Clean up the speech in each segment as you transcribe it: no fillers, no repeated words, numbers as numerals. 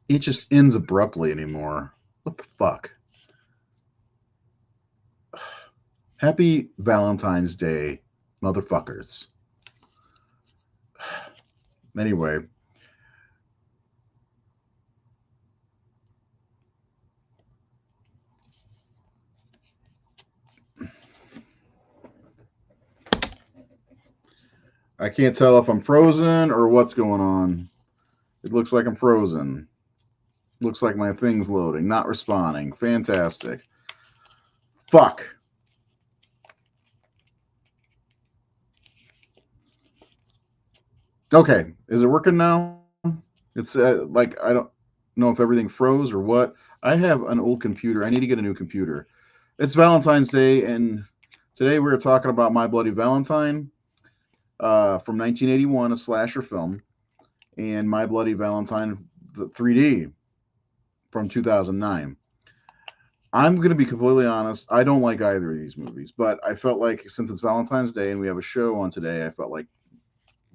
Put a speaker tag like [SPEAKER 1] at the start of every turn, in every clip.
[SPEAKER 1] It just ends abruptly anymore. What the fuck? Happy Valentine's Day, motherfuckers. Anyway, I can't tell if I'm frozen or what's going on. It looks like I'm frozen. Looks like my thing's loading, not responding. Fantastic. Fuck. Okay, is it working now? It's like I don't know if everything froze or what. I have an old computer. I need to get a new computer. It's Valentine's Day, and today we're talking about My Bloody Valentine from 1981, a slasher film, and My Bloody Valentine the 3D from 2009. I'm going to be completely honest. I don't like either of these movies, but I felt like since it's Valentine's Day and we have a show on today, I felt like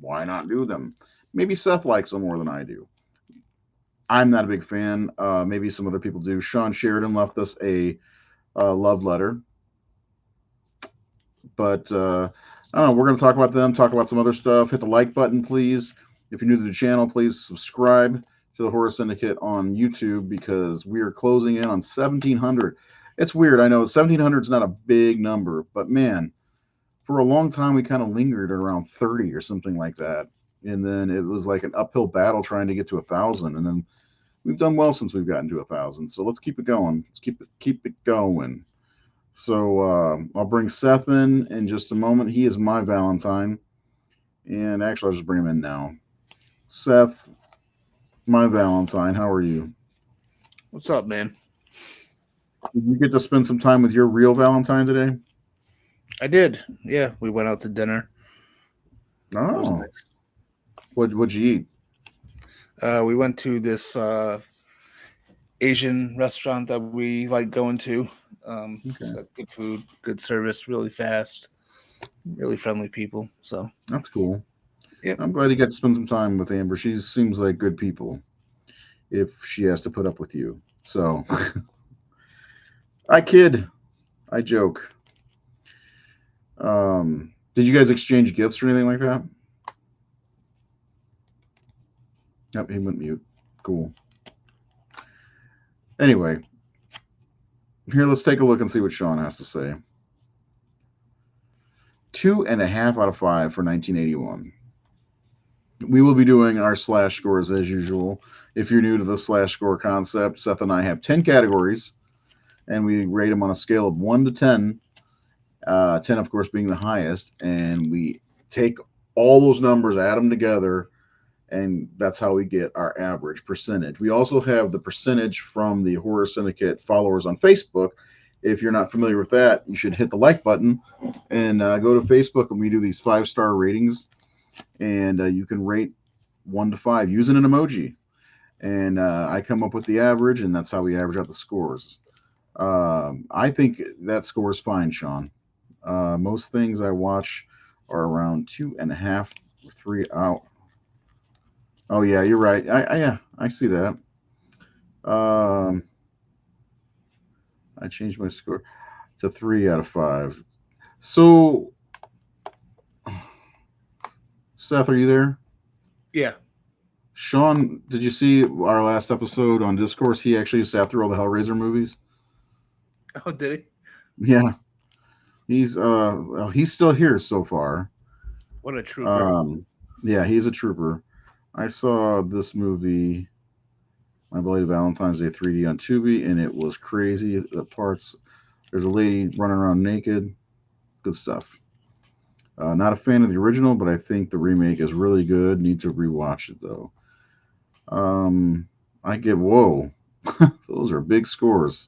[SPEAKER 1] why not do them? Maybe Seth likes them more than I do. I'm not a big fan. Maybe some other people do. Sean Sheridan left us a love letter, but I don't know. We're going to talk about them, talk about some other stuff. Hit the like button, please. If you're new to the channel, please subscribe to the Horror Syndicate on YouTube because we are closing in on 1,700. It's weird. I know 1,700 is not a big number, but man, for a long time we kind of lingered at around 30 or something like that, and then it was like an uphill battle trying to get to 1,000, and then we've done well since we've gotten to 1,000. So let's keep it going. Let's keep it going. So I'll bring Seth in just a moment. He is my Valentine, and actually I'll just bring him in now. Seth, my Valentine, how are you?
[SPEAKER 2] What's up, man?
[SPEAKER 1] Did you get to spend some time with your real Valentine today?
[SPEAKER 2] I did. Yeah, we went out to dinner. It was
[SPEAKER 1] Oh,
[SPEAKER 2] nice.
[SPEAKER 1] what'd you eat?
[SPEAKER 2] We went to this Asian restaurant that we like going to. It's
[SPEAKER 1] Okay,
[SPEAKER 2] got good food, good service, really fast, really friendly people. So,
[SPEAKER 1] that's cool.
[SPEAKER 2] yep.
[SPEAKER 1] I'm glad you got to spend some time with Amber. She seems like good people if she has to put up with you. So I kid, I joke. Did you guys exchange gifts or anything like that? Yep, he went mute. Cool. Anyway, here let's take a look and see what Sean has to say. 2.5 out of 5 for 1981. We will be doing our slash scores as usual. If you're new to the slash score concept, Seth and I have 10 categories, and we rate them on a scale of 1 to 10. 10, of course, being the highest, and we take all those numbers, add them together, and that's how we get our average percentage. We also have the percentage from the Horror Syndicate followers on Facebook. If you're not familiar with that, you should hit the like button and go to Facebook, and we do these 5-star ratings, and you can rate 1 to 5 using an emoji. And I come up with the average, and that's how we average out the scores. I think that score is fine, Sean. Most things I watch are around 2.5 or 3 out. Oh yeah, you're right. Yeah, I see that. Um, I changed my score to 3 out of 5. So, Seth, are you there?
[SPEAKER 2] Yeah.
[SPEAKER 1] Sean, did you see our last episode on Discourse? He actually sat through all the Hellraiser movies.
[SPEAKER 2] Oh, did he?
[SPEAKER 1] Yeah, he's still here so far.
[SPEAKER 2] What a trooper.
[SPEAKER 1] Um, yeah, he's a trooper. I saw this movie, My Bloody Valentine's Day 3D on Tubi, and it was crazy. The parts, there's a lady running around naked. Good stuff. Not a fan of the original, but I think the remake is really good. Need to rewatch it though. Um, I get whoa, those are big scores.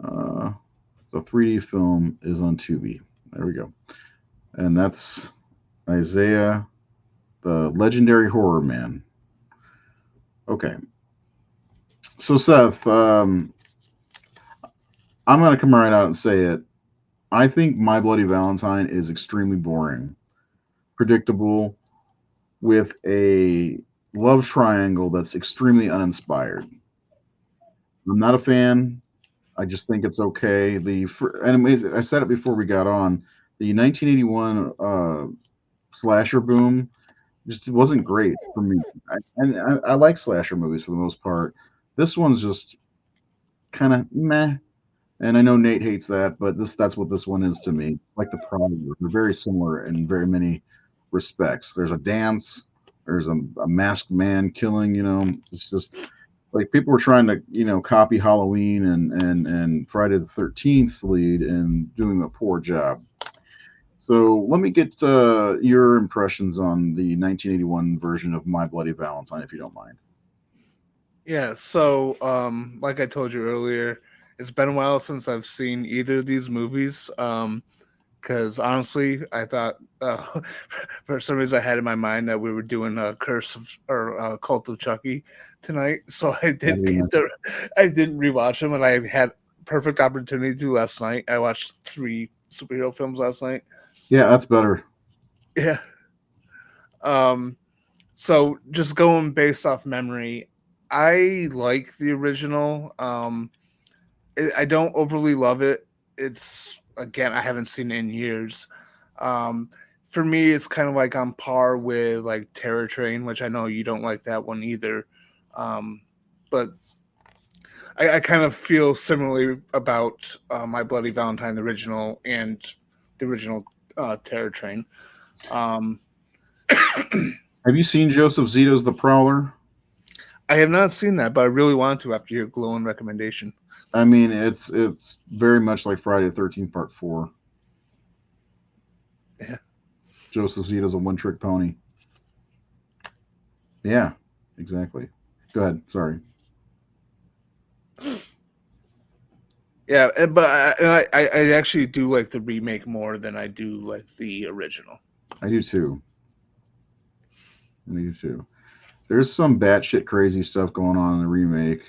[SPEAKER 1] Uh, the 3D film is on Tubi. There we go, and that's Isaiah, the legendary horror man. Okay, so Seth, I'm gonna come right out and say it. I think My Bloody Valentine is extremely boring, predictable, with a love triangle that's extremely uninspired. I'm not a fan. I just think it's okay. I said it before we got on. The 1981 slasher boom just wasn't great for me. I like slasher movies for the most part. This one's just kind of meh. And I know Nate hates that, but that's what this one is to me. Like the problem, they're very similar in very many respects. There's a dance, there's a masked man killing. It's just like people were trying to copy Halloween and Friday the 13th lead and doing a poor job. So let me get your impressions on the 1981 version of My Bloody Valentine, if you don't mind.
[SPEAKER 2] Yeah, so like I told you earlier, it's been a while since I've seen either of these movies. Because honestly, I thought for some reason I had in my mind that we were doing a Curse of or Cult of Chucky tonight, so I
[SPEAKER 1] That'd
[SPEAKER 2] didn't
[SPEAKER 1] be
[SPEAKER 2] get
[SPEAKER 1] nice.
[SPEAKER 2] the I didn't rewatch them, and I had perfect opportunity to last night. I watched 3 superhero films last night.
[SPEAKER 1] Yeah, that's better.
[SPEAKER 2] Yeah. Um. So just going based off memory, I like the original. I don't overly love it. It's again, I haven't seen it in years. Um, for me, it's kind of like on par with like Terror Train, which I know you don't like that one either. Um, but I kind of feel similarly about My Bloody Valentine, the original, and the original Terror Train. Um,
[SPEAKER 1] Have you seen Joseph Zito's The Prowler?
[SPEAKER 2] I have not seen that, but I really want to after your glowing recommendation.
[SPEAKER 1] I mean, it's very much like Friday the 13th Part 4.
[SPEAKER 2] Yeah.
[SPEAKER 1] Joseph Zito's a one trick pony. Yeah, exactly. Go ahead. Sorry.
[SPEAKER 2] Yeah, but I actually do like the remake more than I do like the original.
[SPEAKER 1] I do too. I do too. There's some batshit crazy stuff going on in the remake.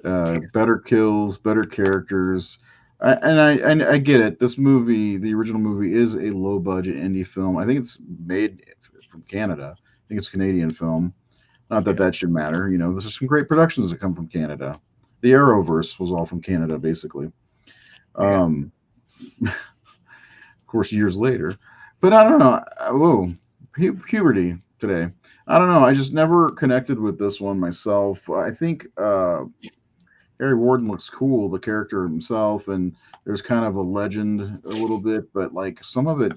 [SPEAKER 1] Better kills, better characters. I get it. This movie, the original movie, is a low budget indie film. I think it's made from Canada. I think it's a Canadian film. Not that
[SPEAKER 2] Yeah,
[SPEAKER 1] that should matter. There's some great productions that come from Canada. The Arrowverse was all from Canada, basically.
[SPEAKER 2] yeah,
[SPEAKER 1] Um, of course, years later. But I don't know. Whoa, puberty today. I don't know. I just never connected with this one myself. I think Harry Warden looks cool, the character himself, and there's kind of a legend a little bit, but like some of it's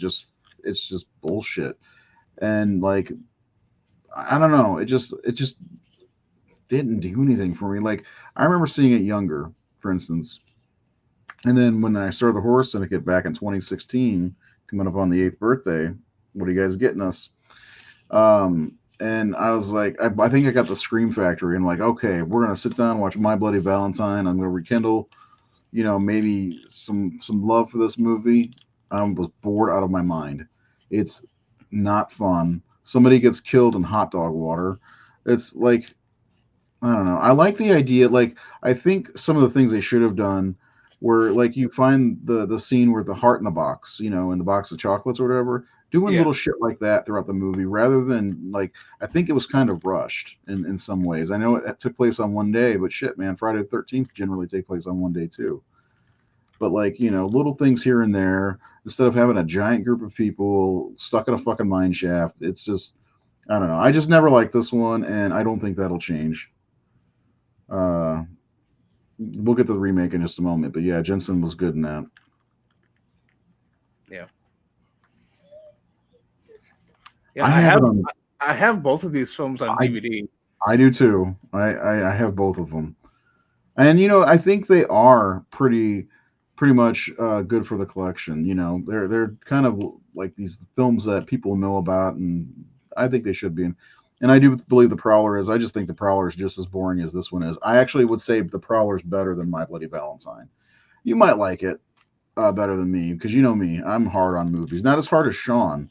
[SPEAKER 1] just bullshit. And like I don't know, it just didn't do anything for me. Like I remember seeing it younger, for instance, and then when I started the Horror Syndicate back in 2016, coming up on the 8th birthday, what are you guys getting us? And I was like, I think I got the Scream Factory, and like, okay, we're gonna sit down and watch My Bloody Valentine. I'm gonna rekindle, maybe some love for this movie. I was bored out of my mind. It's not fun. Somebody gets killed in hot dog water. It's like I don't know. I like the idea. Like I think some of the things they should have done were like you find the scene where the heart in the box, in the box of chocolates or whatever, doing
[SPEAKER 2] yeah,
[SPEAKER 1] little shit like that throughout the movie rather than like I think it was kind of rushed in some ways. I know it took place on one day, but shit, man, Friday the 13th generally take place on one day too. But like, little things here and there, instead of having a giant group of people stuck in a fucking mine shaft, it's just I don't know. I just never liked this one and I don't think that'll change. Uh we'll get to the remake in just a moment, but yeah, Jensen was good in that.
[SPEAKER 2] yeah, yeah.
[SPEAKER 1] I
[SPEAKER 2] I
[SPEAKER 1] have
[SPEAKER 2] have
[SPEAKER 1] it on.
[SPEAKER 2] I have both of these films on
[SPEAKER 1] I
[SPEAKER 2] DVD.
[SPEAKER 1] I do too. I have both of them, and I think they are pretty much good for the collection. They're kind of like these films that people know about, and I think they should be. And I do believe the Prowler is. I just think the Prowler is just as boring as this one is. I actually would say the Prowler is better than My Bloody Valentine. You might like it better than me because you know me. I'm hard on movies. Not as hard as Sean.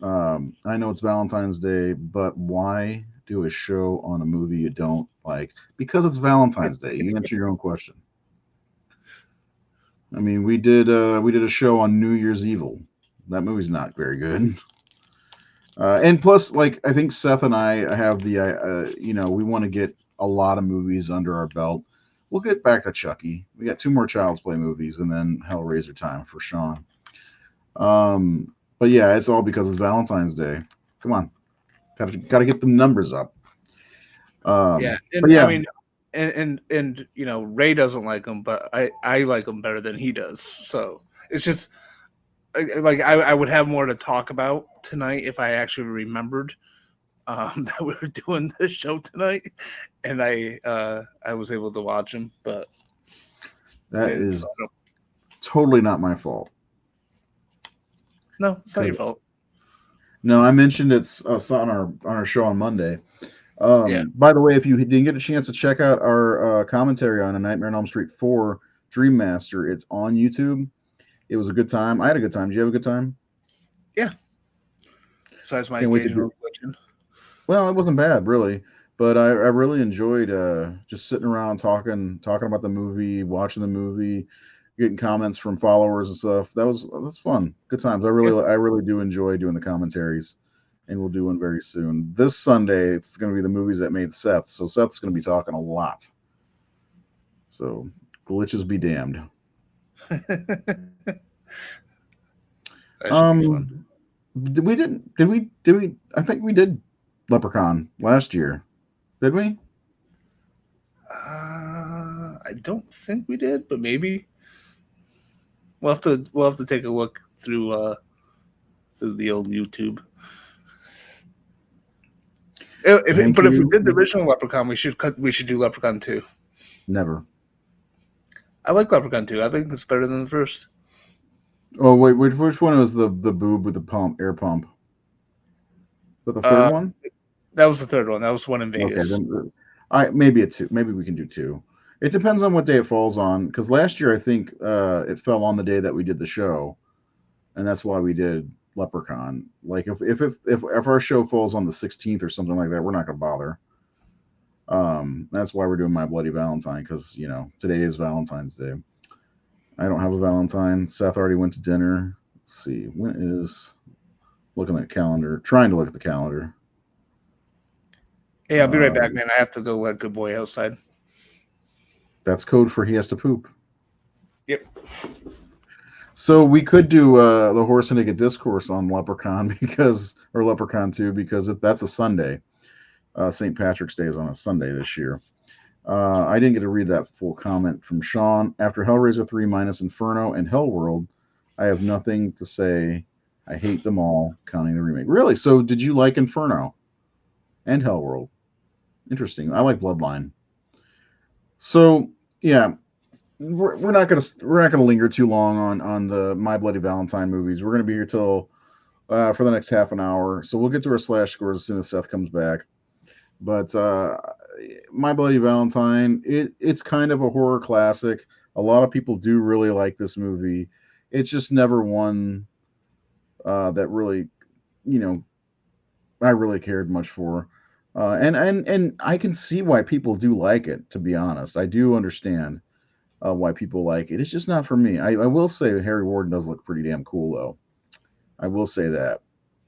[SPEAKER 1] I know it's Valentine's Day, but why do a show on a movie you don't like? Because it's Valentine's Day. You answer your own question. I mean, we did a show on New Year's Evil. That movie's not very good. And plus, like I think Seth and I have the we want to get a lot of movies under our belt. We'll get back to Chucky. We got two more Child's Play movies, and then Hellraiser time for Sean. But yeah, it's all because it's Valentine's Day. Come on, gotta get the numbers up.
[SPEAKER 2] Yeah,
[SPEAKER 1] But
[SPEAKER 2] and I
[SPEAKER 1] yeah,
[SPEAKER 2] mean, and Ray doesn't like him, but I like him better than he does. So it's just like I would have more to talk about tonight if I actually remembered that we were doing this show tonight, and I was able to watch him, but
[SPEAKER 1] that
[SPEAKER 2] didn't. So
[SPEAKER 1] is totally not my fault.
[SPEAKER 2] no, it's not your
[SPEAKER 1] 'Cause-
[SPEAKER 2] fault.
[SPEAKER 1] no, I mentioned it's us on our show on Monday.
[SPEAKER 2] Yeah.
[SPEAKER 1] By the way, if you didn't get a chance to check out our commentary on A Nightmare on Elm Street 4 Dream Master, it's on YouTube. It was a good time. I had a good time. Did you have a good time?
[SPEAKER 2] Yeah. Besides my
[SPEAKER 1] Can't wait to
[SPEAKER 2] occasional
[SPEAKER 1] do.
[SPEAKER 2] glitching.
[SPEAKER 1] Well, it wasn't bad, really, but I really enjoyed just sitting around talking about the movie, watching the movie, getting comments from followers and stuff. That's fun. Good times.
[SPEAKER 2] Yeah.
[SPEAKER 1] I really do enjoy doing the commentaries, and we'll do one very soon. This Sunday, it's going to be the movies that made Seth. So Seth's going to be talking a lot. So glitches be damned.
[SPEAKER 2] That should be fun.
[SPEAKER 1] Did we? I think we did Leprechaun last year. Did we?
[SPEAKER 2] I don't think we did, but maybe we'll have to take a look through the old YouTube.
[SPEAKER 1] Thank
[SPEAKER 2] But if we
[SPEAKER 1] you.
[SPEAKER 2] did the original Leprechaun, we should do Leprechaun 2.
[SPEAKER 1] Never.
[SPEAKER 2] I like Leprechaun 2. I think it's better than the first.
[SPEAKER 1] Oh wait, which one was the boob with the air pump? Is that the third
[SPEAKER 2] Uh,
[SPEAKER 1] one?
[SPEAKER 2] that was the third one. That was one in
[SPEAKER 1] Okay,
[SPEAKER 2] Vegas.
[SPEAKER 1] then I maybe a two. Maybe we can do two. It depends on what day it falls on. Because last year I think it fell on the day that we did the show, and that's why we did Leprechaun. Like if our show falls on the 16th or something like that, we're not gonna bother. That's why we're doing My Bloody Valentine because today is Valentine's Day. I don't have a Valentine. Seth already went to dinner. Let's see when is looking at calendar, trying to look at the calendar.
[SPEAKER 2] Hey, I'll be right back,
[SPEAKER 1] Um,
[SPEAKER 2] man. I have to go let good boy outside.
[SPEAKER 1] that's code for he has to poop.
[SPEAKER 2] Yep.
[SPEAKER 1] So we could do the Horse and Naked Discourse on Leprechaun or Leprechaun 2 because that's a Sunday. St. Patrick's Day is on a Sunday this year. I didn't get to read that full comment from Sean. After Hellraiser 3 minus Inferno and Hellworld, I have nothing to say. I hate them all, counting the remake. Really? So did you like Inferno and Hellworld? Interesting. I like Bloodline. So yeah, we're not gonna linger too long on the My Bloody Valentine movies. We're gonna be here till for the next half an hour. So we'll get to our slash scores as soon as Seth comes back. But My Bloody Valentine, it's kind of a horror classic. A lot of people do really like this movie. It's just never one that really, you know, I really cared much for. And I can see why people do like it. To be honest, I do understand why people like it. It's just not for me. I will say Harry Warden does look pretty damn cool, though. I will say that.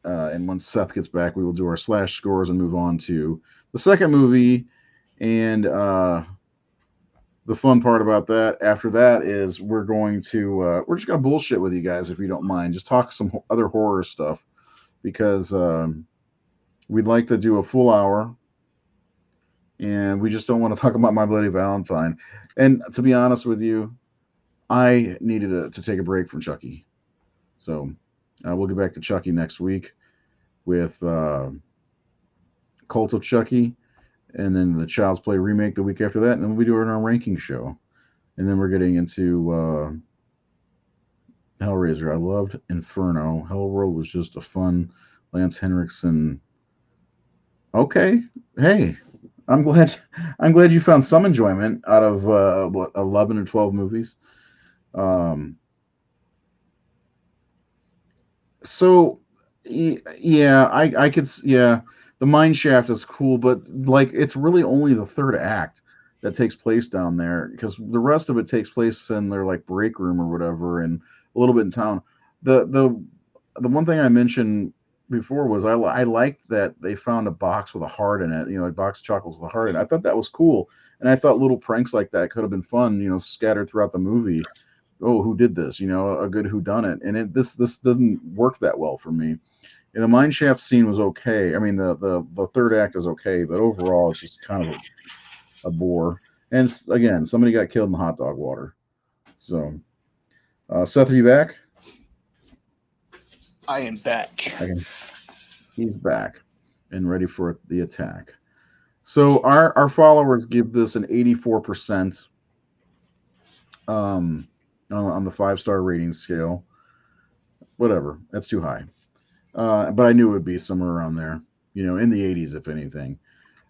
[SPEAKER 1] And once Seth gets back, we will do our slash scores and move on to the second movie. And the fun part about that after that is we're just gonna bullshit with you guys if you don't mind. Just talk some other horror stuff because we'd like to do a full hour, and we just don't want to talk about My Bloody Valentine. And to be honest with you, I needed to take a break from Chucky, so we'll get back to Chucky next week with Cult of Chucky, and then the Child's Play remake the week after that, and then we'll be doing our ranking show, and then we're getting into Hellraiser. I loved Inferno. Hellworld was just a fun Lance Henriksen. Okay, hey, I'm glad. I'm glad you found some enjoyment out of what 11 or 12 movies. Um, so yeah, I could yeah, the mine shaft is cool, but like it's really only the third act that takes place down there because the rest of it takes place in their like break room or whatever, and a little bit in town. The the one thing I mentioned before was I liked that they found a box with a heart in it, a box of chocolates with a heart in it. I thought that was cool, and I thought little pranks like that could have been fun, scattered throughout the movie. Oh, who did this? A good who done it, and this doesn't work that well for me. And the mine shaft scene was okay. I mean, the third act is okay, but overall, it's just kind of a bore. And again, somebody got killed in the hot dog water. So, Seth, are you back?
[SPEAKER 2] I am back.
[SPEAKER 1] Okay, he's back and ready for the attack. So our followers give this an 84% um, on the 5-star rating scale. Whatever, that's too high. But I knew it would be somewhere around there, in the 80s, if anything.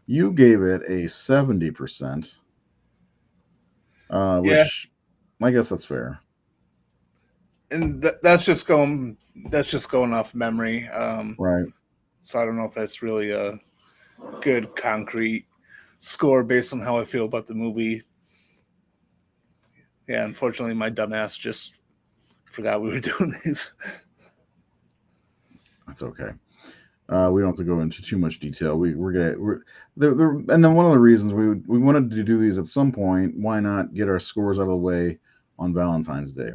[SPEAKER 1] You gave it a 70%,
[SPEAKER 2] Yeah,
[SPEAKER 1] which I guess that's fair.
[SPEAKER 2] and that's just going off memory.
[SPEAKER 1] Right.
[SPEAKER 2] So I don't know if that's really a good concrete score based on how I feel about the movie. Yeah, unfortunately, my dumbass just forgot we were doing these.
[SPEAKER 1] That's okay. We don't have to go into too much detail. We're and then one of the reasons we wanted to do these at some point. Why not get our scores out of the way on Valentine's Day?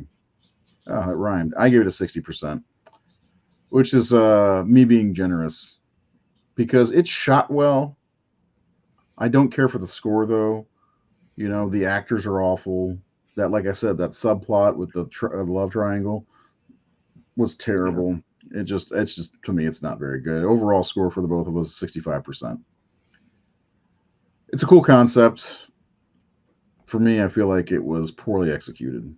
[SPEAKER 1] Oh, it rhymed. I gave it a 60%, which is me being generous because it's shot well. I don't care for the score though. The actors are awful. That, like I said, that subplot with the love triangle was
[SPEAKER 2] Yeah.
[SPEAKER 1] terrible. It's just to me, it's not very good. Overall score for the both of us, 65%. It's a cool concept. For me, I feel like it was poorly executed.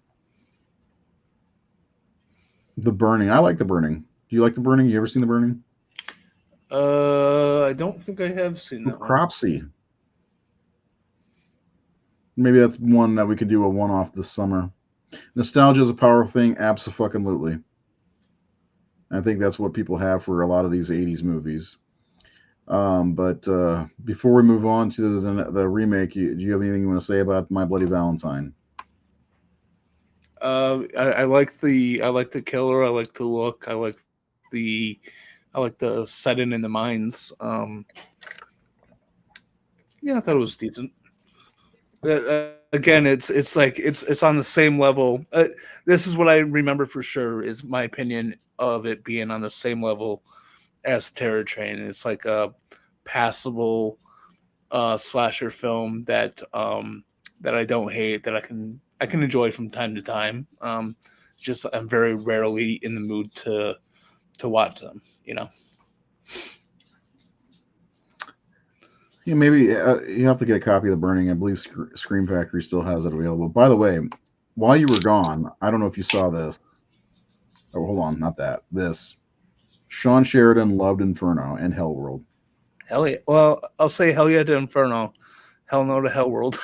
[SPEAKER 1] The Burning, I like The Burning. Do you like The Burning? You ever seen The Burning?
[SPEAKER 2] I don't think I have seen
[SPEAKER 1] With
[SPEAKER 2] that one.
[SPEAKER 1] Cropsy. Maybe that's one that we could do a one-off this summer. Nostalgia is a powerful thing, absolutely. I think that's what people have for a lot of these '80s movies. But before we move on to the remake, do you have anything you want to say about My Bloody Valentine?
[SPEAKER 2] I like the killer. I like the look. I like the setting in the mines. Yeah, I thought it was decent. Again, it's on the same level. This is what I remember for sure is my opinion of it being on the same level as Terror Train. It's like a passable slasher film that I don't hate, that I can enjoy from time to time. Just I'm very rarely in the mood to watch them.
[SPEAKER 1] Yeah, maybe you have to get a copy of The Burning. I believe Scream Factory still has it available. By the way, while you were gone, I don't know if you saw this. Oh, hold on, not that. This. Sean Sheridan loved Inferno and Hellworld.
[SPEAKER 2] Hell yeah. Well, I'll say hell yeah to Inferno. Hell no to Hell World.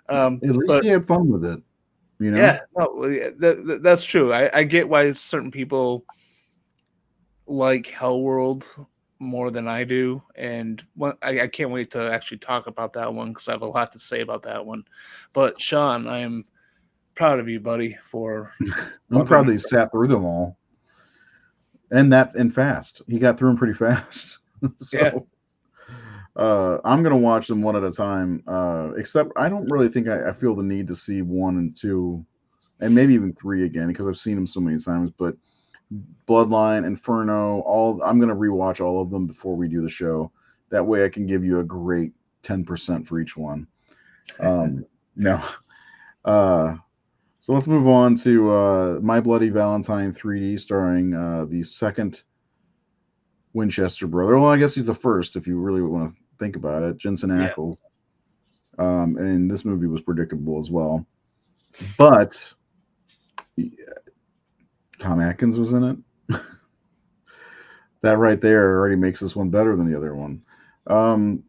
[SPEAKER 1] At least
[SPEAKER 2] But
[SPEAKER 1] he had fun with it, you know?
[SPEAKER 2] yeah, no, well, yeah, that's true. I get why certain people like Hell World more than I do, and I can't wait to actually talk about that one because I have a lot to say about that one. But Sean, I am proud of you, buddy, for
[SPEAKER 1] I'm proud
[SPEAKER 2] loving.
[SPEAKER 1] that he sat through them all. And fast. He got through them pretty fast.
[SPEAKER 2] Yeah,
[SPEAKER 1] So I'm gonna watch them one at a time. Except I don't really think I feel the need to see one and two, and maybe even three again because I've seen them so many times. But Bloodline, Inferno, all I'm gonna rewatch all of them before we do the show. That way, I can give you a great 10% for each one. No, uh, so let's move on to My Bloody Valentine 3D, starring the second Winchester brother. Well, I guess he's the first if you really want to think about it. Jensen
[SPEAKER 2] yeah,
[SPEAKER 1] Ackles. And this movie was predictable as well. But Tom Atkins was in it. That right there already makes this one better than the other one.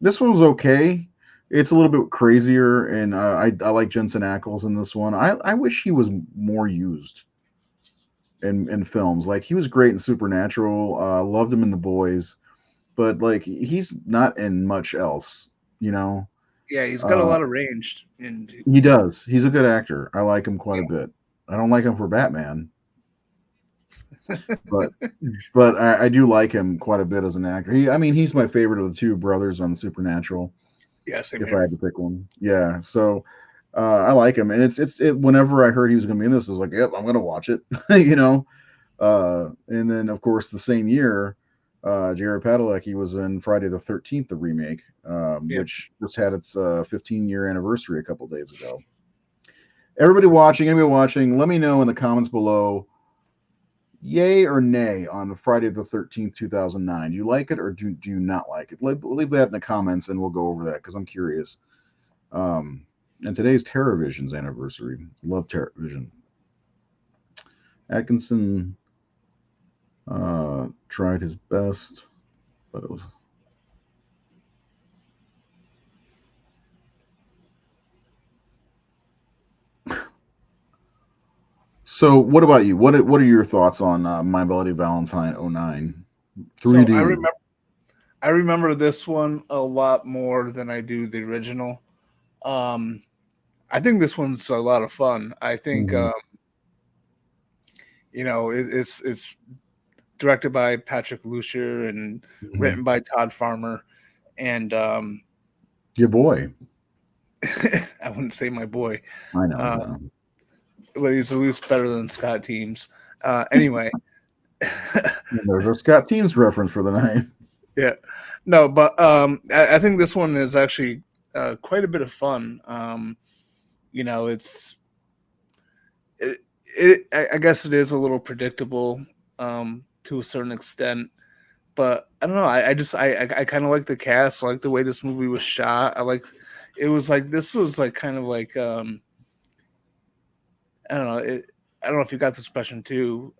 [SPEAKER 1] This one was okay. It's a little bit crazier, and I like Jensen Ackles in this one. I wish he was more used in films. Like he was great in Supernatural. Loved him in The Boys, but like he's not in much else. You know,
[SPEAKER 2] yeah. He's got a
[SPEAKER 1] uh,
[SPEAKER 2] lot of range, and
[SPEAKER 1] he does. He's a good actor. I like him quite a bit. I don't like him for Batman. but I do like him quite a bit as an actor. I mean, he's my favorite of the two brothers on Supernatural.
[SPEAKER 2] Yeah, same
[SPEAKER 1] If I
[SPEAKER 2] here.
[SPEAKER 1] had to pick one, yeah. So I like him, and whenever I heard he was going to be in this, I was like, yep, I'm going to watch it. you know. And then of course the same year, Jared Padalecki was in Friday the 13th, the remake,
[SPEAKER 2] Yeah.
[SPEAKER 1] which just had its 15-year anniversary a couple days ago. Anybody watching, let me know in the comments below, yay or nay on Friday the 13th, 2009. Do you like it or do you not like it? Leave that in the comments and we'll go over that because I'm curious. And today's TerraVision's anniversary. Love TerraVision. Atkinson tried his best, but it was. So, what about you? What are your thoughts on My Bloody Valentine '09
[SPEAKER 2] So
[SPEAKER 1] 3D?
[SPEAKER 2] I remember this one a lot more than I do the original. Um, I think this one's a lot of fun. I think
[SPEAKER 1] Mm-hmm.
[SPEAKER 2] it's directed by Patrick Lucier and
[SPEAKER 1] Mm-hmm.
[SPEAKER 2] written by Todd Farmer. And
[SPEAKER 1] Your boy.
[SPEAKER 2] I wouldn't say my boy,
[SPEAKER 1] I know, I
[SPEAKER 2] uh,
[SPEAKER 1] know.
[SPEAKER 2] but he's at least better than Scott Teams. Anyway,
[SPEAKER 1] There's a Scott Teams reference for the night.
[SPEAKER 2] yeah, no, but I think this one is actually quite a bit of fun. You know, it, I guess it is a little predictable to a certain extent, but I don't know. I kind of like the cast. I like the way this movie was shot. It was like this was like kind of like I don't know. I don't know if you got this impression too.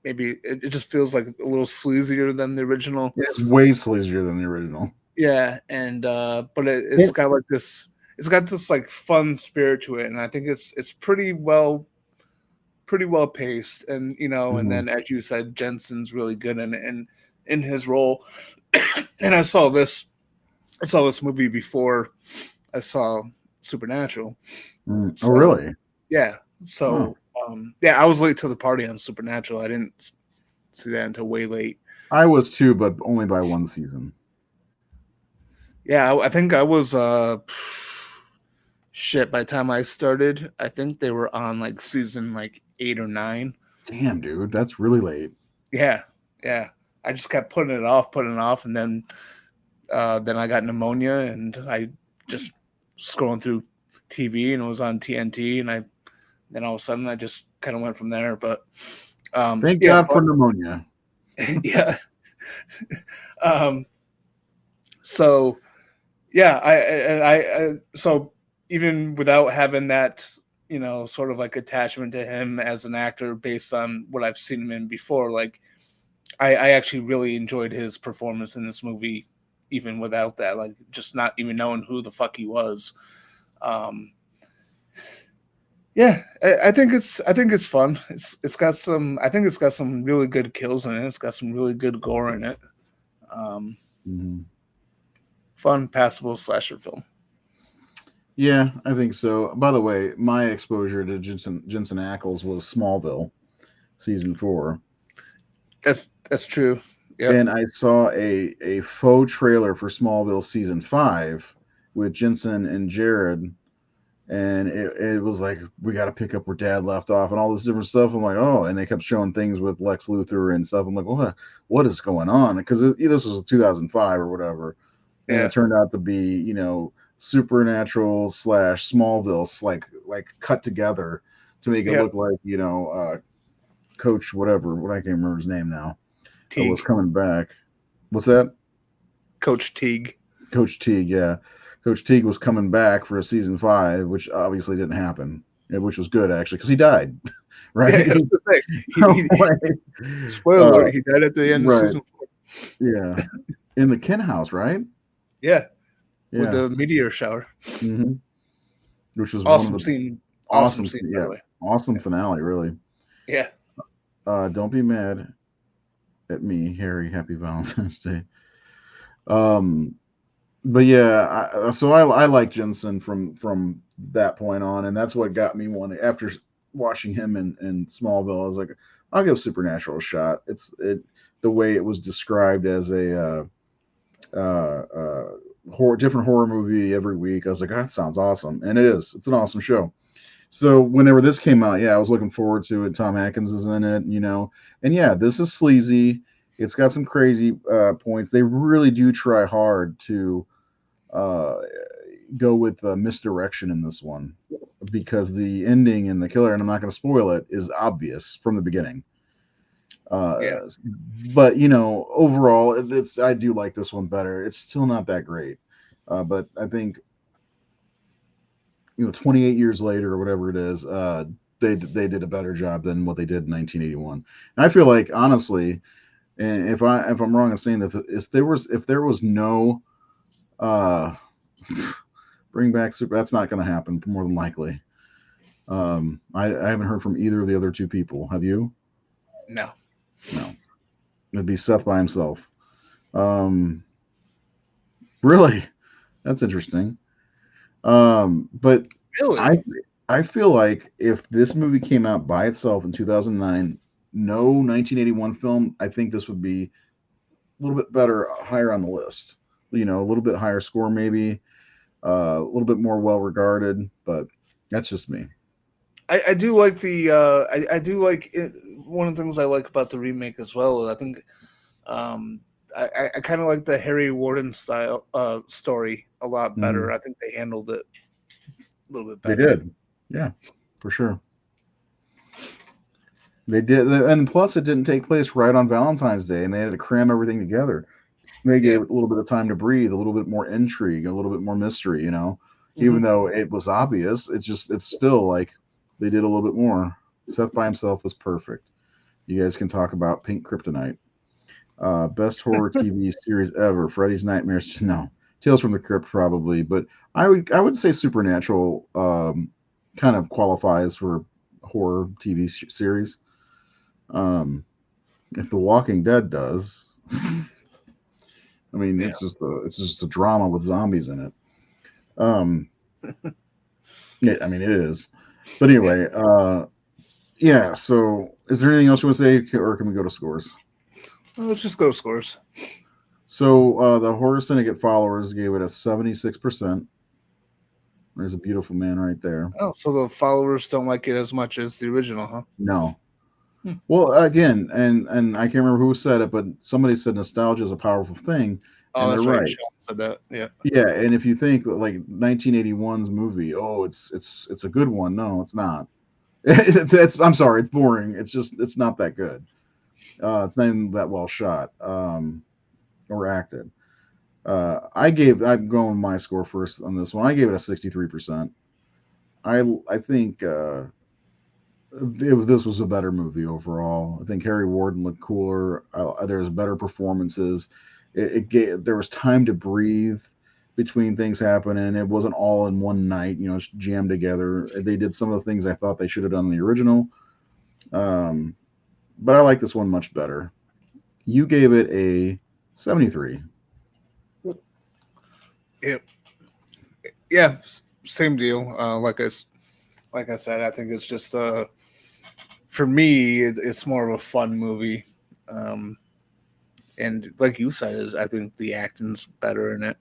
[SPEAKER 2] Maybe it just feels like a little sleazier than the original.
[SPEAKER 1] Yeah, it's way sleazier than the original.
[SPEAKER 2] Yeah, and but it's
[SPEAKER 1] Yeah.
[SPEAKER 2] got like this. It's got this like fun spirit to it, and I think it's pretty well paced. And and
[SPEAKER 1] Mhm.
[SPEAKER 2] then as you said, Jensen's really good in it and in his role. And I saw this movie before I saw Supernatural.
[SPEAKER 1] Oh,
[SPEAKER 2] So
[SPEAKER 1] really?
[SPEAKER 2] yeah,
[SPEAKER 1] Oh,
[SPEAKER 2] so yeah, I was late to the party on Supernatural. I didn't see that until way late.
[SPEAKER 1] I was too, but only by one season.
[SPEAKER 2] Yeah, I think I was shit. By the time I started, I think they were on like season like 8 or 9.
[SPEAKER 1] Damn, dude, that's really late.
[SPEAKER 2] Yeah, yeah. I just kept putting it off, and then I got pneumonia, and I just scrolling through TV, and it was on TNT, and I then all of a sudden I just kind of went from there. But
[SPEAKER 1] Thank
[SPEAKER 2] yeah,
[SPEAKER 1] God for pneumonia.
[SPEAKER 2] yeah. um, so yeah, so even without having that, sort of like attachment to him as an actor based on what I've seen him in before, like I actually really enjoyed his performance in this movie, even without that, like just not even knowing who the fuck he was. Um, yeah, I think it's fun. It's got some. I think it's got some really good kills in it. It's got some really good gore in it. Um,
[SPEAKER 1] Mhm.
[SPEAKER 2] Fun, passable slasher film.
[SPEAKER 1] Yeah, I think so. By the way, my exposure to Jensen Ackles was Smallville season 4,
[SPEAKER 2] That's true. Yep.
[SPEAKER 1] and I saw a faux trailer for Smallville season 5 with Jensen and Jared, and it was like we got to pick up where Dad left off and all this different stuff. I'm like, oh, and they kept showing things with Lex Luthor and stuff. I'm like, what is going on? Because this was 2005 or whatever, and
[SPEAKER 2] Yeah.
[SPEAKER 1] it turned out to be Supernatural slash Smallville like cut together to make it
[SPEAKER 2] Yep.
[SPEAKER 1] look like Coach whatever, what I can't remember his name now, was
[SPEAKER 2] Teague.
[SPEAKER 1] coming back. What's that?
[SPEAKER 2] Coach Teague.
[SPEAKER 1] Coach Teague, yeah. Coach Teague was coming back for a season 5, which obviously didn't happen, which was good actually because he died,
[SPEAKER 2] Yeah,
[SPEAKER 1] right?
[SPEAKER 2] that's the thing.
[SPEAKER 1] Right.
[SPEAKER 2] Spoiler
[SPEAKER 1] Uh,
[SPEAKER 2] alert, he died at the end of
[SPEAKER 1] right.
[SPEAKER 2] season 4.
[SPEAKER 1] Yeah. In the Ken house, right?
[SPEAKER 2] Yeah, with
[SPEAKER 1] Yeah.
[SPEAKER 2] the meteor shower.
[SPEAKER 1] hmm Which was one of
[SPEAKER 2] Awesome
[SPEAKER 1] the
[SPEAKER 2] scene. Awesome
[SPEAKER 1] awesome,
[SPEAKER 2] scene, by
[SPEAKER 1] yeah,
[SPEAKER 2] the way.
[SPEAKER 1] awesome finale, really.
[SPEAKER 2] Yeah.
[SPEAKER 1] Don't be mad at me, Harry. Happy Valentine's Day. Um, but yeah, I like Jensen from that point on, and that's what got me wanting after watching him in Smallville. I was like, I'll give Supernatural a shot. The way it was described as a different horror movie every week. I was like, that sounds awesome, and it is. It's an awesome show. So whenever this came out, yeah, I was looking forward to it. Tom Atkins is in it, and yeah, this is sleazy. It's got some crazy points. They really do try hard to uh, go with misdirection in this one because the ending and the killer, and I'm not going to spoil it, is obvious from the beginning.
[SPEAKER 2] Yeah.
[SPEAKER 1] But overall, I do like this one better. It's still not that great, but I think 28 years later or whatever it is, they did a better job than what they did in 1981. And I feel like honestly, and if I'm wrong in saying that, if there was no uh, bring back super, that's not going to happen more than likely. I haven't heard from either of the other two people. Have you?
[SPEAKER 2] No.
[SPEAKER 1] No, it'd be Seth by himself. Um, really, that's interesting. But
[SPEAKER 2] Really?
[SPEAKER 1] I I feel like if this movie came out by itself in 2009, no 1981 film, I think this would be a little bit better, higher on the list. A little bit higher score, maybe a little bit more well regarded. But that's just me.
[SPEAKER 2] I do like I do like it, one of the things I like about the remake as well. I think um, I kind of like the Harry Warden style story a lot better.
[SPEAKER 1] Mhm.
[SPEAKER 2] I think they handled it a little bit
[SPEAKER 1] They
[SPEAKER 2] better.
[SPEAKER 1] did, yeah, for sure. They did, and plus it didn't take place right on Valentine's Day, and they had to cram everything together. They
[SPEAKER 2] Yeah.
[SPEAKER 1] gave it a little bit of time to breathe, a little bit more intrigue, a little bit more mystery.
[SPEAKER 2] Hmm.
[SPEAKER 1] Even though it was obvious, it's still like they did a little bit more. Seth by himself was perfect. You guys can talk about Pink Kryptonite, best horror TV series ever. Freddy's Nightmares, no. Tales from the Crypt probably, but I would say Supernatural kind of qualifies for horror TV series. Um, if The Walking Dead does, I mean,
[SPEAKER 2] Yeah.
[SPEAKER 1] it's just a drama with zombies in it. Um, yeah, I mean, it is. But
[SPEAKER 2] Yeah.
[SPEAKER 1] anyway, yeah. So, is there anything else you want to say, or can we go to scores?
[SPEAKER 2] Well, let's just go to scores.
[SPEAKER 1] So, the Horror Syndicate followers gave it a 76%. There's a beautiful man right there.
[SPEAKER 2] Oh, so the followers don't like it as much as the original, huh?
[SPEAKER 1] No.
[SPEAKER 2] Hmm.
[SPEAKER 1] Well, again, and I can't remember who said it, but somebody said nostalgia is a powerful thing,
[SPEAKER 2] Oh,
[SPEAKER 1] and they're
[SPEAKER 2] that's right.
[SPEAKER 1] right.
[SPEAKER 2] Sean said that. Yeah.
[SPEAKER 1] Yeah, and if you think like 1981's movie, oh, it's a good one. No, it's not. I'm sorry, it's boring. It's not that good. It's not even that well shot or acted. I'm going my score first on this one. I gave it a 63%. I think this was a better movie overall. I think Harry Warden looked cooler. There's better performances. There was time to breathe between things happening. It wasn't all in one night. It's jammed together. They did some of the things I thought they should have done in the original. Um, but I like this one much better. You gave it a 73.
[SPEAKER 2] Yep. Yeah. Same deal. Like I said, I think it's just for me, it's more of a fun movie. Um, and like you said, I think the acting's better in it.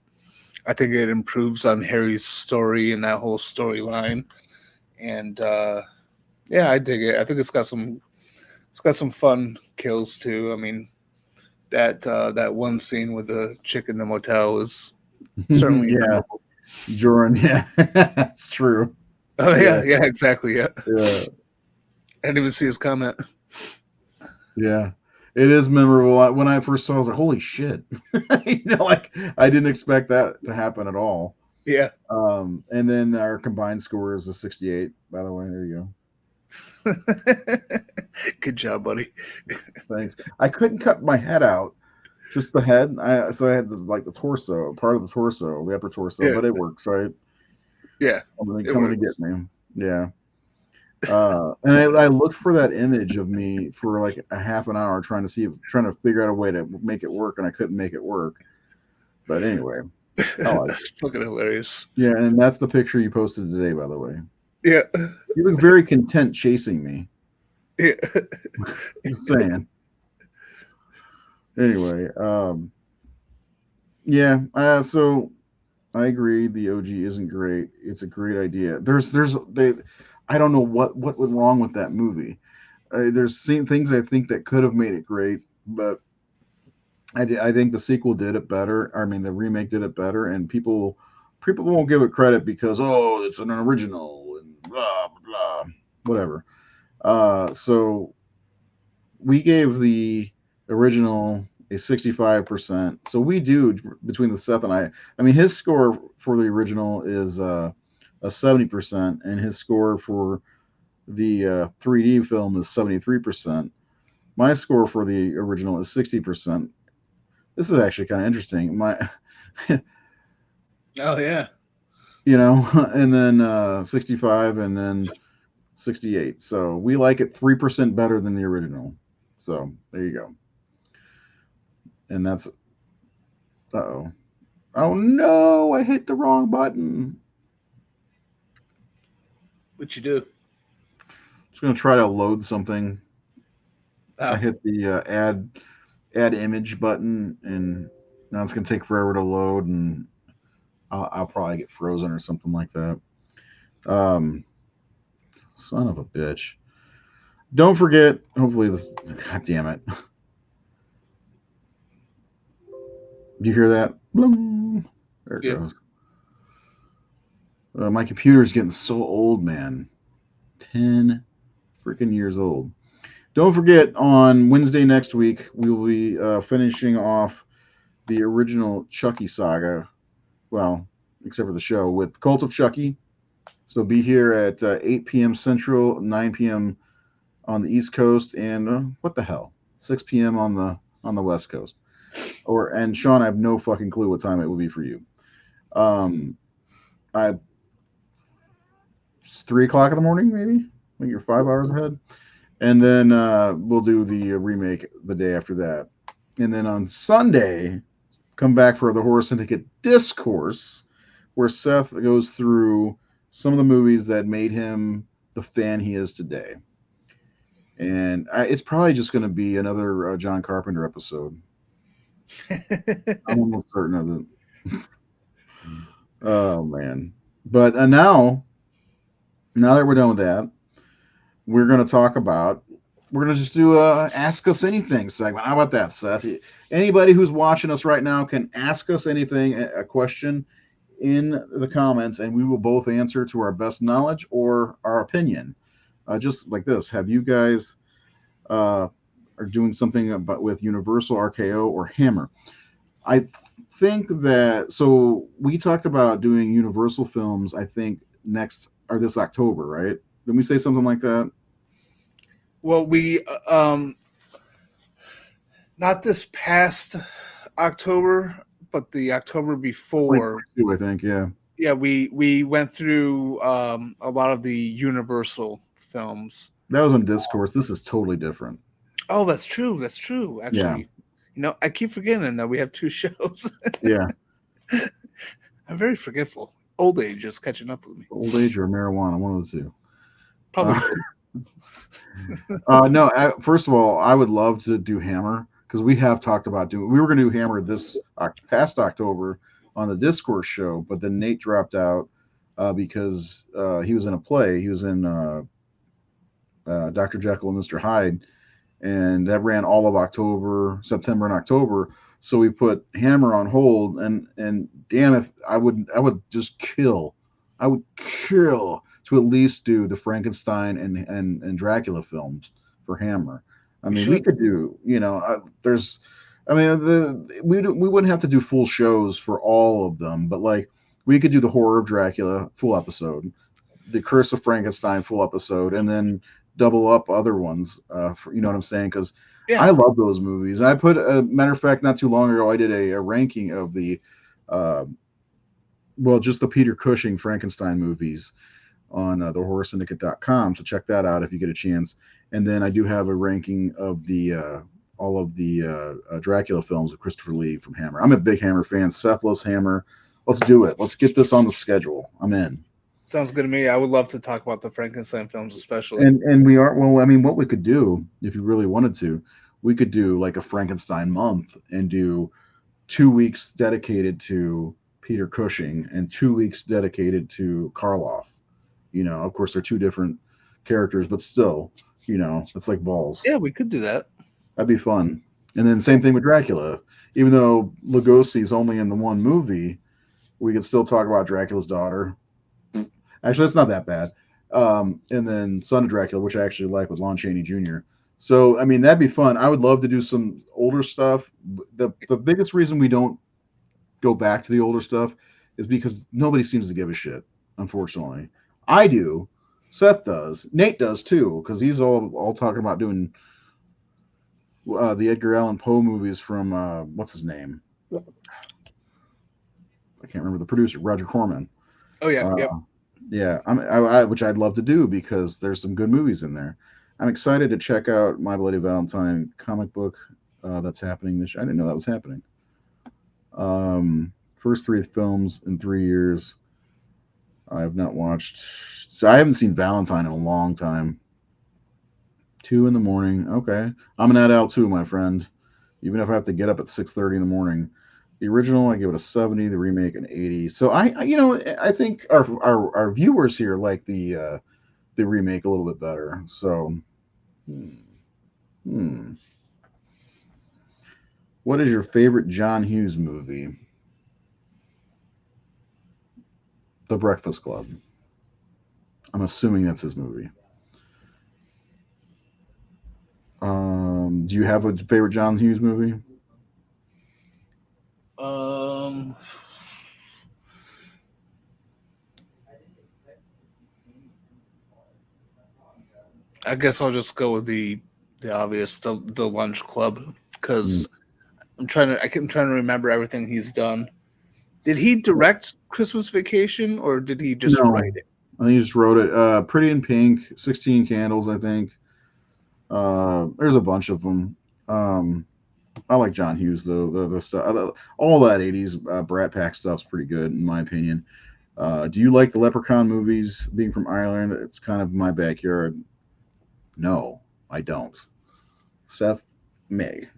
[SPEAKER 2] I think it improves on Harry's story and that whole storyline. And yeah, I dig it. I think it's got some fun kills too. I mean, that one scene with the chick in the motel is certainly
[SPEAKER 1] Yeah,
[SPEAKER 2] memorable.
[SPEAKER 1] Joran. Yeah, that's true.
[SPEAKER 2] Oh
[SPEAKER 1] Yeah,
[SPEAKER 2] yeah, yeah, exactly. Yeah,
[SPEAKER 1] yeah,
[SPEAKER 2] I didn't even see his comment.
[SPEAKER 1] yeah. It is memorable. When I first saw it, I was like, "Holy shit!" Like I didn't expect that to happen at all.
[SPEAKER 2] Yeah.
[SPEAKER 1] And then our combined score is a 68. By the way, there you
[SPEAKER 2] Good job, buddy.
[SPEAKER 1] go. Thanks. I couldn't cut my head out, just the head. So I had like the torso, part of the torso, the upper torso,
[SPEAKER 2] Yeah,
[SPEAKER 1] but it works, right?
[SPEAKER 2] yeah,
[SPEAKER 1] Something
[SPEAKER 2] it
[SPEAKER 1] coming to get
[SPEAKER 2] works.
[SPEAKER 1] me. Yeah. And I looked for that image of me for like a half an hour trying to figure out a way to make it work, and I couldn't make it work. But anyway, I like it.
[SPEAKER 2] That's fucking hilarious.
[SPEAKER 1] Yeah, and that's the picture you posted today, by the way.
[SPEAKER 2] Yeah,
[SPEAKER 1] You look very content chasing me.
[SPEAKER 2] Yeah.
[SPEAKER 1] Just saying. Anyway, yeah. So I agree. The OG isn't great. It's a great idea. I don't know what went wrong with that movie. There's seen things I think that could have made it great, but I think the sequel did it better. I mean, the remake did it better, and people won't give it credit because it's an original and blah blah blah, whatever. So we gave the original a 65%. So we do between the Seth and I. I mean, his score for the original is a 70%, and his score for the 3D film is 73%. My score for the original is 60%. This is actually kind of interesting. My,
[SPEAKER 2] Oh yeah.
[SPEAKER 1] and then 65, and then 68. So we like it 3% better than the original. So there you go. And that's oh. Oh no, I hit the wrong button.
[SPEAKER 2] What you do?
[SPEAKER 1] Just gonna try to load something. I
[SPEAKER 2] Oh,
[SPEAKER 1] hit the add image button, and now it's gonna take forever to load, and I'll probably get frozen or something like that. Um, son of a bitch. Don't forget. Hopefully this. God damn it. Do you hear that? Bloom. There it
[SPEAKER 2] yeah.
[SPEAKER 1] goes. My computer's getting so old, man. 10 freaking years old. Don't forget, on Wednesday next week, we will be finishing off the original Chucky saga. Well, except for the show, with Cult of Chucky. So be here at 8 p.m. Central, 9 p.m. on the East Coast, and what the hell, 6 p.m. on the West Coast. And Sean, I have no fucking clue what time it will be for you. Um, I 3 o'clock in the morning, maybe. I think you're 5 hours ahead. And then we'll do the remake the day after that. And then on Sunday, come back for the Horror Syndicate Discourse, where Seth goes through some of the movies that made him the fan he is today. And it's probably just going to be another John Carpenter episode. I'm almost certain of it. Oh man! But now that we're done with that, we're going to talk about. We're going to just do a Ask Us Anything segment. How about that, Seth? Anybody who's watching us right now can ask us anything, a question in the comments, and we will both answer to our best knowledge or our opinion. Just like this. Have you guys are doing something about with Universal, RKO, or Hammer? I think that so we talked about doing Universal films. I think next or this October, right? Didn't we say something like that?
[SPEAKER 2] Well, we not this past October, but the October before.
[SPEAKER 1] 2022, I think. Yeah,
[SPEAKER 2] Yeah, we went through a lot of the Universal films.
[SPEAKER 1] that was on Discourse. This is totally different.
[SPEAKER 2] Oh, that's true. That's true.
[SPEAKER 1] Yeah,
[SPEAKER 2] Actually, I keep forgetting that we have two shows.
[SPEAKER 1] yeah.
[SPEAKER 2] I'm very forgetful. Old age is catching up with me.
[SPEAKER 1] Old age or marijuana, one of the two.
[SPEAKER 2] Probably
[SPEAKER 1] Uh,
[SPEAKER 2] both.
[SPEAKER 1] no, first of all, I would love to do Hammer because we have talked about doing. We were going to do Hammer this past October on the Discourse show, but then Nate dropped out because he was in a play. He was in Dr. Jekyll and Mr. Hyde, and that ran all of October, September, and October. So we put Hammer on hold, and damn, if I would just kill, I would kill to at least do the Frankenstein and Dracula films for Hammer. I
[SPEAKER 2] We
[SPEAKER 1] mean, we
[SPEAKER 2] should.
[SPEAKER 1] could do, there's, I mean, we wouldn't have to do full shows for all of them, but like we could do the Horror of Dracula full episode, the Curse of Frankenstein full episode, and then double up other ones. You know what I'm saying? Because
[SPEAKER 2] Yeah.
[SPEAKER 1] I love those movies. I put a matter of fact, not too long ago, I did a ranking of the, uh, well, just the Peter Cushing Frankenstein movies on the horrorsyndicate.com. So check that out if you get a chance. And then I do have a ranking of the all of the Dracula films with Christopher Lee from Hammer. I'm a big Hammer fan. Seth loves Hammer. Let's do it. Let's get this on the schedule. I'm in.
[SPEAKER 2] Sounds good to me. I would love to talk about the Frankenstein films, especially.
[SPEAKER 1] And we are, well, I mean, what we could do if you really wanted to, we could do like a Frankenstein month and do 2 weeks dedicated to Peter Cushing and 2 weeks dedicated to Karloff. Of course, they're two different characters, but still, it's like balls.
[SPEAKER 2] Yeah, we could do that.
[SPEAKER 1] That'd be fun. And then
[SPEAKER 2] Yeah.
[SPEAKER 1] same thing with Dracula. Even though Lugosi's only in the one movie, we could still talk about Dracula's daughter. Actually, it's not that bad. And then Son of Dracula, which I actually like with Lon Chaney Jr. So, I mean, that'd be fun. I would love to do some older stuff. The biggest reason we don't go back to the older stuff is because nobody seems to give a shit, unfortunately. I do. Seth does. Nate does too, because he's all talking about doing the Edgar Allan Poe movies from what's his name? I can't remember the producer, Roger Corman.
[SPEAKER 2] Oh yeah,
[SPEAKER 1] Uh,
[SPEAKER 2] yep.
[SPEAKER 1] yeah, which I'd love to do because there's some good movies in there. I'm excited to check out My Bloody Valentine comic book that's happening this year. I didn't know that was happening. First three films in 3 years. I have not watched. So I haven't seen Valentine in a long time. 2 in the morning. Okay, I'm an adult too, my friend. Even if I have to get up at 6:30 in the morning. The original, I give it a 70. The remake, an 80. So I think our viewers here like the remake a little bit better. So, hmm, hmm. What is your favorite John Hughes movie? The Breakfast Club. I'm assuming that's his movie. Do you have a favorite John Hughes movie?
[SPEAKER 2] Um, I guess I'll just go with the obvious, the Lunch Club,
[SPEAKER 1] Hmm.
[SPEAKER 2] because I'm trying to remember everything he's done. Did he direct Christmas Vacation or did he just write
[SPEAKER 1] No,
[SPEAKER 2] it?
[SPEAKER 1] I think he just wrote it. Pretty in Pink, 16 Candles, I think. There's a bunch of them. Um, I like John Hughes though. The stuff, all that '80s Brat Pack stuff's pretty good in my opinion. Do you like the Leprechaun movies? Being from Ireland, it's kind of my backyard. No, I don't. Seth May.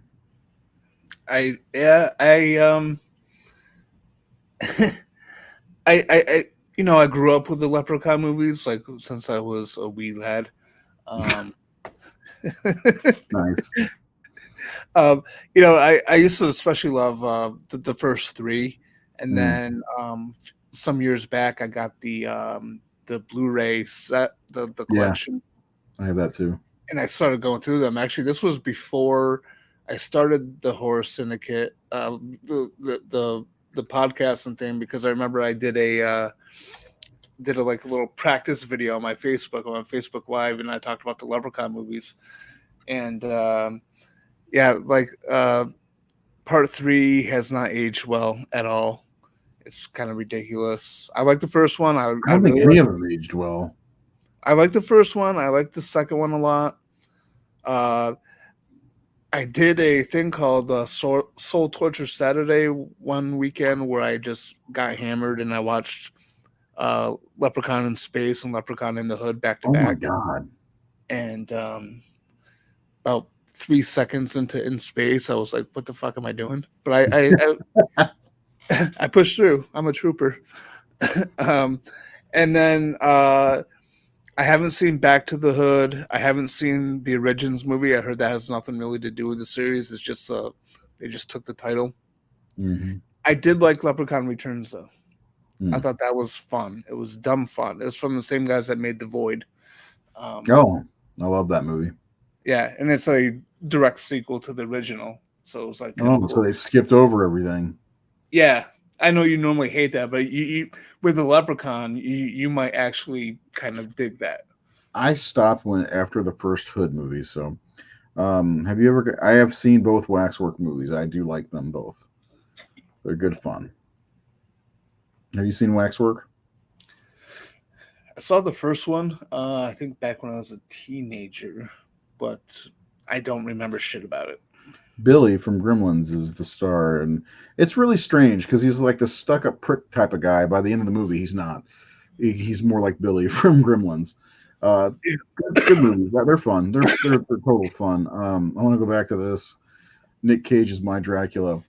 [SPEAKER 2] I I I grew up with the Leprechaun movies like since I was a wee lad. Um,
[SPEAKER 1] Nice.
[SPEAKER 2] I used to especially love the first three, and
[SPEAKER 1] Mm,
[SPEAKER 2] then some years back I got the Blu-ray set, the
[SPEAKER 1] yeah,
[SPEAKER 2] collection,
[SPEAKER 1] I have that too.
[SPEAKER 2] and I started going through them. Actually, this was before I started the Horror Syndicate, the podcast and thing, because I remember I did a like a little practice video on my Facebook Live, and I talked about the Leprechaun movies, and yeah, like part three has not aged well at all. It's kind of ridiculous. I like the first one.
[SPEAKER 1] I
[SPEAKER 2] I
[SPEAKER 1] don't think
[SPEAKER 2] really
[SPEAKER 1] any
[SPEAKER 2] like.
[SPEAKER 1] of them aged well.
[SPEAKER 2] I like the first one. I like the second one a lot. Uh, I did a thing called Soul Torture Saturday one weekend where I just got hammered and I watched Leprechaun in Space and Leprechaun in the Hood back to
[SPEAKER 1] Oh my
[SPEAKER 2] back.
[SPEAKER 1] god.
[SPEAKER 2] And about 3 seconds into In Space, I was like, "What the fuck am I doing?" But I pushed through. I'm a trooper. um, and then I haven't seen Back to the Hood. I haven't seen the Origins movie. I heard that has nothing really to do with the series. It's just they just took the title.
[SPEAKER 1] Hmm.
[SPEAKER 2] I did like Leprechaun Returns though. I
[SPEAKER 1] Mm.
[SPEAKER 2] thought that was fun. It was dumb fun. It was from the same guys that made The Void. Um,
[SPEAKER 1] Oh, I love that movie.
[SPEAKER 2] yeah, and it's a direct sequel to the original, so it was like kind of
[SPEAKER 1] Oh, so
[SPEAKER 2] cool.
[SPEAKER 1] they skipped over everything.
[SPEAKER 2] Yeah, I know you normally hate that, but you with the Leprechaun, you might actually kind of dig that.
[SPEAKER 1] I stopped when after the first Hood movie. So, have you ever? I have seen both Waxwork movies. I do like them both. They're good fun. Have you seen Waxwork?
[SPEAKER 2] I saw the first one, I think back when I was a teenager, but I don't remember shit about it.
[SPEAKER 1] Billy from Gremlins is the star, and it's really strange because he's like the stuck-up prick type of guy. By the end of the movie, he's not. He's more like Billy from Gremlins. Good movies. They're fun. They're total fun. I want to go back to this. Nick Cage is my Dracula.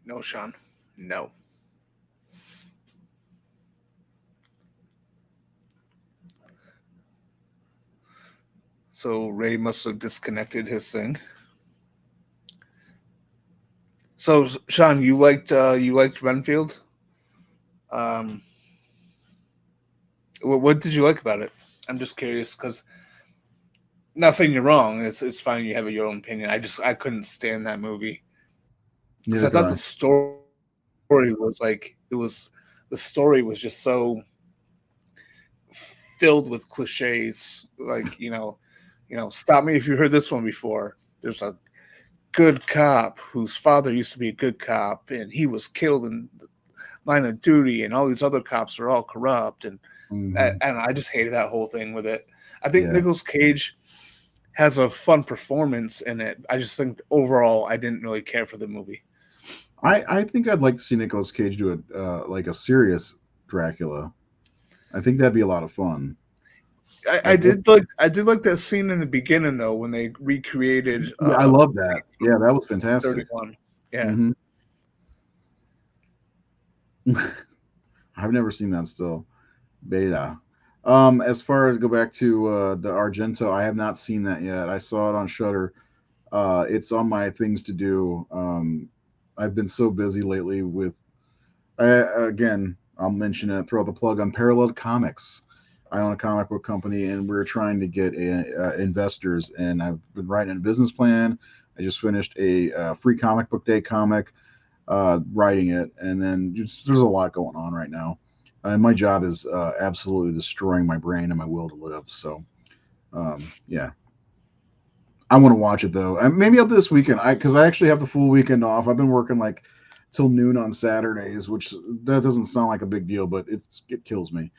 [SPEAKER 2] No, Sean. No. So Ray must have disconnected his thing. So Sean, you liked Renfield. Um, what did you like about it? I'm just curious because not saying you're wrong. It's fine. You have your own opinion. I couldn't stand that movie because I
[SPEAKER 1] Neither could
[SPEAKER 2] thought
[SPEAKER 1] I.
[SPEAKER 2] the story was like the story was just so filled with cliches. Like stop me if you heard this one before. There's a good cop whose father used to be a good cop, and he was killed in line of duty, and all these other cops are all corrupt,
[SPEAKER 1] Hmm.
[SPEAKER 2] and I just hated that whole thing with it. I think
[SPEAKER 1] Yeah,
[SPEAKER 2] Nicolas Cage has a fun performance in it. I just think overall I didn't really care for the movie.
[SPEAKER 1] I think I'd like to see Nicolas Cage do a like a serious Dracula. I think that'd be a lot of fun. Like,
[SPEAKER 2] I did like that scene in the beginning though when they recreated
[SPEAKER 1] yeah, I
[SPEAKER 2] the
[SPEAKER 1] love
[SPEAKER 2] scene
[SPEAKER 1] that. Yeah,
[SPEAKER 2] from
[SPEAKER 1] that was fantastic.
[SPEAKER 2] 31. Yeah.
[SPEAKER 1] Hmm. I've never seen that still. Beta. As far as go back to the Argento, I have not seen that yet. I saw it on Shutter. It's on my things to do. I've been so busy lately with. Again, I'll mention it. Throw the plug on Parallel Comics. I own a comic book company, and we're trying to get investors. And I've been writing a business plan. I just finished a free comic book day comic, writing it, and then there's a lot going on right now. And my job is absolutely destroying my brain and my will to live. So, yeah, I want to watch it though. Maybe up this weekend. Because I actually have the full weekend off. I've been working like till noon on Saturdays, which that doesn't sound like a big deal, but it kills me.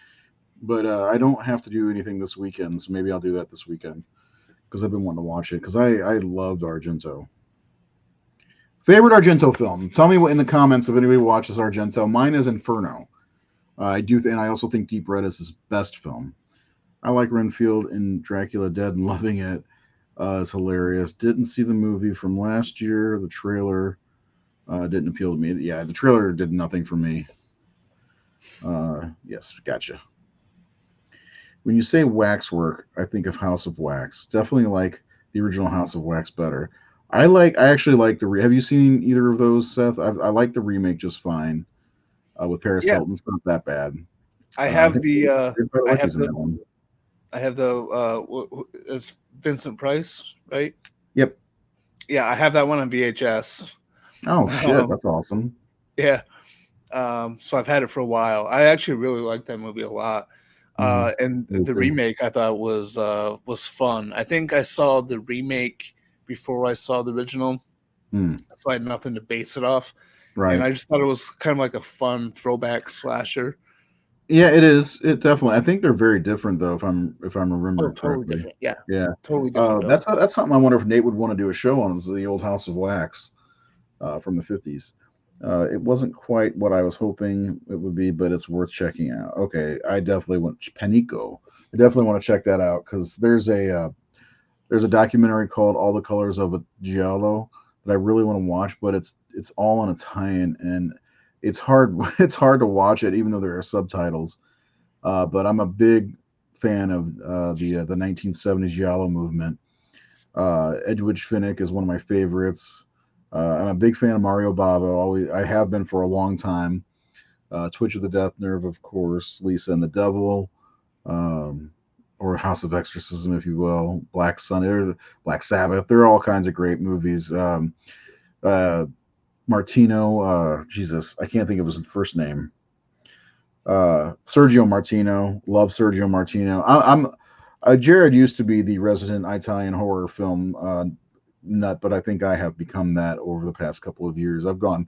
[SPEAKER 1] But I don't have to do anything this weekend, so maybe I'll do that this weekend because I've been wanting to watch it because I loved Argento. Favorite Argento film? Tell me what in the comments if anybody watches Argento. Mine is Inferno. I do, and I also think Deep Red is his best film. I like Renfield in Dracula Dead and loving it. It's hilarious. Didn't see the movie from last year. The trailer didn't appeal to me. Yeah, the trailer did nothing for me. Yes, gotcha. When you say waxwork, I think of House of Wax. Definitely like the original House of Wax better. I actually like the. Have you seen either of those, Seth? I like the remake just fine. With Paris
[SPEAKER 2] Yeah,
[SPEAKER 1] Hilton, it's not that bad.
[SPEAKER 2] I
[SPEAKER 1] I
[SPEAKER 2] have
[SPEAKER 1] think
[SPEAKER 2] the
[SPEAKER 1] David
[SPEAKER 2] I have
[SPEAKER 1] Licky's in that one.
[SPEAKER 2] is Vincent Price, right?
[SPEAKER 1] Yep.
[SPEAKER 2] Yeah, I have that one on VHS.
[SPEAKER 1] Oh shit,
[SPEAKER 2] Um,
[SPEAKER 1] that's awesome.
[SPEAKER 2] yeah. So I've had it for a while. I actually really like that movie a lot.
[SPEAKER 1] Hmm.
[SPEAKER 2] And
[SPEAKER 1] Me
[SPEAKER 2] the
[SPEAKER 1] too.
[SPEAKER 2] remake I thought was fun. I think I saw the remake before I saw the original,
[SPEAKER 1] Hmm.
[SPEAKER 2] so I had nothing to base it off. And
[SPEAKER 1] Right.
[SPEAKER 2] I just thought it was kind of like a fun throwback slasher.
[SPEAKER 1] Yeah, it is. It definitely. I think they're very different though, if I'm
[SPEAKER 2] Oh,
[SPEAKER 1] remembering
[SPEAKER 2] totally
[SPEAKER 1] correctly.
[SPEAKER 2] different. Yeah,
[SPEAKER 1] Yeah.
[SPEAKER 2] totally different film.
[SPEAKER 1] That's something I wonder if Nate would want to do a show on. Is the old House of Wax from the 50s. It wasn't quite what I was hoping it would be, but it's worth checking out. Okay, I definitely want Panico. I definitely want to check that out because there's a documentary called All the Colors of a Giallo that I really want to watch, but it's all on Italian and it's hard it's hard to watch it even though there are subtitles. But I'm a big fan of the 1970s Giallo movement. Edwidge Finnick is one of my favorites. I'm a big fan of Mario Bava. Always, I have been for a long time. Twitch of the Death Nerve, of course. Lisa and the Devil, um, or House of Exorcism, if you will. Black Sun, there's Black Sabbath. There are all kinds of great movies. Uh, Martino, Jesus, I can't think of his first name. Sergio Martino, love Sergio Martino. I'm Jared used to be the resident Italian horror film nut, but I think I have become that over the past couple of years. I've gone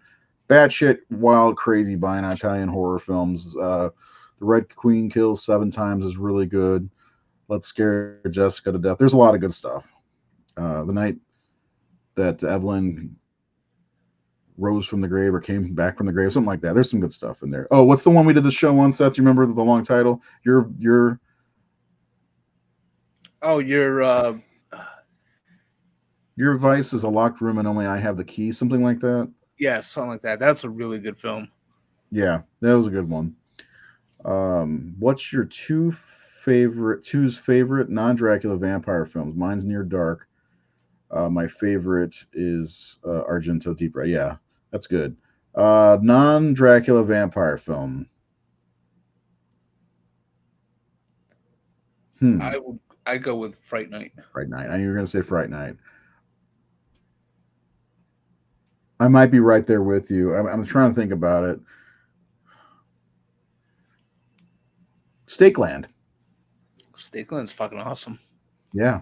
[SPEAKER 1] batshit wild crazy buying Italian horror films. The Red Queen Kills Seven Times is really good. Let's Scare Jessica to Death. There's a lot of good stuff. The night that Evelyn rose from the grave or came back from the grave, something like that. There's some good stuff in there. Oh, what's the one we did the show on, Seth? You remember the long title?
[SPEAKER 2] Oh,
[SPEAKER 1] Your vice is a locked room and only I have the key, something like that.
[SPEAKER 2] yeah, something like that. That's a really good film.
[SPEAKER 1] Yeah, that was a good one. What's your two's favorite non-Dracula vampire films? Mine's Near Dark. My favorite is Argento Deep Red. Yeah, that's good. Non-Dracula vampire film. Hmm.
[SPEAKER 2] I go with Fright Night.
[SPEAKER 1] Fright Night. I knew you were going to say Fright Night. I might be right there with you. I'm trying to think about it. Stakeland.
[SPEAKER 2] Stakeland's fucking awesome.
[SPEAKER 1] Yeah,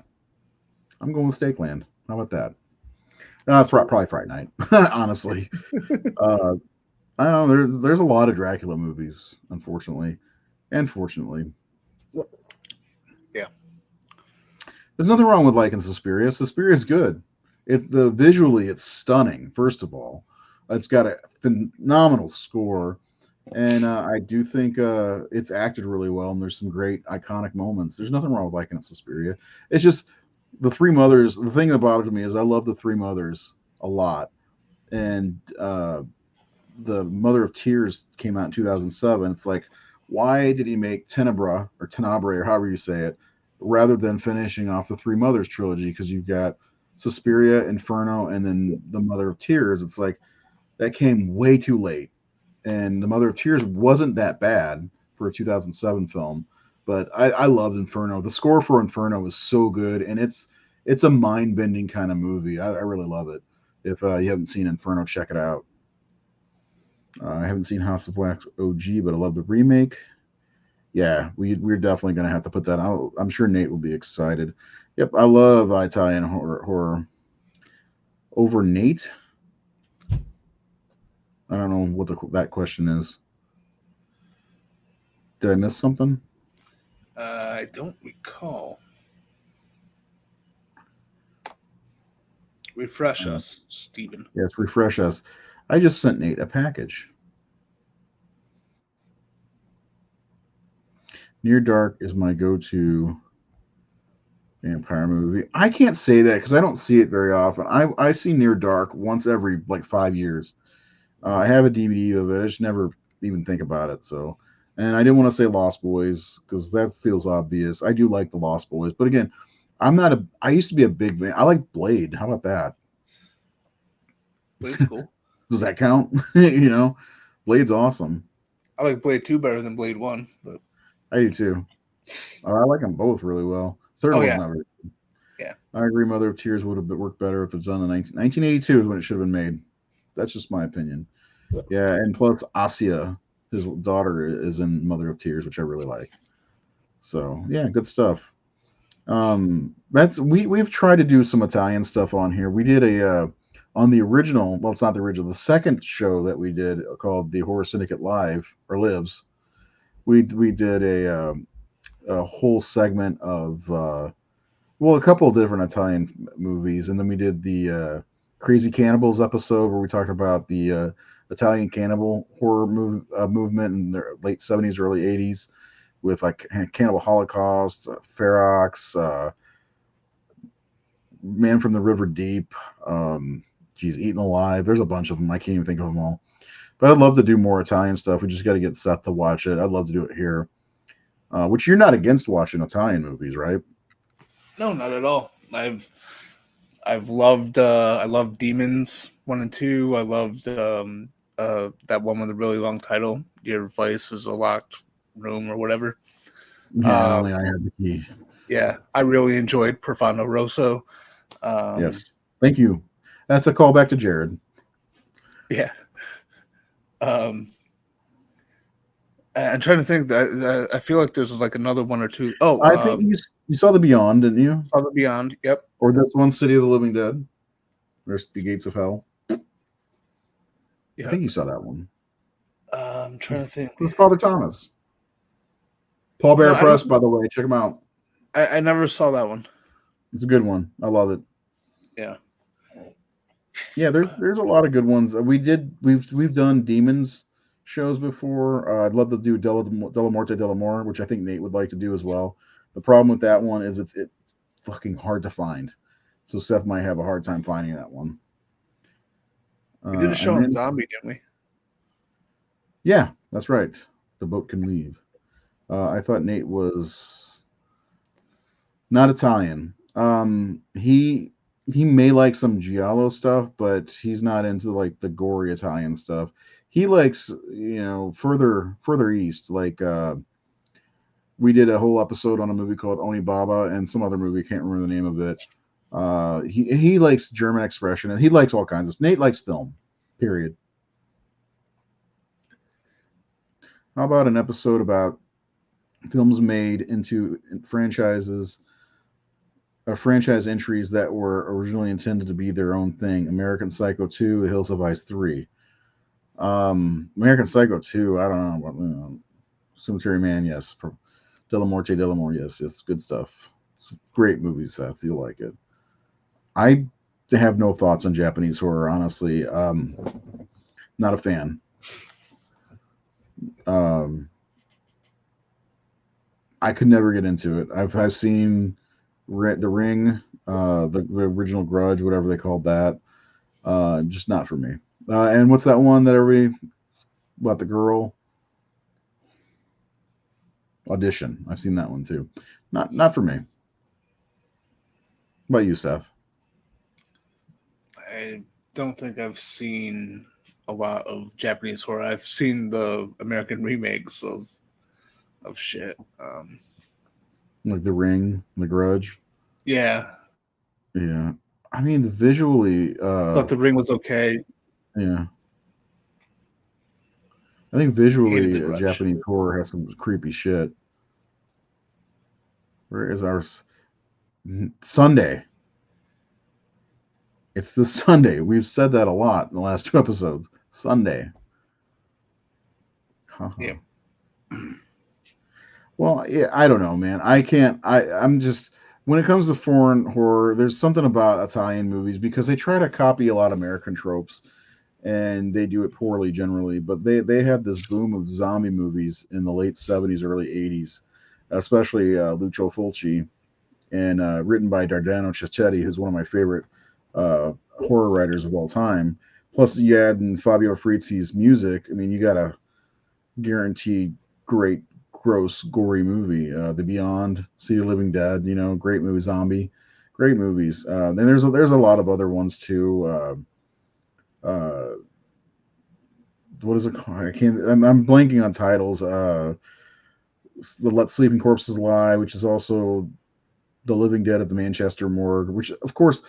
[SPEAKER 1] I'm going with Stakeland. How about that? Probably Fright Night. Honestly, I don't know. There's a lot of Dracula movies, unfortunately, and fortunately.
[SPEAKER 2] Yeah.
[SPEAKER 1] There's nothing wrong with liking Suspiria. Suspiria is good. Visually it's stunning. First of all, it's got a phenomenal score, and I do think it's acted really well. And there's some great iconic moments. There's nothing wrong with liking Suspiria. It's just the Three Mothers. The thing that bothers me is I love the Three Mothers a lot, and the Mother of Tears came out in 2007. It's like, why did he make Tenebrae or however you say it, rather than finishing off the Three Mothers trilogy? Because you've got Suspiria, Inferno, and then the Mother of Tears. It's like that came way too late, and the Mother of Tears wasn't that bad for a 2007 film, but I loved Inferno. The score for Inferno was so good, and it's a mind bending kind of movie. I really love it. If you haven't seen Inferno, check it out. I haven't seen House of Wax OG, but I love the remake. Yeah, we're definitely going to have to put that out. I'm sure Nate will be excited. Yep, I love Italian horror. Over Nate? I don't know what that question is. Did I miss something?
[SPEAKER 2] I don't recall. Refresh us, Stephen.
[SPEAKER 1] Yes, refresh us. I just sent Nate a package. Near Dark is my go-to vampire movie. I can't say that because I don't see it very often. I see Near Dark once every like 5 years. I have a DVD of it. I just never even think about it. So, and I didn't want to say Lost Boys because that feels obvious. I do like the Lost Boys, but again, I'm not a. I used to be a big fan. I like Blade. How about that?
[SPEAKER 2] Blade's cool.
[SPEAKER 1] Does that count? You know, Blade's awesome.
[SPEAKER 2] I like Blade 2 better than Blade 1, but
[SPEAKER 1] I do too. I like them both really well. Third one's not very good.
[SPEAKER 2] Yeah.
[SPEAKER 1] I agree. Mother of Tears would have worked better if it was done in 1982 is when it should have been made. That's just my opinion. Yeah, and plus Asia, his daughter, is in Mother of Tears, which I really like. So yeah, good stuff. That's we've tried to do some Italian stuff on here. We did a on the original. Well, it's not the original. The second show that we did called the Horror Syndicate Live or Lives. We did a whole segment of a couple of different Italian movies, and then we did the Crazy Cannibals episode where we talked about the Italian cannibal horror movement in the late 70s, early 80s with like Cannibal Holocaust, Ferox, Man from the River Deep, Eaten Alive. There's a bunch of them. I can't even think of them all. But I'd love to do more Italian stuff. We just got to get Seth to watch it. I'd love to do it here. Which you're not against watching Italian movies, right?
[SPEAKER 2] No, not at all. I've loved I loved Demons 1 and 2. I loved that one with a really long title. Your Vice is a Locked Room or whatever.
[SPEAKER 1] Yeah, only I had the key.
[SPEAKER 2] Yeah, I really enjoyed Profondo Rosso.
[SPEAKER 1] Yes, thank you. That's a callback to Jared.
[SPEAKER 2] Yeah. I'm trying to think that I feel like there's like another one or two. Oh,
[SPEAKER 1] I think you saw The Beyond, didn't you?
[SPEAKER 2] Saw The Beyond. Yep.
[SPEAKER 1] Or this one, City of the Living Dead. There's The Gates of Hell. Yeah. I think you saw that one.
[SPEAKER 2] I'm trying to think.
[SPEAKER 1] Who's Father Thomas? Paul Bear Press, by the way. Check him out.
[SPEAKER 2] I never saw that one.
[SPEAKER 1] It's a good one. I love it.
[SPEAKER 2] Yeah.
[SPEAKER 1] Yeah, there's a lot of good ones. We've done demons shows before. I'd love to do Della Morte Della More, which I think Nate would like to do as well. The problem with that one is it's fucking hard to find, so Seth might have a hard time finding that one.
[SPEAKER 2] We did a show
[SPEAKER 1] And
[SPEAKER 2] on
[SPEAKER 1] then
[SPEAKER 2] zombie, didn't we?
[SPEAKER 1] yeah, that's right. The boat can leave. I thought Nate was not Italian. He may like some giallo stuff, but he's not into like the gory Italian stuff. He likes, further east. Like we did a whole episode on a movie called Onibaba and some other movie, can't remember the name of it. He likes German expression and he likes all kinds of. Nate likes film. Period. How about an episode about films made into franchise entries that were originally intended to be their own thing? American Psycho 2, Hills of Ice 3. American Psycho 2, I don't know. Cemetery Man, yes. Della Morte, Della More, yes. It's good stuff. It's a great movie, Seth. You'll like it. I have no thoughts on Japanese horror, honestly. Not a fan. Um, I could never get into it. I've seen The Ring, the original Grudge, whatever they called that. Just not for me. And what's that one that everybody about the girl audition? I've seen that one too. Not for me. What about you, Seth?
[SPEAKER 2] I don't think I've seen a lot of Japanese horror. I've seen the American remakes of shit.
[SPEAKER 1] Like The Ring, The Grudge.
[SPEAKER 2] Yeah,
[SPEAKER 1] Yeah, I mean visually.
[SPEAKER 2] thought the Ring was okay.
[SPEAKER 1] Yeah, I think
[SPEAKER 2] Hated the
[SPEAKER 1] visually,
[SPEAKER 2] Grudge.
[SPEAKER 1] Japanese horror has some creepy shit. Where is our Sunday? It's the Sunday. We've said that a lot in the last two episodes. Sunday.
[SPEAKER 2] Yeah,
[SPEAKER 1] Haha. Well, yeah, I don't know, man. I can't. I'm just when it comes to foreign horror, there's something about Italian movies because they try to copy a lot of American tropes, and they do it poorly generally. But they had this boom of zombie movies in the late '70s, early '80s, especially Lucio Fulci, and written by Dardano Cecchetti, who's one of my favorite horror writers of all time. Plus, you add in Fabio Frizzi's music. I mean, you got a guaranteed great, gross, gory movie. The Beyond, City of Living Dead, great movie. Zombie, great movies. Then there's a lot of other ones too. Uh, what is it called? I can't. I'm blanking on titles. The Let Sleeping Corpses Lie, which is also The Living Dead at the Manchester Morgue, which of course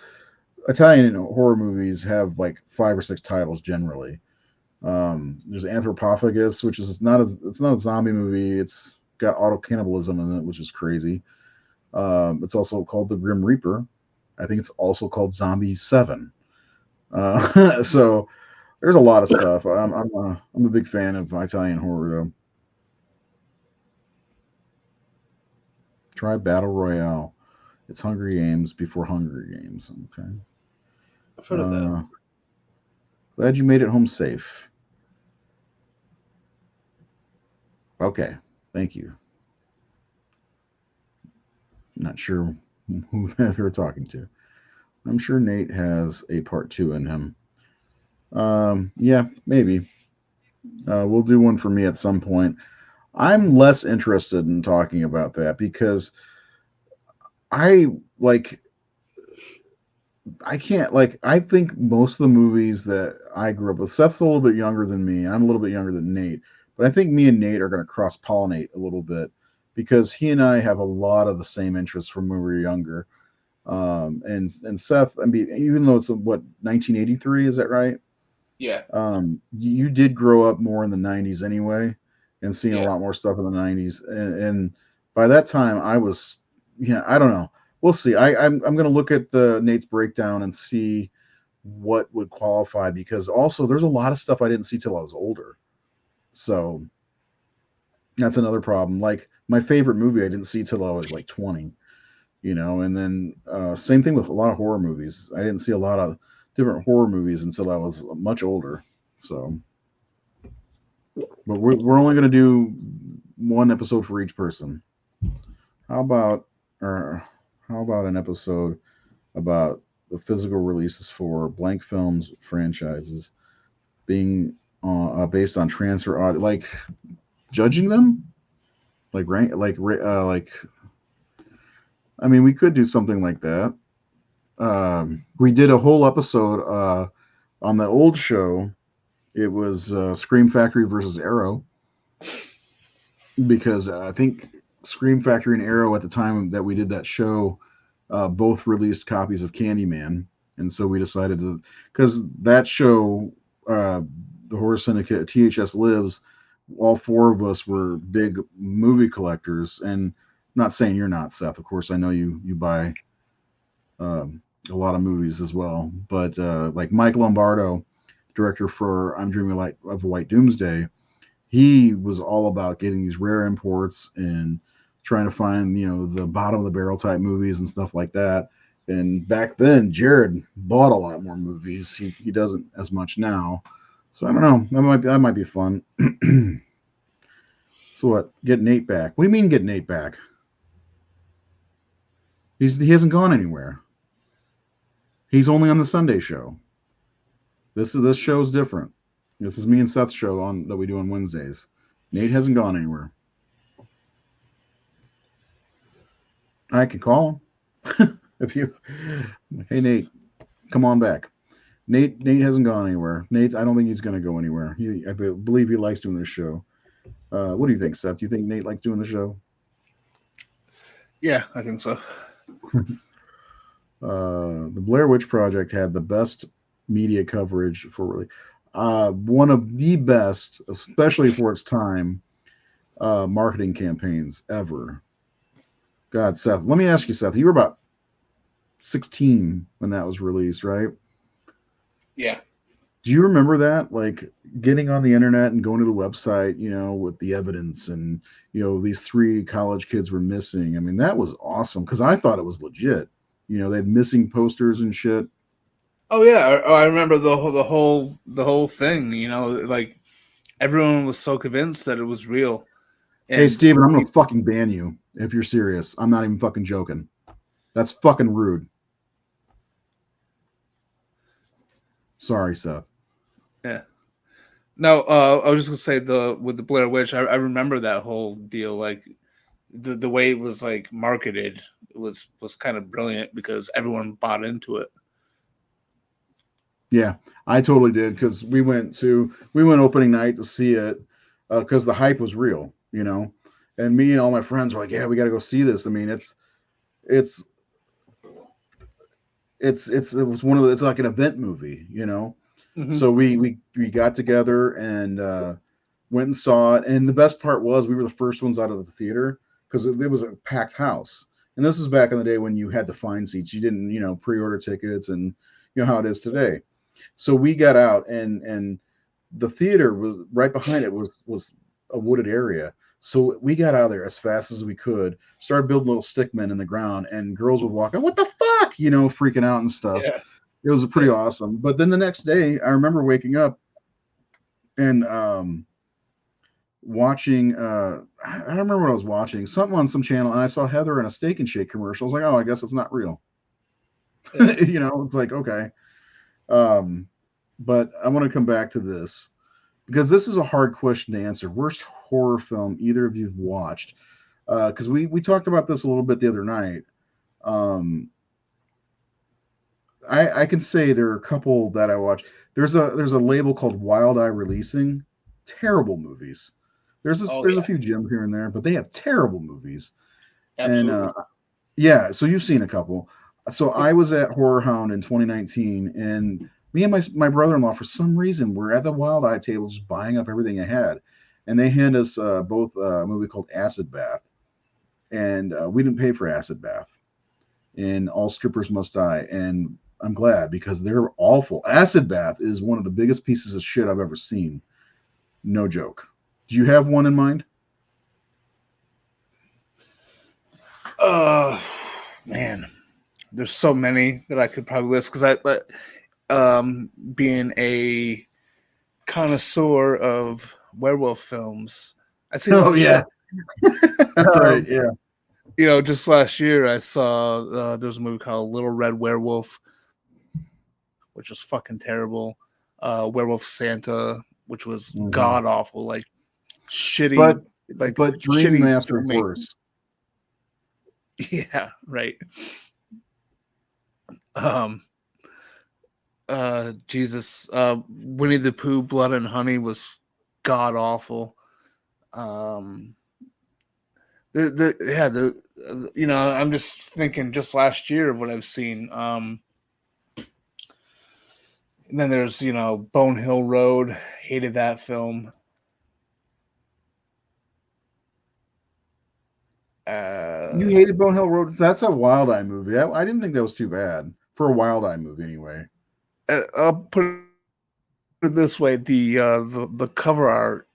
[SPEAKER 1] Italian horror movies have like five or six titles generally. There's Anthropophagus, which is it's not a zombie movie. It's got auto cannibalism in it, which is crazy. It's also called The Grim Reaper. I think it's also called Zombies 7. So there's a lot of stuff. I'm a big fan of Italian horror though. Try Battle Royale. It's Hungry Games before Hunger Games. Okay.
[SPEAKER 2] I've heard of that.
[SPEAKER 1] Uh, Glad you made it home safe. Okay. Thank you. Not sure who they're talking to. I'm sure Nate has a part two in him. Yeah, maybe. We'll do one for me at some point. I'm less interested in talking about that because I like I can't like I think most of the movies that I grew up with. Seth's a little bit younger than me. I'm a little bit younger than Nate, but I think me and Nate are going to cross pollinate a little bit because he and I have a lot of the same interests from when we were younger. And Seth, I mean, even though it's what 1983, is that right?
[SPEAKER 2] Yeah,
[SPEAKER 1] You did grow up more in the '90s anyway, and seeing a
[SPEAKER 2] yeah.
[SPEAKER 1] lot more stuff in the '90s. And by that time, I was, I don't know. We'll see. I'm going to look at the Nate's breakdown and see what would qualify because also there's a lot of stuff I didn't see till I was older. So that's another problem. Like my favorite movie I didn't see till I was like 20. And then same thing with a lot of horror movies. I didn't different horror movies until I was much older. So, but we're only going to do one episode for each person. How about or how about an episode about the physical releases for blank films franchises being based on transfer audit, like judging them, like rank, like. I mean, we could do something like that. We did a whole episode on the old show. It was Scream Factory versus Arrow because I think Scream Factory and Arrow at the time that we did that show both released copies of Candyman, and so we decided to because that show, uh, the Horror Syndicate, THS Lives, all four of us were big movie collectors, and not saying you're not, Seth. Of course, I know you buy a lot of movies as well, but like Mike Lombardo, director for I'm Dreaming of White Doomsday, he was all about getting these rare imports and trying to find the bottom of the barrel type movies and stuff like that. And back then, Jared bought a lot more movies. He doesn't as much now, so I don't know. That might be fun. So what? Get Nate back? What do you mean get Nate back? He hasn't gone anywhere. He's only on the Sunday show. This show's different. This is me and Seth's show on that we do on Wednesdays. Nate hasn't gone anywhere. I can call him if you. Hey Nate, come on back. Nate hasn't gone anywhere. Nate, I don't think he's going to go anywhere. I believe he likes doing this show. What do you think, Seth? Do you think Nate likes doing the show?
[SPEAKER 2] Yeah, I think so.
[SPEAKER 1] The Blair Witch Project had the best media coverage for really one of the best, especially for its time, marketing campaigns ever. God, Seth, let me ask you, Seth, you were about 16 when that was released, right?
[SPEAKER 2] Yeah.
[SPEAKER 1] Do you remember that? Like getting on the internet and going to the website, with the evidence and, these three college kids were missing. I mean, that was awesome because I thought it was legit. They had missing posters and shit.
[SPEAKER 2] Oh yeah, I remember the whole thing. Like everyone was so convinced that it was real.
[SPEAKER 1] Hey,
[SPEAKER 2] And
[SPEAKER 1] Steven, I'm going to fucking ban you if you're serious. I'm not even fucking joking. That's fucking rude. Sorry, Seth.
[SPEAKER 2] yeah. No, I was just gonna say with the Blair Witch. I remember that whole deal. Like the way it was like marketed was kind of brilliant because everyone bought into it.
[SPEAKER 1] Yeah, I totally did because we went opening night to see it because the hype was real, and me and all my friends were like, yeah, we got to go see this. I mean, it's it was one of it's like an event movie.
[SPEAKER 2] Mm-hmm.
[SPEAKER 1] So we got together and went and saw it, and the best part was we were the first ones out of the theater because it was a packed house. And this was back in the day when you had to find seats. You didn't, pre-order tickets, and how it is today. So we got out, and the theater was right behind it was a wooded area. So we got out of there as fast as we could, started building little stick men in the ground, and girls would walk out, what the fuck, freaking out and stuff.
[SPEAKER 2] Yeah.
[SPEAKER 1] It was pretty awesome. But then the next day, I remember waking up and watching. I don't remember what I was watching. Something on some channel, and I saw Heather in a Steak and Shake commercial. I was like, oh, I guess it's not real.
[SPEAKER 2] Yeah.
[SPEAKER 1] It's like okay. But I want to come back to this because this is a hard question to answer. Worst horror film either of you've watched? Because we talked about this a little bit the other night. I can say there are a couple that I watch. There's a label called Wild Eye Releasing. Terrible movies. There's
[SPEAKER 2] Oh
[SPEAKER 1] a
[SPEAKER 2] yeah.
[SPEAKER 1] few gems here and there, but they have terrible movies. And
[SPEAKER 2] Absolutely.
[SPEAKER 1] yeah, so you've seen a couple. So I was at Horror Hound in 2019, and me and my brother-in-law, for some reason, were at the Wild Eye table just buying up everything I had, and they hand us both a movie called Acid Bath, and we didn't pay for Acid Bath, and All Strippers Must Die, and I'm glad because they're awful. Acid Bath is one of the biggest pieces of shit I've ever seen. No joke. Do you have one in mind?
[SPEAKER 2] Uh, man, there's so many that I could probably list because being a connoisseur of werewolf films, I see a
[SPEAKER 1] Oh
[SPEAKER 2] lot of
[SPEAKER 1] yeah,
[SPEAKER 2] shit.
[SPEAKER 1] that's right.
[SPEAKER 2] Um,
[SPEAKER 1] Yeah.
[SPEAKER 2] just last year I saw there was a movie called Little Red Werewolf, which was fucking terrible. Werewolf Santa, which was
[SPEAKER 1] Hmm.
[SPEAKER 2] god awful, like
[SPEAKER 1] But
[SPEAKER 2] shitty, like
[SPEAKER 1] Dream
[SPEAKER 2] shitty
[SPEAKER 1] Master's
[SPEAKER 2] filmmaking.
[SPEAKER 1] worse.
[SPEAKER 2] Yeah, right. Um, Jesus, Winnie the Pooh, Blood and Honey was god awful. Um, I'm just thinking just last year of what I've seen. And then there's Bone Hill Road. Hated that film.
[SPEAKER 1] You
[SPEAKER 2] Uh,
[SPEAKER 1] hated Bone Hill Road. That's a Wild Eye movie. I didn't think that was too bad for a Wild Eye movie, anyway.
[SPEAKER 2] I'll put it this way: the cover art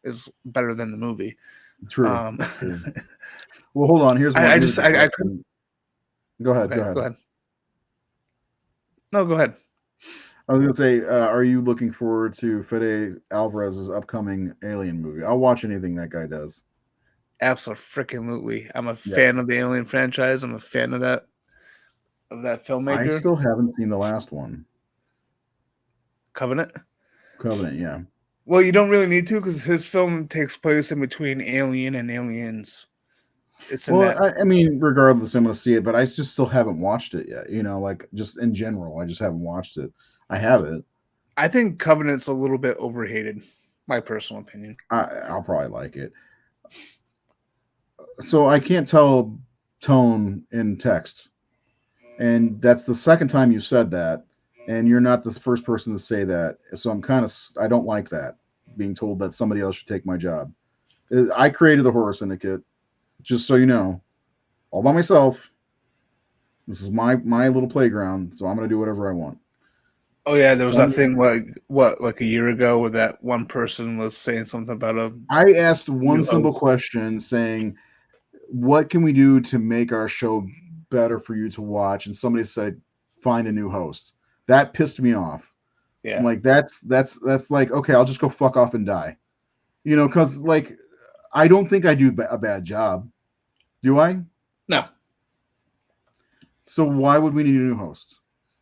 [SPEAKER 2] is better than the movie.
[SPEAKER 1] True.
[SPEAKER 2] Um,
[SPEAKER 1] True. Well, hold on. Here's one.
[SPEAKER 2] I
[SPEAKER 1] Here's
[SPEAKER 2] just
[SPEAKER 1] a
[SPEAKER 2] I couldn't.
[SPEAKER 1] question. Go ahead. Go
[SPEAKER 2] Okay, go
[SPEAKER 1] ahead.
[SPEAKER 2] ahead. No, go ahead.
[SPEAKER 1] I was gonna say, are you looking forward to Fede Alvarez's upcoming Alien movie? I'll watch anything that guy does.
[SPEAKER 2] Absolutely. I'm a
[SPEAKER 1] Yeah.
[SPEAKER 2] fan of the Alien franchise. I'm a fan of that
[SPEAKER 1] I
[SPEAKER 2] filmmaker.
[SPEAKER 1] still haven't seen the last one.
[SPEAKER 2] Covenant.
[SPEAKER 1] Covenant. Yeah.
[SPEAKER 2] Well, you don't really need to because his film takes place in between Alien and Aliens. It's in
[SPEAKER 1] Well,
[SPEAKER 2] that.
[SPEAKER 1] I mean, regardless, I'm gonna see it, but I just still haven't watched it yet. Like just in general, I just haven't watched it. I have it.
[SPEAKER 2] I think Covenant's a little bit overhated. My personal opinion.
[SPEAKER 1] I'll probably like it. So I can't tell tone in text, and that's the second time you said that, and you're not the first person to say that. So I don't like that, being told that somebody else should take my job. I created the horror syndicate, just so you know, all by myself. This is my little playground, so I'm gonna do whatever I want.
[SPEAKER 2] Oh yeah, there was that
[SPEAKER 1] One,
[SPEAKER 2] thing like a year ago where that one person was saying something about a
[SPEAKER 1] I asked one
[SPEAKER 2] new
[SPEAKER 1] simple
[SPEAKER 2] host.
[SPEAKER 1] question, saying, "What can we do to make our show better for you to watch?" And somebody said, "Find a new host." That pissed me off. I'm
[SPEAKER 2] Yeah.
[SPEAKER 1] like, that's like, okay, I'll just go fuck off and die. Because like, I don't think I do a bad job. Do I?
[SPEAKER 2] No.
[SPEAKER 1] So why would we need a new host?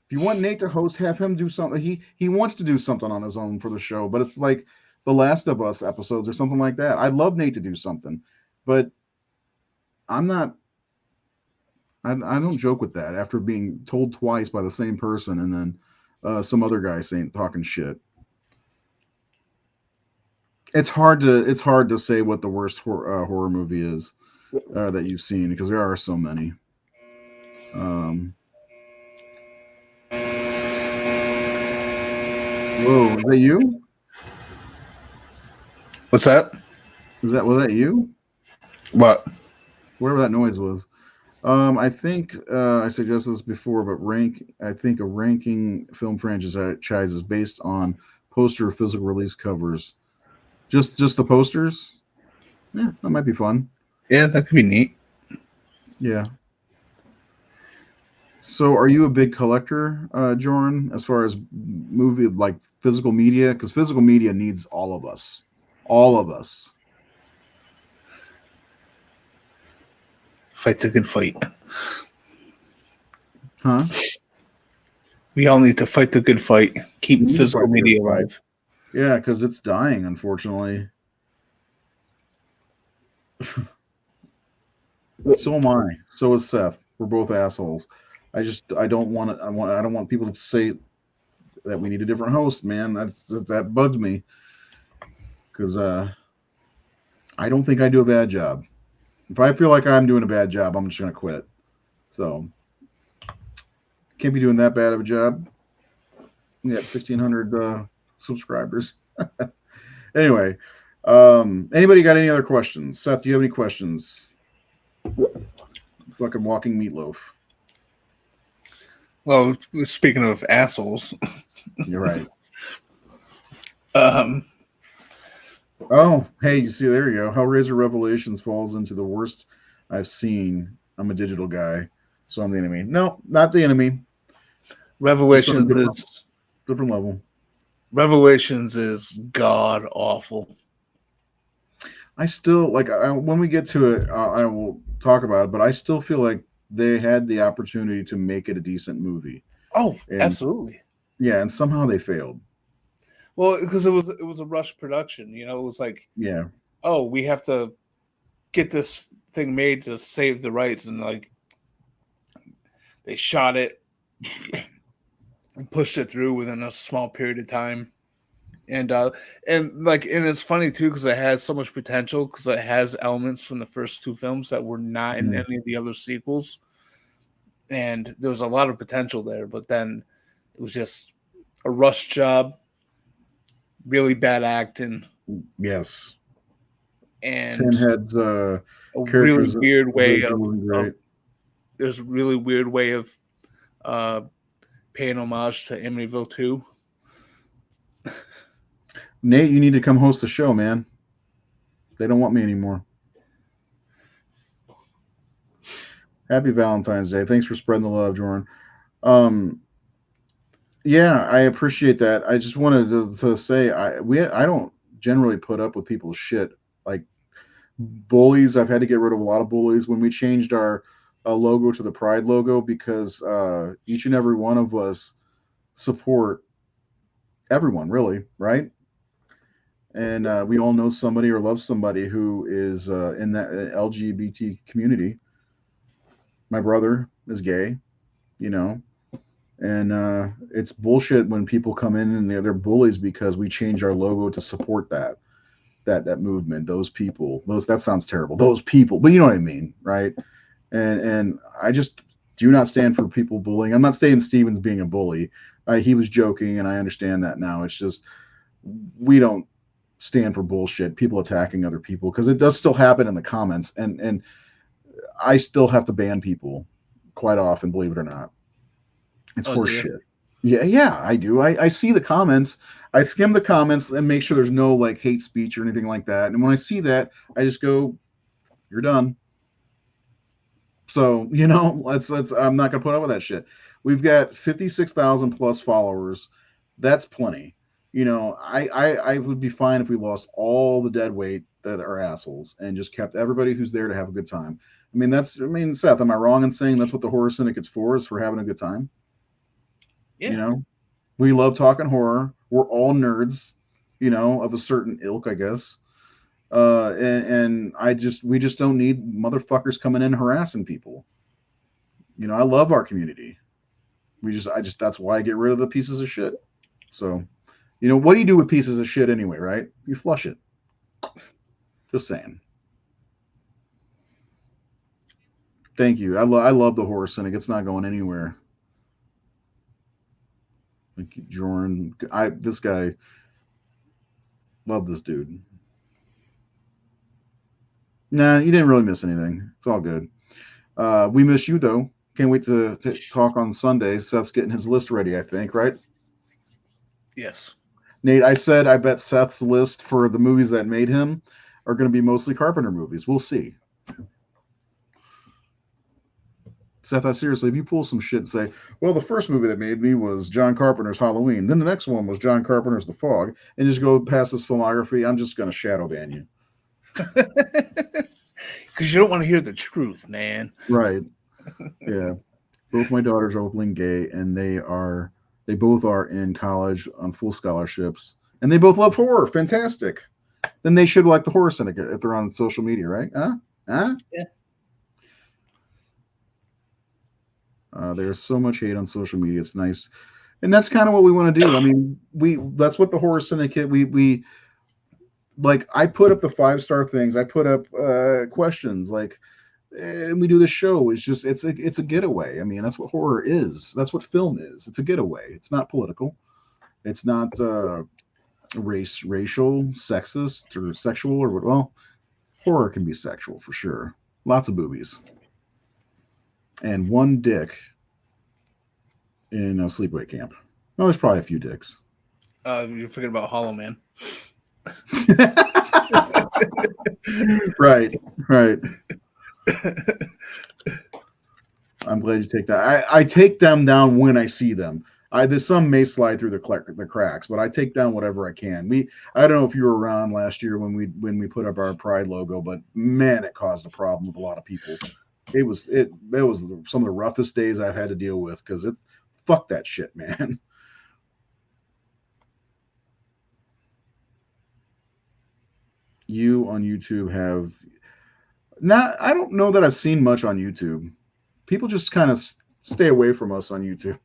[SPEAKER 1] If you want Nate to host, have him do something. He wants to do something on his own for the show, but it's like the Last of Us episodes or something like that. I'd love Nate to do something, but I'm not. I don't joke with that after being told twice by the same person and then some other guy saying talking shit. It's hard to say what the worst horror movie is that you've seen because there are so many. Um, Whoa, is that you?
[SPEAKER 2] What's that?
[SPEAKER 1] Was that you?
[SPEAKER 2] What?
[SPEAKER 1] Whatever that noise was. I think I suggested this before, but I think a ranking film franchise is based on poster or physical release covers. Just the posters. Yeah, that might be fun.
[SPEAKER 2] Yeah, that could be neat.
[SPEAKER 1] Yeah. So, are you a big collector, Jordan, as far as movie like physical media? Because physical media needs all of us.
[SPEAKER 2] Fight the good fight.
[SPEAKER 1] Huh?
[SPEAKER 2] We all need to fight the good fight.
[SPEAKER 1] We
[SPEAKER 2] Keep
[SPEAKER 1] need to
[SPEAKER 2] physical
[SPEAKER 1] fight the good
[SPEAKER 2] media
[SPEAKER 1] fight.
[SPEAKER 2] alive.
[SPEAKER 1] Yeah, because it's dying, unfortunately. So am I. So is Seth. We're both assholes. I don't want it. I don't want people to say that we need a different host, man. That bugs me because I don't think I do a bad job. If I feel like I'm doing a bad job, I'm just gonna quit. So can't be doing that bad of a job. We got 1,600 subscribers. Anyway, anybody got any other questions? Seth, do you have any questions? Fucking walking meatloaf.
[SPEAKER 2] Well, speaking of assholes,
[SPEAKER 1] You're right.
[SPEAKER 2] um,
[SPEAKER 1] Oh, hey, you see, there you go. Hellraiser Revelations falls into the worst I've seen. I'm a digital guy, so I'm the enemy. No, not the enemy. Just on a
[SPEAKER 2] Revelations
[SPEAKER 1] different.
[SPEAKER 2] is
[SPEAKER 1] Different level.
[SPEAKER 2] Revelations is god awful.
[SPEAKER 1] I still like when we get to it, I will talk about it. But I still feel like they had the opportunity to make it a decent movie,
[SPEAKER 2] Oh,
[SPEAKER 1] and
[SPEAKER 2] absolutely.
[SPEAKER 1] yeah, and somehow they failed.
[SPEAKER 2] Well, because it was a rush production. You know, it was like,
[SPEAKER 1] Yeah,
[SPEAKER 2] oh, we have to get this thing made to save the rights, and like they shot it and pushed it through within a small period of time. And it's funny too because it has so much potential because it has elements from the first two films that were not in
[SPEAKER 1] Mhm.
[SPEAKER 2] any of the other sequels, and there was a lot of potential there. But then it was just a rush job, really bad acting,
[SPEAKER 1] Yes.
[SPEAKER 2] and
[SPEAKER 1] Pinhead's
[SPEAKER 2] a really
[SPEAKER 1] character's
[SPEAKER 2] weird way
[SPEAKER 1] version wasn't
[SPEAKER 2] of
[SPEAKER 1] great.
[SPEAKER 2] there's a really weird way of uh, paying homage to Amityville 2.
[SPEAKER 1] Nate, you need to come host the show, man. They don't want me anymore. Happy Valentine's Day. Thanks for spreading the love, Jordan. Um, yeah, I appreciate that. I just wanted to say I don't generally put up with people's shit. Like bullies, I've had to get rid of a lot of bullies when we changed our logo to the Pride logo because each and every one of us support everyone, really, right? And we all know somebody or love somebody who is in that LGBT community. My brother is gay, you know, and it's bullshit when people come in and they're bullies because we change our logo to support that movement, those people. Those that sounds terrible. Those people, but you know what I mean, right? And I just do not stand for people bullying. I'm not saying Steven's being a bully. He was joking, and I understand that now. It's just we don't stand for bullshit. People attacking other people because it does still happen in the comments, and I still have to ban people quite often, believe it or not. It's
[SPEAKER 2] Oh,
[SPEAKER 1] horse
[SPEAKER 2] do you?
[SPEAKER 1] shit. Yeah, I do. I see the comments. I skim the comments and make sure there's no like hate speech or anything like that. And when I see that, I just go, "You're done." So let's. I'm not gonna put up with that shit. We've got 56,000 plus followers. That's plenty. I would be fine if we lost all the dead weight that are assholes and just kept everybody who's there to have a good time. Seth, am I wrong in saying that's what the horror syndicate's for? Is for having a good time? You
[SPEAKER 2] Yeah.
[SPEAKER 1] know, we love talking horror. We're all nerds, of a certain ilk, I guess. And we just don't need motherfuckers coming in harassing people. I love our community. That's why I get rid of the pieces of shit. So, what do you do with pieces of shit anyway, right? You flush it. Just saying. Thank you. I love the horror cynic. It's not going anywhere. Thank you, Jordan. This guy, love this dude. Nah, you didn't really miss anything. It's all good. We miss you though. Can't wait to talk on Sunday. Seth's getting his list ready, I think, right?
[SPEAKER 2] Yes.
[SPEAKER 1] Nate, I said I bet Seth's list for the movies that made him are going to be mostly Carpenter movies. We'll see. Seth, I seriously, if you pull some shit and say, well, the first movie that made me was John Carpenter's Halloween, then the next one was John Carpenter's The Fog, and just go past this filmography, I'm just going to shadow ban you.
[SPEAKER 2] Because you don't want to hear the truth, man.
[SPEAKER 1] Right. Yeah. Both my daughters are openly gay, and they both are in college on full scholarships, and they both love horror. Fantastic. Then they should like the Horror Syndicate if they're on social media, right? Huh?
[SPEAKER 2] Yeah.
[SPEAKER 1] There's so much hate on social media. It's nice, and that's kind of what we want to do. I mean, that's what the Horror Syndicate we like. I put up the 5-star things. I put up questions like, and we do this show. It's a getaway. I mean, that's what horror is. That's what film is. It's a getaway. It's not political. It's not racial, sexist, or sexual, or what. Well, horror can be sexual for sure. Lots of boobies and one dick in a sleepaway camp. No, there's probably a few dicks.
[SPEAKER 2] You're forgetting about Hollow Man.
[SPEAKER 1] Right. I'm glad you take that. I take them down when I see them. There's some may slide through the cracks, but I take down whatever I can. I don't know if you were around last year when we put up our Pride logo, but man, it caused a problem with a lot of people. It was some of the roughest days I've had to deal with because fuck that shit, man. You on YouTube have not. I don't know that I've seen much on YouTube. People just kind of stay away from us on YouTube.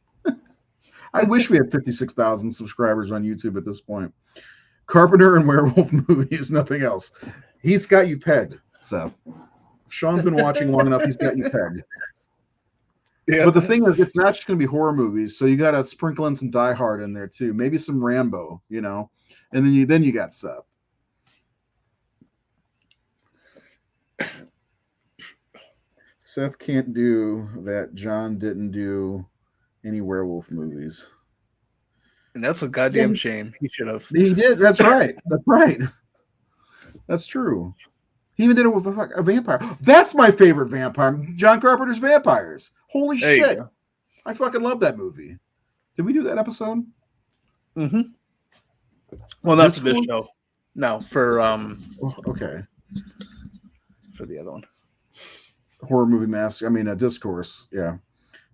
[SPEAKER 1] I wish we had 56,000 subscribers on YouTube at this point. Carpenter and werewolf movies, nothing else. He's got you pegged, Seth. Sean's been watching long enough. He's got you pegged. Yeah. But the thing is, it's not just going to be horror movies, so you got to sprinkle in some Die Hard in there too. Maybe some Rambo, and then you got Seth. Seth can't do that. John didn't do any werewolf movies.
[SPEAKER 2] And that's a goddamn shame. He should have.
[SPEAKER 1] He did. That's right. That's right. That's true. He even did it with a vampire. That's my favorite vampire. John Carpenter's Vampires. Holy shit. I fucking love that movie. Did we do that episode?
[SPEAKER 2] Mm-hmm. Well, not for this show. No, for
[SPEAKER 1] okay.
[SPEAKER 2] For the other one.
[SPEAKER 1] Horror movie mask. I mean, a discourse. Yeah.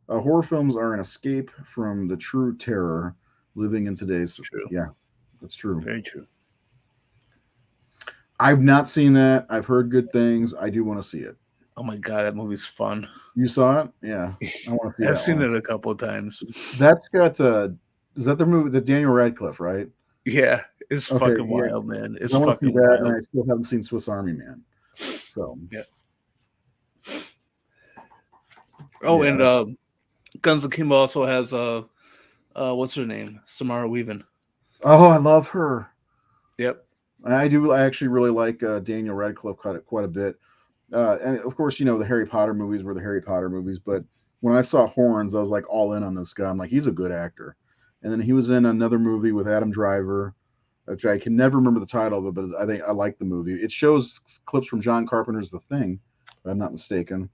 [SPEAKER 1] Horror films are an escape from the true terror living in today's.
[SPEAKER 2] True.
[SPEAKER 1] Yeah, that's true.
[SPEAKER 2] Very true.
[SPEAKER 1] I've not seen that. I've heard good things. I do want to see it.
[SPEAKER 2] Oh my god, that movie's fun.
[SPEAKER 1] You saw it? Yeah. I want to see
[SPEAKER 2] I've seen it a couple of times.
[SPEAKER 1] That's got is that the movie, the Daniel Radcliffe, right?
[SPEAKER 2] Yeah. It's fucking wild, man. It's fucking wild. And
[SPEAKER 1] I still haven't seen Swiss Army Man. So
[SPEAKER 2] yeah. Oh, yeah. And Guns Akimbo also has what's her name? Samara Weaving.
[SPEAKER 1] Oh, I love her.
[SPEAKER 2] Yep.
[SPEAKER 1] I do. I actually really like Daniel Radcliffe quite a bit. And of course, the Harry Potter movies were the Harry Potter movies. But when I saw Horns, I was like all in on this guy. I'm like, he's a good actor. And then he was in another movie with Adam Driver, which I can never remember the title of it, but I think I like the movie. It shows clips from John Carpenter's The Thing, if I'm not mistaken.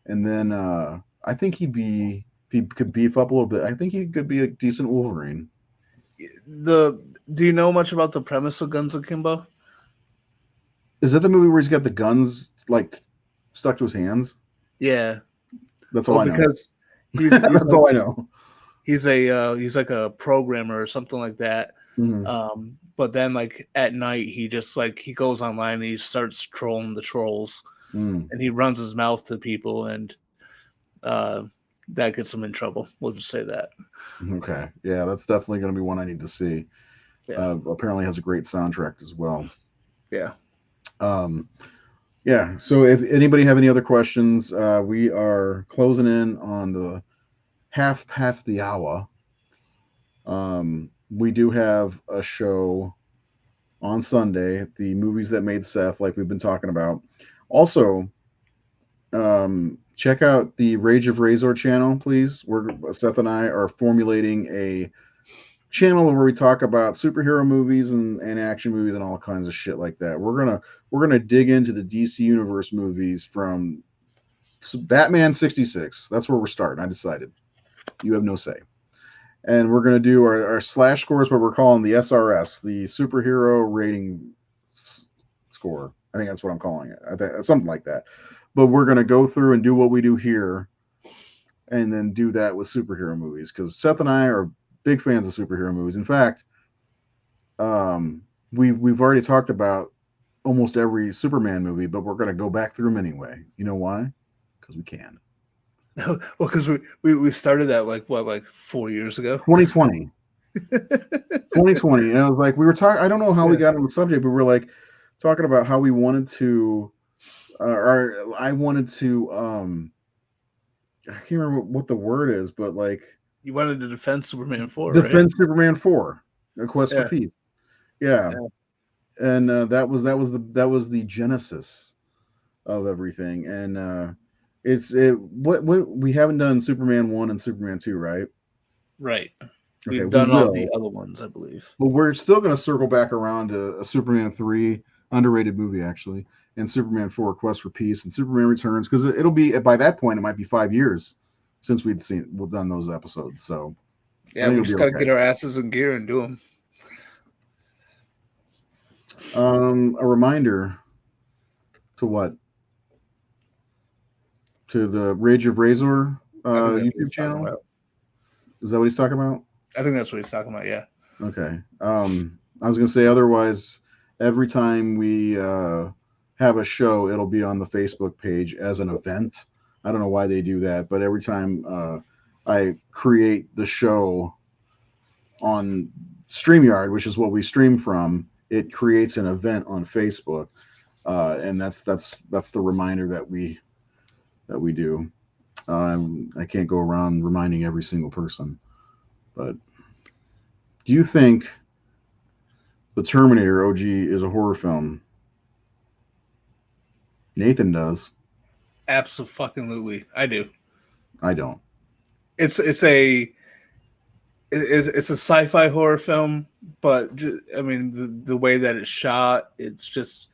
[SPEAKER 1] And then I think if he could beef up a little bit, I think he could be a decent Wolverine.
[SPEAKER 2] Do you know much about the premise of Guns Akimbo?
[SPEAKER 1] Is that the movie where he's got the guns like stuck to his hands?
[SPEAKER 2] Yeah,
[SPEAKER 1] that's all I know.
[SPEAKER 2] Because
[SPEAKER 1] that's all I know.
[SPEAKER 2] He's like a programmer or something like that. Mm-hmm. But then like at night he just like he goes online and he starts trolling the trolls, and he runs his mouth to people, and that gets him in trouble. We'll just say that.
[SPEAKER 1] Okay. Yeah, that's definitely going to be one I need to see. Yeah. Apparently has a great soundtrack as well.
[SPEAKER 2] Yeah.
[SPEAKER 1] Yeah. So if anybody have any other questions, we are closing in on the half past the hour. We do have a show on Sunday, the movies that made Seth, like we've been talking about. Also, check out the Rage of Razor channel, please. Seth and I are formulating a channel where we talk about superhero movies and action movies and all kinds of shit like that. We're gonna dig into the DC Universe movies from Batman 66. That's where we're starting. I decided. You have no say. And we're gonna do our slash scores, what we're calling the SRS, the superhero rating score. I think that's what I'm calling it. I think something like that. But we're going to go through and do what we do here and then do that with superhero movies because Seth and I are big fans of superhero movies. In fact, we've already talked about almost every Superman movie, but we're going to go back through them anyway. You know why? Because we can.
[SPEAKER 2] Well, because we started that like 4 years ago?
[SPEAKER 1] 2020. 2020. And I was like, we were talking, I don't know how we got on the subject, but we were like talking about how we wanted to I wanted to I can't remember what the word is, but like
[SPEAKER 2] you wanted to defend Superman 4,
[SPEAKER 1] defend Superman 4, A Quest for Peace. Yeah. And that was the genesis of everything. And what we haven't done Superman 1 and Superman 2, right?
[SPEAKER 2] Right. Okay, we've done all the other ones, I believe.
[SPEAKER 1] But we're still going to circle back around to a Superman 3, underrated movie actually, and Superman 4, Quest for Peace, and Superman Returns, because it'll be by that point it might be 5 years since we've done those episodes. So I
[SPEAKER 2] Yeah,
[SPEAKER 1] think
[SPEAKER 2] we
[SPEAKER 1] it'll be
[SPEAKER 2] just got to
[SPEAKER 1] okay.
[SPEAKER 2] get our asses in gear and do them.
[SPEAKER 1] A reminder to what? To the Rage of Razor
[SPEAKER 2] I think that's what
[SPEAKER 1] YouTube
[SPEAKER 2] he's talking
[SPEAKER 1] channel?
[SPEAKER 2] about.
[SPEAKER 1] Is that what he's talking about?
[SPEAKER 2] I think that's what he's talking about. Yeah.
[SPEAKER 1] Okay. I was gonna say otherwise, every time we have a show, it'll be on the Facebook page as an event. I don't know why they do that, but every time I create the show on StreamYard, which is what we stream from, it creates an event on Facebook, and that's the reminder that we do. I can't go around reminding every single person, but do you think the Terminator OG is a horror film? Nathan does.
[SPEAKER 2] Absolutely, I do.
[SPEAKER 1] I don't.
[SPEAKER 2] It's a sci-fi horror film, but I mean the way that it's shot, it's just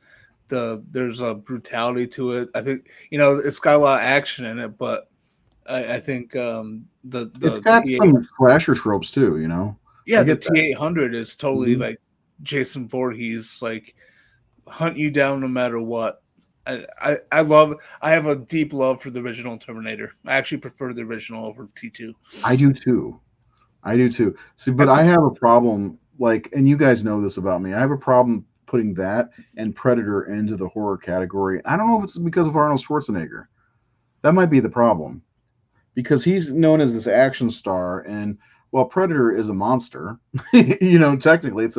[SPEAKER 2] there's a brutality to it. I think it's got a lot of action in it, but I think
[SPEAKER 1] It's
[SPEAKER 2] the
[SPEAKER 1] got
[SPEAKER 2] T8
[SPEAKER 1] some slasher tropes too.
[SPEAKER 2] yeah
[SPEAKER 1] I
[SPEAKER 2] the
[SPEAKER 1] get that.
[SPEAKER 2] T800 is totally
[SPEAKER 1] Mhm.
[SPEAKER 2] like Jason Voorhees, like hunt you down no matter what. I love. I have a deep love for the original Terminator. I actually prefer the original over T2.
[SPEAKER 1] I do too. I do too. See, but
[SPEAKER 2] That's
[SPEAKER 1] I have a problem. Like, and you guys know this about me. I have a problem putting that and Predator into the horror category. I don't know if it's because of Arnold Schwarzenegger. That might be the problem because he's known as this action star, and while Predator is a monster, technically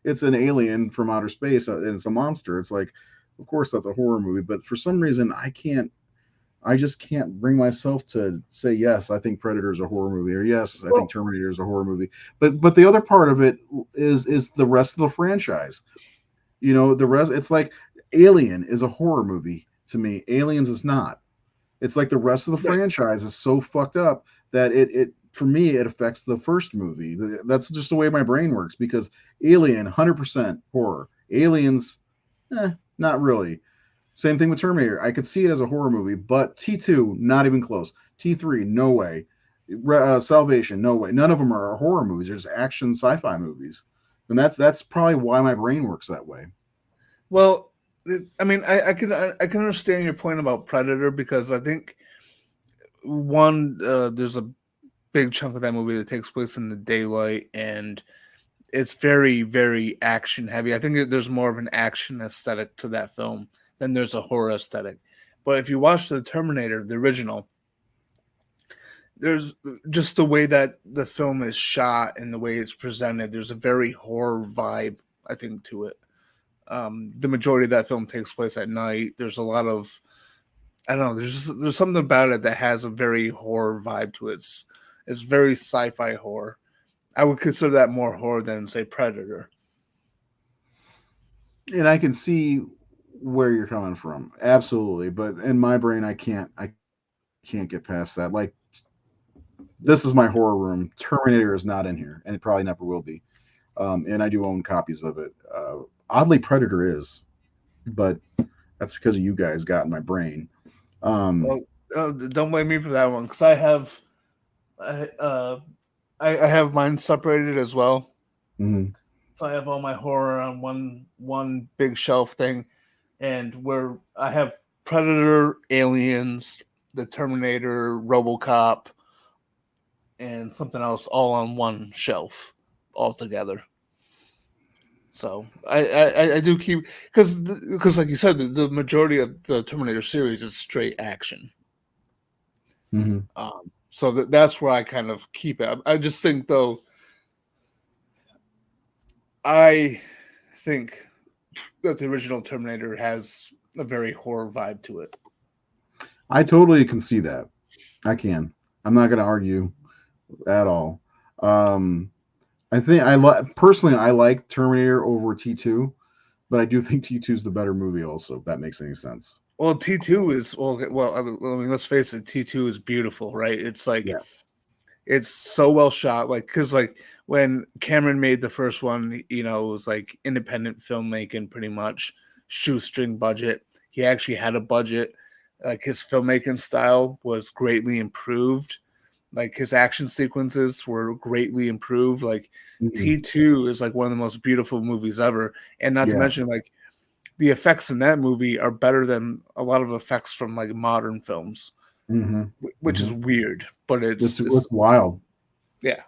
[SPEAKER 1] it's an alien from outer space, and it's a monster. It's like, of course, that's a horror movie, but for some reason, I just can't bring myself to say yes. I think Predator is a horror movie, or yes, I think
[SPEAKER 2] well,
[SPEAKER 1] Terminator is a horror movie. But the other part of it is the rest of the franchise. The rest. It's like Alien is a horror movie to me. Aliens is not. It's like the rest of the
[SPEAKER 2] right.
[SPEAKER 1] franchise is so fucked up that it for me it affects the first movie. That's just the way my brain works because Alien 100% horror. Aliens, not really. Same thing with Terminator. I could see it as a horror movie, but T2 not even close. T3 no way. Salvation no way. None of them are horror movies. They're just action sci-fi movies, and that's probably why my brain works that way.
[SPEAKER 2] Well, I mean, I can understand your point about Predator because I think there's a big chunk of that movie that takes place in the daylight and it's very very action heavy. I think that there's more of an action aesthetic to that film than there's a horror aesthetic. But if you watch the Terminator, the original, there's just the way that the film is shot and the way it's presented. There's a very horror vibe, I think, to it. The majority of that film takes place at night. There's a lot of I don't know. There's something about it that has a very horror vibe to it. It's very sci-fi horror. I would consider that more horror than say Predator.
[SPEAKER 1] And I can see where you're coming from, absolutely. But in my brain, I can't get past that. Like, this is my horror room. Terminator is not in here, and it probably never will be. And I do own copies of it. Oddly, Predator is, but that's because of you guys got in my brain. Um,
[SPEAKER 2] Well, don't blame me for that one because I, uh, I have mine separated as well.
[SPEAKER 1] mhm.
[SPEAKER 2] So I have all my horror on one big shelf thing, and where I have Predator, Aliens, the Terminator, RoboCop, and something else all on one shelf all together. So I do keep because like you said the majority of the Terminator series is straight action.
[SPEAKER 1] Mhm.
[SPEAKER 2] So that's where I kind of keep it. I just think though I think that the original Terminator has a very horror vibe to it.
[SPEAKER 1] I totally can see that. I can. I'm not going to argue at all. Um, I think personally I like Terminator over T2, but I do think T2 is the better movie. Also, if that makes any sense.
[SPEAKER 2] Well, T2 is well. I mean, let's face it. T2 is beautiful, right? It's like
[SPEAKER 1] Yeah.
[SPEAKER 2] it's so well shot. Like because like when Cameron made the first one, it was like independent filmmaking, pretty much shoestring budget. He actually had a budget. Like his filmmaking style was greatly improved. Like his action sequences were greatly improved. Like
[SPEAKER 1] Mhm.
[SPEAKER 2] T2 is like one of the most beautiful movies ever, and not to
[SPEAKER 1] Yeah.
[SPEAKER 2] mention like the effects in that movie are better than a lot of effects from like modern films,
[SPEAKER 1] Hmm.
[SPEAKER 2] which is weird, but
[SPEAKER 1] It's wild.
[SPEAKER 2] yeah,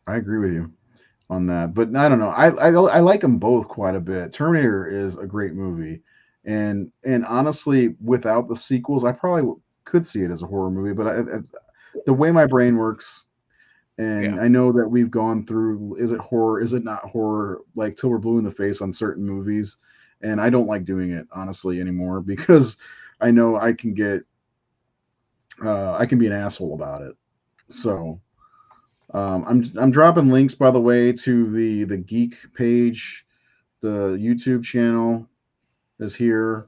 [SPEAKER 1] I agree with you on that. But I don't know. I like them both quite a bit. Terminator is a great movie, and honestly, without the sequels, I probably could see it as a horror movie. But the way my brain works,
[SPEAKER 2] yeah.
[SPEAKER 1] and I know that we've gone through, is it horror? Is it not horror? Like till we're blue in the face on certain movies, and I don't like doing it honestly anymore because I know I can be an asshole about it. So I'm dropping links, by the way, to the geek page. The YouTube channel is here,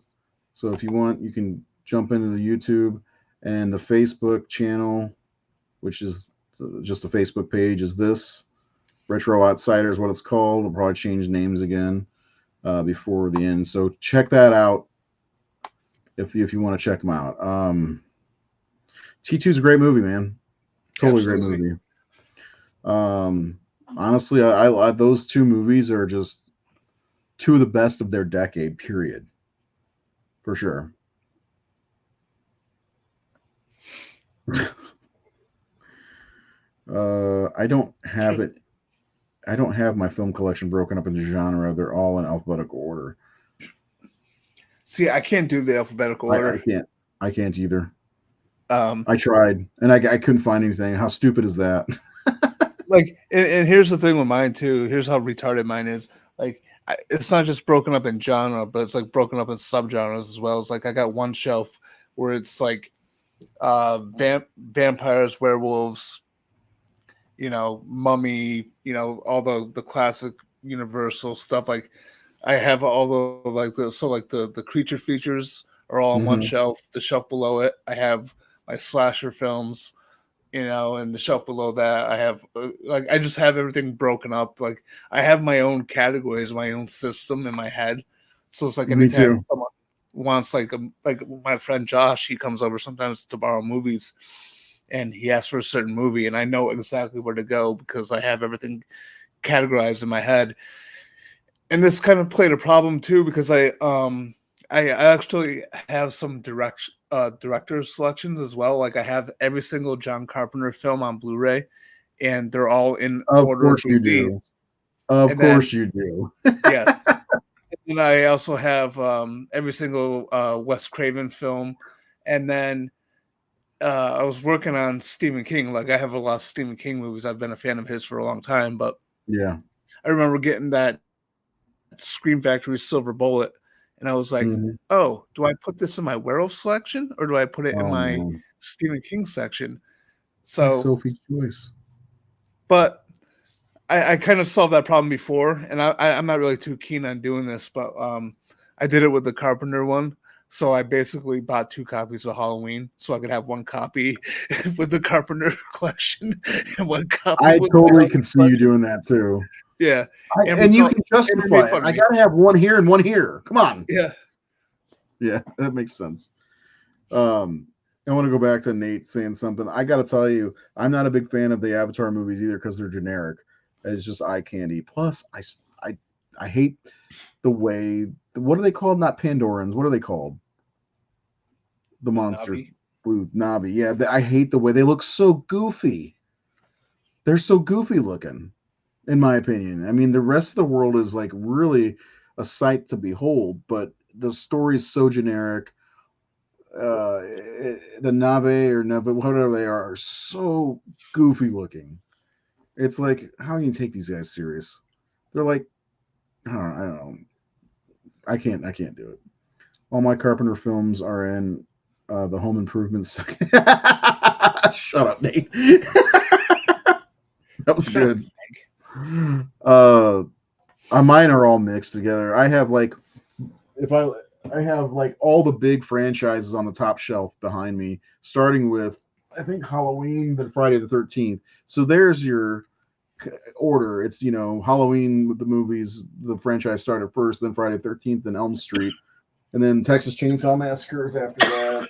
[SPEAKER 1] so if you want, you can jump into the YouTube, and the Facebook channel, which is just the Facebook page, is this Retro Outsider is what it's called. We'll probably change names again before the end, so check that out if you want to check them out. T2 is a great movie, man. Totally great
[SPEAKER 2] Absolutely.
[SPEAKER 1] movie. Um, honestly, I those two movies are just two of the best of their decade. Period, for sure. I don't have
[SPEAKER 2] Sure.
[SPEAKER 1] it. I don't have my film collection broken up into genre. They're all in alphabetical order.
[SPEAKER 2] See, I can't do the alphabetical
[SPEAKER 1] I
[SPEAKER 2] order.
[SPEAKER 1] can't. I can't either.
[SPEAKER 2] Um,
[SPEAKER 1] I tried, and I couldn't find anything. How stupid is that?
[SPEAKER 2] like, and here's the thing with mine too. Here's how retarded mine is. Like, it's not just broken up in genre, but it's like broken up in subgenres as well. It's like I got one shelf where it's like vampires, werewolves, mummy, all the classic universal stuff. Like I have all the like the creature features are all on one
[SPEAKER 1] Hmm.
[SPEAKER 2] shelf. The shelf below it, I have my slasher films, and the shelf below that I have like I just have everything broken up. Like I have my own categories, my own system in my head. So it's like
[SPEAKER 1] Me
[SPEAKER 2] anytime
[SPEAKER 1] too.
[SPEAKER 2] someone wants like my friend Josh, he comes over sometimes to borrow movies and he asks for a certain movie and I know exactly where to go because I have everything categorized in my head. And this kind of played a problem too because I actually have some director selections as well. Like I have every single John Carpenter film on Blu-ray, and they're all in
[SPEAKER 1] Of
[SPEAKER 2] order of
[SPEAKER 1] course you
[SPEAKER 2] release.
[SPEAKER 1] do. Of
[SPEAKER 2] And then
[SPEAKER 1] course you do.
[SPEAKER 2] yes, and I also have every single Wes Craven film, and then I was working on Stephen King. Like I have a lot of Stephen King movies. I've been a fan of his for a long time, but
[SPEAKER 1] Yeah.
[SPEAKER 2] I remember getting that Scream Factory Silver Bullet, and I was like,
[SPEAKER 1] Hmm.
[SPEAKER 2] "Oh, do I put this in my werewolf selection or do I put it in
[SPEAKER 1] Oh
[SPEAKER 2] my
[SPEAKER 1] man,
[SPEAKER 2] Stephen King section?"
[SPEAKER 1] that's
[SPEAKER 2] So,
[SPEAKER 1] Sophie's choice.
[SPEAKER 2] but I kind of solved that problem before, and I'm not really too keen on doing this, but I did it with the Carpenter one. So I basically bought 2 copies of Halloween, so I could have one copy with the Carpenter collection and one copy
[SPEAKER 1] I
[SPEAKER 2] with my
[SPEAKER 1] totally
[SPEAKER 2] other
[SPEAKER 1] can see you
[SPEAKER 2] collection.
[SPEAKER 1] doing that too.
[SPEAKER 2] Yeah,
[SPEAKER 1] And you
[SPEAKER 2] no,
[SPEAKER 1] can
[SPEAKER 2] Amber made
[SPEAKER 1] justify it.
[SPEAKER 2] fun of
[SPEAKER 1] I
[SPEAKER 2] me.
[SPEAKER 1] gotta have one here and one here. Come on.
[SPEAKER 2] Yeah,
[SPEAKER 1] Yeah, that makes sense. Um, I want to go back to Nate saying something. I got to tell you, I'm not a big fan of the Avatar movies either because they're generic. It's just eye candy. Plus, I hate the way. What are they called? Not Pandorans. What are they called? The
[SPEAKER 2] the
[SPEAKER 1] monsters.
[SPEAKER 2] Navi.
[SPEAKER 1] Blue Navi. Yeah, I hate the way they look so goofy. They're so goofy looking, in my opinion. I mean, the rest of the world is like really a sight to behold, but the story is so generic. The Nave or Nave, whatever they are so goofy looking. It's like, how can you take these guys serious? They're like, I don't know. I can't do it. All my Carpenter films are in the home improvements. Shut up, Nate. That was
[SPEAKER 2] Shut up.
[SPEAKER 1] good. Uh, Mine are all mixed together. I have like, if I have like all the big franchises on the top shelf behind me, starting with I think Halloween, then Friday the 13th. So there's your order. It's Halloween with the movies, the franchise started first, then Friday the 13th, then Elm Street, and then Texas Chainsaw Massacre is after that.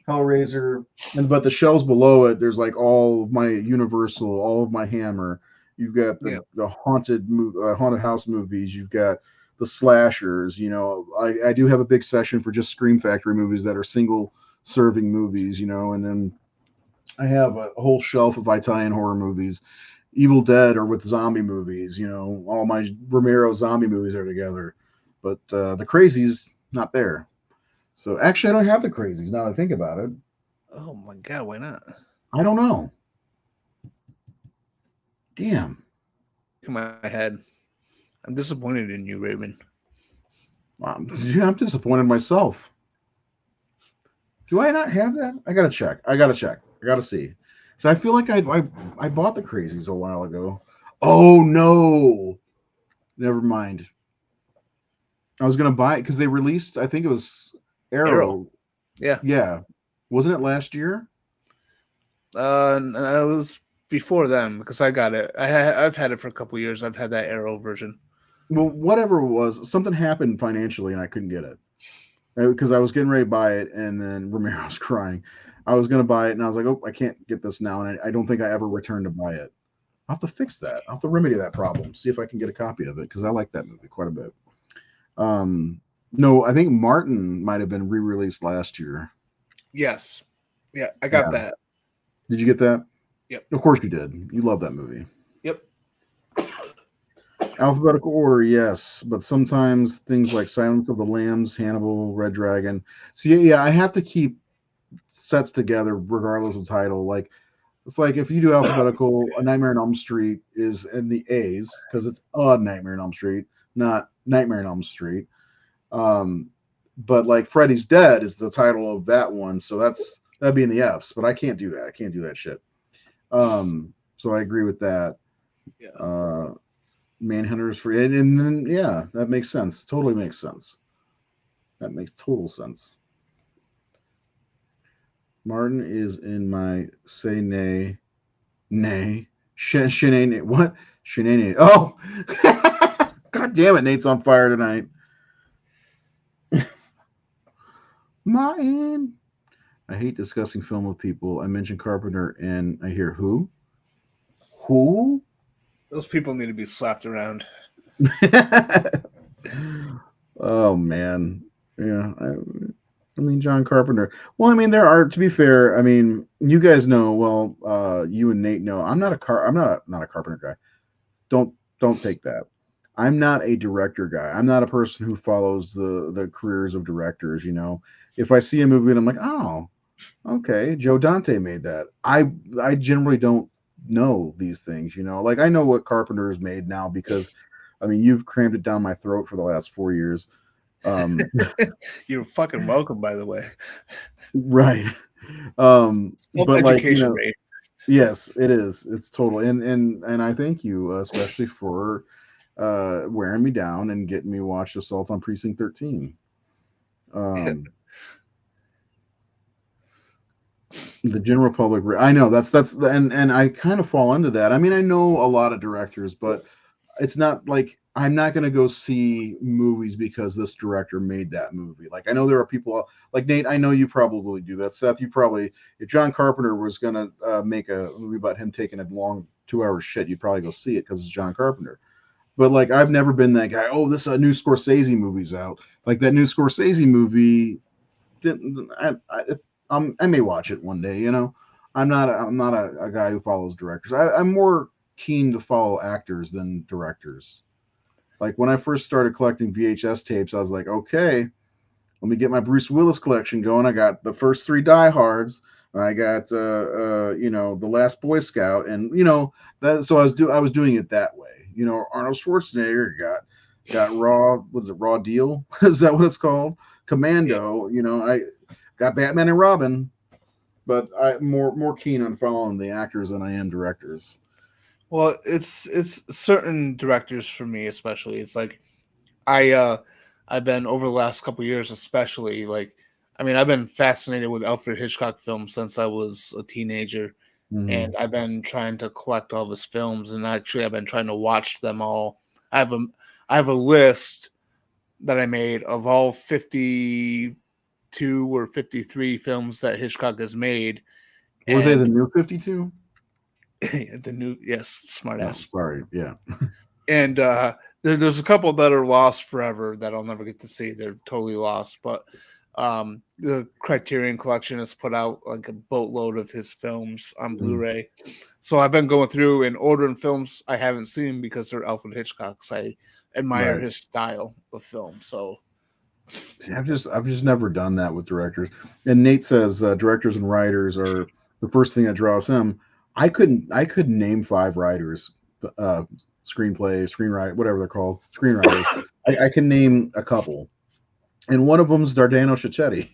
[SPEAKER 1] Hellraiser, but the shelves below it, there's like all of my Universal, all of my Hammer. You've got
[SPEAKER 2] Yeah.
[SPEAKER 1] the haunted house movies. You've got the slashers. I do have a big section for just Scream Factory movies that are single serving movies. And then I have a whole shelf of Italian horror movies. Evil Dead or with zombie movies. All my Romero zombie movies are together, but the Crazies not there. So actually, I don't have the Crazies now that I think about it.
[SPEAKER 2] Oh my god, why not?
[SPEAKER 1] I don't know. Damn.
[SPEAKER 2] In my head, I'm disappointed in you, Raven.
[SPEAKER 1] I'm disappointed in myself. Do I not have that? I gotta check. I gotta see. So I feel like I bought the Crazies a while ago. Oh no! Never mind. I was gonna buy it because they released. I think it was
[SPEAKER 2] Arrow.
[SPEAKER 1] Arrow.
[SPEAKER 2] Yeah.
[SPEAKER 1] Yeah, wasn't it last year?
[SPEAKER 2] It was before then because I got it. I've had it for a couple years. I've had that Arrow version.
[SPEAKER 1] Well, whatever it was, something happened financially and I couldn't get it because I was getting ready to buy it, and then Romero was crying. I was going to buy it, and I was like, "Oh, I can't get this now," and I don't think I ever returned to buy it. I'll have to fix that. I'll have to remedy that problem. See if I can get a copy of it because I like that movie quite a bit. No, I think Martin might have been re-released last year.
[SPEAKER 2] Yes. Yeah, I got that.
[SPEAKER 1] Did you get that?
[SPEAKER 2] Yep.
[SPEAKER 1] Of course you did. You love that movie.
[SPEAKER 2] Yep.
[SPEAKER 1] Alphabetical order, yes, but sometimes things like Silence of the Lambs, Hannibal, Red Dragon. See, yeah, I have to keep sets together regardless of title. Like it's like if you do alphabetical, A Nightmare on Elm Street is in the A's because it's a Nightmare on Elm Street, not Nightmare on Elm Street. Um, but like Freddy's Dead is the title of that one, so that'd be in the F's. But I can't do that. I can't do that shit. So I agree with that.
[SPEAKER 2] Yeah.
[SPEAKER 1] Manhunters for it, and then yeah, that makes sense. Totally makes sense. That makes total sense. Martin is in my say nay, nay, shenane. What shenane? Oh, god damn it! Nate's on fire tonight. Martin. I hate discussing film with people. I mention Carpenter, and I hear who? Who?
[SPEAKER 2] Those people need to be slapped around.
[SPEAKER 1] Oh man, yeah. I mean, John Carpenter. Well, I mean, there are. To be fair, I mean, you guys know. Well, you and Nate know. I'm not a Carpenter guy. Don't take that. I'm not a director guy. I'm not a person who follows the careers of directors. If I see a movie and I'm like, oh, okay, Joe Dante made that. I generally don't know these things. Like I know what Carpenter has made now because, I mean, you've crammed it down my throat for the last 4 years.
[SPEAKER 2] You're fucking welcome, by the way.
[SPEAKER 1] Right. But like,
[SPEAKER 2] Education rate.
[SPEAKER 1] yes, it is. It's total. And I thank you, especially for wearing me down and getting me watch Assault on Precinct 13. The general public, I know that's and I kind of fall into that. I mean, I know a lot of directors, but it's not like I'm not going to go see movies because this director made that movie. Like I know there are people like Nate. I know you probably do that. Seth, you probably if John Carpenter was going to make a movie about him taking a long 2 hour shit, you'd probably go see it because it's John Carpenter. But like I've never been that guy. Oh, this new Scorsese movie's out. Like that new Scorsese movie. Didn't I may watch it one day. I'm not a guy who follows directors. I'm more keen to follow actors than directors. Like when I first started collecting VHS tapes, I was like, okay, let me get my Bruce Willis collection going. I got the first three Die Hards. I got The Last Boy Scout, and that. So I was doing it that way. Arnold Schwarzenegger got Raw. What is it? Raw Deal? Is that what it's called? Commando. I got Batman and Robin, but I'm more keen on following the actors than I am directors.
[SPEAKER 2] Well, it's certain directors for me, especially. It's like I've been over the last couple of years, especially like I mean, I've been fascinated with Alfred Hitchcock films since I was a teenager, and I've been trying to collect all of his films, and actually I've been trying to watch them all. I have a list that I made of all 52 52 or 53 films that Hitchcock has made.
[SPEAKER 1] Were they the
[SPEAKER 2] And
[SPEAKER 1] new 52?
[SPEAKER 2] the new, yes, smart
[SPEAKER 1] No,
[SPEAKER 2] ass.
[SPEAKER 1] sorry. Yeah.
[SPEAKER 2] And there's a couple that are lost forever that I'll never get to see. They're totally lost. But the Criterion Collection has put out like a boatload of his films on Blu-ray. So I've been going through and ordering films I haven't seen because they're Alfred Hitchcock's. I admire his style of film. So
[SPEAKER 1] See, I've just never done that with directors. And Nate says directors and writers are the first thing that draws him. I couldn't name 5 writers, uh, screenplay, screenwriter, whatever they're called, screenwriters. I can name a couple, and one of them is Dardano Cicchetti.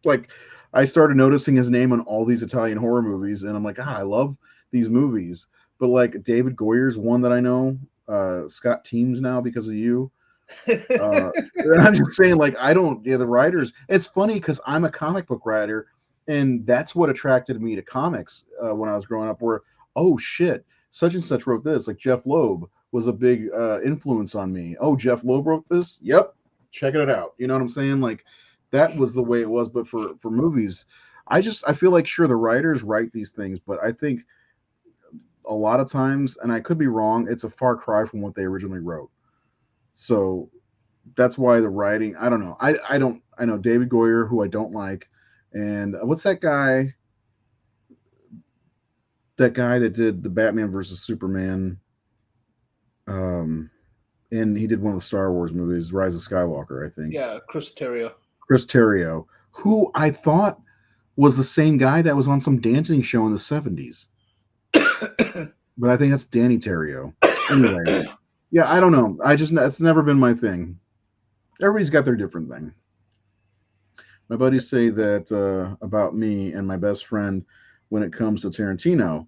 [SPEAKER 1] Like, I started noticing his name on all these Italian horror movies, and I'm like, I love these movies. But like David Goyer's one that I know, Scott Teems now because of you. Uh, I'm just saying, like, I don't, yeah, the writers. It's funny because I'm a comic book writer, and that's what attracted me to comics when I was growing up. Where, oh shit, such and such wrote this. Like Jeff Loeb was a big influence on me. Oh, Jeff Loeb wrote this. Yep, checking it out. You know what I'm saying? Like, that was the way it was. But for movies, I feel like sure the writers write these things, but I think a lot of times, and I could be wrong, it's a far cry from what they originally wrote. So that's why the writing. I don't know. I don't. I know David Goyer, who I don't like, and what's that guy? That guy that did the Batman versus Superman. Um, and he did one of the Star Wars movies, Rise of Skywalker, I think.
[SPEAKER 2] yeah, Chris Terrio.
[SPEAKER 1] Chris Terrio, who I thought was the same guy that was on some dancing show in the '70s, but I think that's Danny Terrio. Anyway, yeah, I don't know. It's never been my thing. Everybody's got their different thing. My buddies say that about me and my best friend when it comes to Tarantino.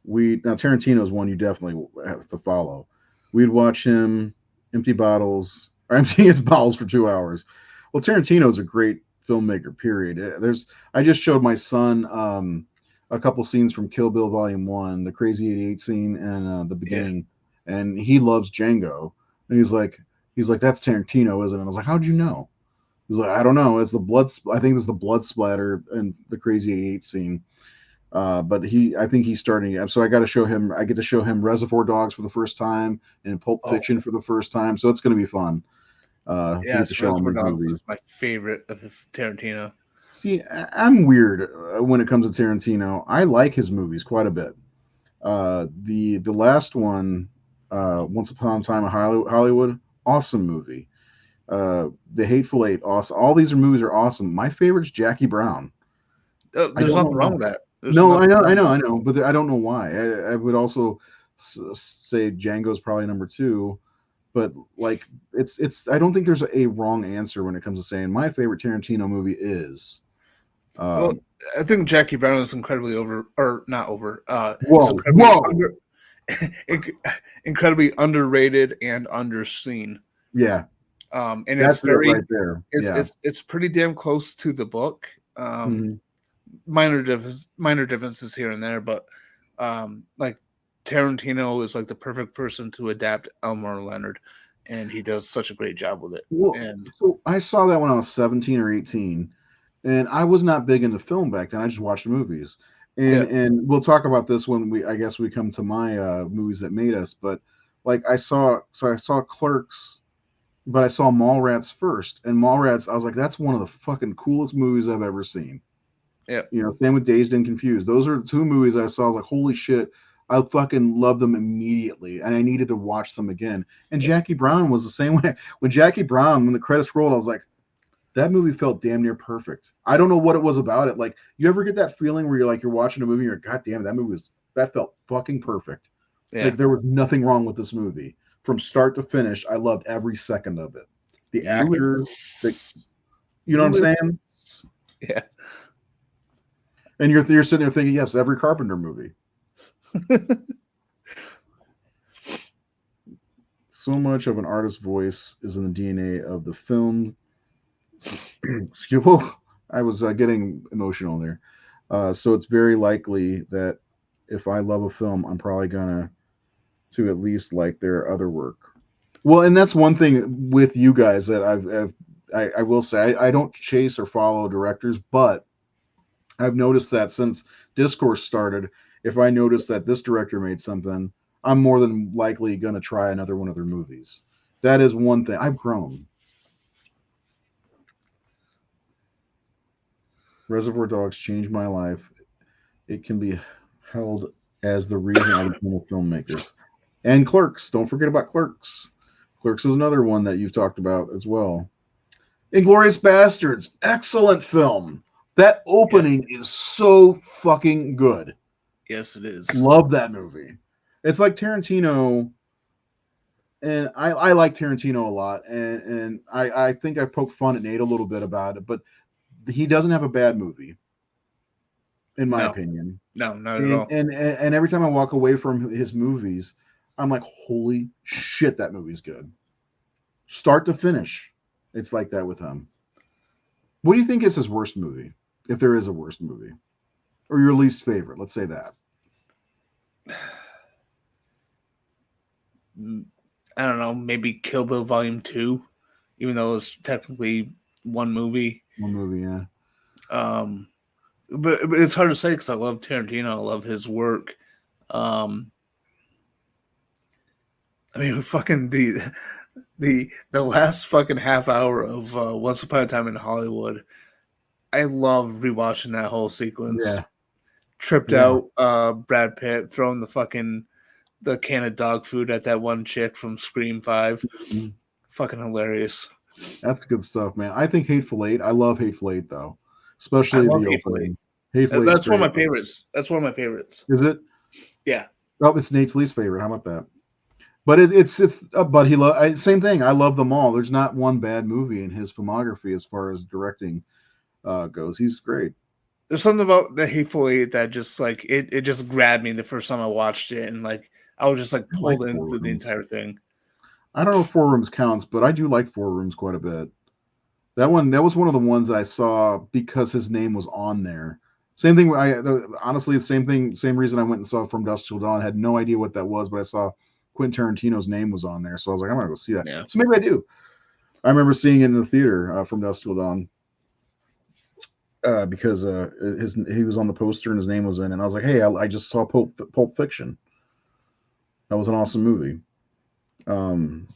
[SPEAKER 1] Now Tarantino is one you definitely have to follow. We'd watch him empty bottles or empty his bottles for 2 hours. Well, Tarantino is a great filmmaker. Period. I just showed my son a couple scenes from Kill Bill Volume One, the Crazy '88 scene, and the beginning, and he loves Django. And he's like that's Tarantino, isn't it? I was like, how'd you know? He's like, I don't know. It's the blood. I think it's the blood splatter and the Crazy '88 scene. But I think he's starting. So I got to show him. I get to show him Reservoir Dogs for the first time and Pulp Fiction for the first time. So it's going to be fun. To get to show him these
[SPEAKER 2] Dogs
[SPEAKER 1] movies.
[SPEAKER 2] is my favorite of Tarantino.
[SPEAKER 1] See, I'm weird when it comes to Tarantino. I like his movies quite a bit. The last one, Once Upon a Time in Hollywood, awesome movie. The Hateful Eight, awesome. All these movies are awesome. My favorite's Jackie Brown.
[SPEAKER 2] There's nothing wrong with that.
[SPEAKER 1] No, I know, but I don't know why. I would also say Django's probably number 2, but like it's. I don't think there's a wrong answer when it comes to saying my favorite Tarantino movie is.
[SPEAKER 2] Well, I think Jackie Brown is incredibly not over.
[SPEAKER 1] Whoa.
[SPEAKER 2] Incredibly underrated and underseen.
[SPEAKER 1] Yeah.
[SPEAKER 2] And
[SPEAKER 1] that's
[SPEAKER 2] it's very
[SPEAKER 1] right there.
[SPEAKER 2] It's pretty damn close to the book. Minor differences here and there, but like Tarantino is like the perfect person to adapt Elmore Leonard, and he does such a great job with it.
[SPEAKER 1] Well, so I saw that when I was 17 or 18, and I was not big into film back then. I just watched movies, and we'll talk about this when we come to my movies that made us. But like I saw Clerks, but I saw Mallrats first, and Mallrats, I was like, that's one of the fucking coolest movies I've ever seen.
[SPEAKER 2] Yeah.
[SPEAKER 1] Same with Dazed and Confused. Those are 2 movies I saw. I was like, holy shit, I fucking love them immediately, and I needed to watch them again. And Jackie Brown was the same way. When the credits rolled, I was like, that movie felt damn near perfect. I don't know what it was about it. Like, you ever get that feeling where you're watching a movie and you're, God damn it, that felt fucking perfect. Yeah. Like, there was nothing wrong with this movie. From start to finish, I loved every second of it. The actors, you know what I'm saying?
[SPEAKER 2] Yeah.
[SPEAKER 1] And you're sitting there thinking, yes, every Carpenter movie. So much of an artist's voice is in the DNA of the film. I was getting emotional there. So it's very likely that if I love a film, I'm probably gonna to at least like their other work. Well, and that's one thing with you guys that I will say I don't chase or follow directors, but I've noticed that since Discourse started, if I notice that this director made something, I'm more than likely going to try another one of their movies. That is one thing. I've grown. Reservoir Dogs changed my life. It can be held as the reason I became a filmmaker. And Clerks. Don't forget about Clerks. Clerks is another one that you've talked about as well. Inglorious Bastards. Excellent film. That
[SPEAKER 2] Yeah.
[SPEAKER 1] opening is so fucking good.
[SPEAKER 2] Yes, it is.
[SPEAKER 1] Love that movie. It's like Tarantino, and I like Tarantino a lot, and I think I poked fun at Nate a little bit about it, but he doesn't have a bad movie, in my
[SPEAKER 2] No,
[SPEAKER 1] opinion.
[SPEAKER 2] no, not at
[SPEAKER 1] And
[SPEAKER 2] all.
[SPEAKER 1] and and every time I walk away from his movies, I'm like, holy shit, that movie's good, start to finish. It's like that with him. What do you think is his worst movie, if there is a worst movie, or your least favorite? Let's say that.
[SPEAKER 2] I don't know, maybe Kill Bill Volume 2, even though it's technically one movie.
[SPEAKER 1] One movie, yeah.
[SPEAKER 2] Um, but it's hard to say because I love Tarantino. I love his work. Um, I mean, fucking the last fucking half hour of Once Upon a Time in Hollywood. I love rewatching that whole sequence.
[SPEAKER 1] Yeah,
[SPEAKER 2] Tripped
[SPEAKER 1] yeah.
[SPEAKER 2] out, Brad Pitt throwing the can of dog food at that one chick from Scream 5.
[SPEAKER 1] Mhm.
[SPEAKER 2] Fucking hilarious.
[SPEAKER 1] That's good stuff, man. I think Hateful Eight. I love Hateful Eight though,
[SPEAKER 2] I
[SPEAKER 1] especially
[SPEAKER 2] love
[SPEAKER 1] the
[SPEAKER 2] Hateful Eight.
[SPEAKER 1] opening. Hateful Eight's
[SPEAKER 2] That's one
[SPEAKER 1] great.
[SPEAKER 2] of my favorites. That's one of my favorites.
[SPEAKER 1] Is it?
[SPEAKER 2] Yeah.
[SPEAKER 1] Oh, it's Nate's least favorite. How about that? But it's but same thing. I love them all. There's not one bad movie in his filmography as far as directing goes. He's great.
[SPEAKER 2] There's something about the Hateful Eight that just like it just grabbed me the first time I watched it, and like I was just like
[SPEAKER 1] I like
[SPEAKER 2] pulled in
[SPEAKER 1] Four
[SPEAKER 2] through the
[SPEAKER 1] Rooms.
[SPEAKER 2] entire thing.
[SPEAKER 1] I don't know if Four Rooms counts, but I do like Four Rooms quite a bit. That was one of the ones that I saw because his name was on there. Same thing. Honestly, the same thing. Same reason I went and saw From Dusk Till Dawn. Had no idea what that was, but I saw Quentin Tarantino's name was on there, so I was like, I'm gonna go see that.
[SPEAKER 2] Yeah.
[SPEAKER 1] So maybe I do. I remember seeing it in the theater From Dusk Till Dawn because he was on the poster and his name was in, and I was like, hey, I just saw Pulp Fiction. That was an awesome movie. Um,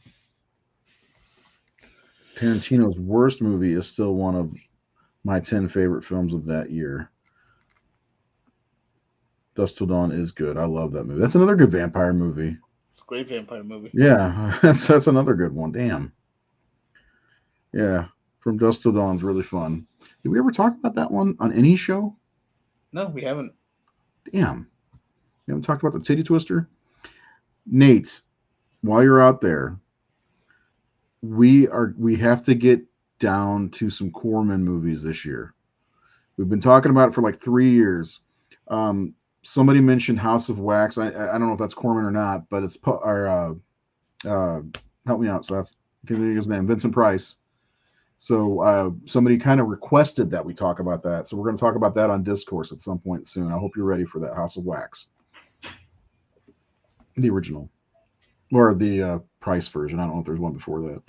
[SPEAKER 1] Tarantino's worst movie is still one of my 10 favorite films of that year. Dust Till Dawn is good. I love that movie. That's another good vampire movie.
[SPEAKER 2] It's a great vampire movie.
[SPEAKER 1] Yeah, that's another good one. Damn. Yeah, From Dust Till Dawn is really fun. Did we ever talk about that one on any show?
[SPEAKER 2] No, we haven't.
[SPEAKER 1] Damn. We haven't talked about the Titty Twister? Nate, while you're out there, we have to get down to some Corman movies this year. We've been talking about it for like 3 years. Somebody mentioned House of Wax. I don't know if that's Corman or not, but it's uh, help me out, Seth. Can you his name? Vincent Price. So somebody kind of requested that we talk about that. So we're going to talk about that on Discourse at some point soon. I hope you're ready for that. House of Wax, the original, or the Price version. I don't know if there's one before that.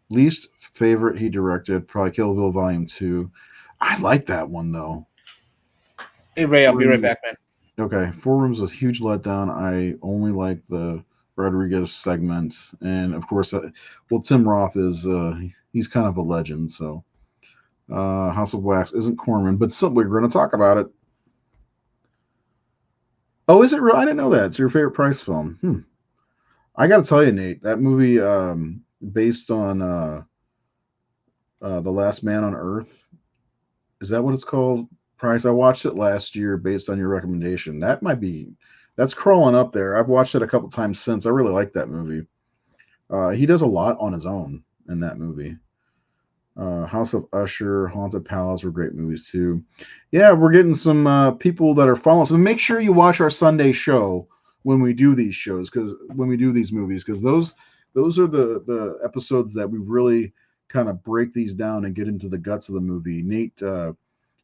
[SPEAKER 1] Least favorite he directed, probably Kill Bill Volume 2. I like that one though.
[SPEAKER 2] Hey Ray, I'll
[SPEAKER 1] Four
[SPEAKER 2] be right
[SPEAKER 1] Rooms,
[SPEAKER 2] back, man.
[SPEAKER 1] okay, Four Rooms was a huge letdown. I only like the Rodriguez segment, and of course, well, Tim Roth is he's kind of a legend. So House of Wax isn't Corman, but we're going to talk about it. Oh, is it real? I didn't know that. It's your favorite Price film. I got to tell you, Nate, that movie based on The Last Man on Earth. Is that what it's called? Price. I watched it last year based on your recommendation. That's crawling up there. I've watched it a couple times since. I really like that movie. He does a lot on his own in that movie. House of Usher, Haunted Palace were great movies too. Yeah, we're getting some people that are following. So make sure you watch our Sunday show when we do these shows, because when we do these movies, because those are the episodes that we really kind of break these down and get into the guts of the movie.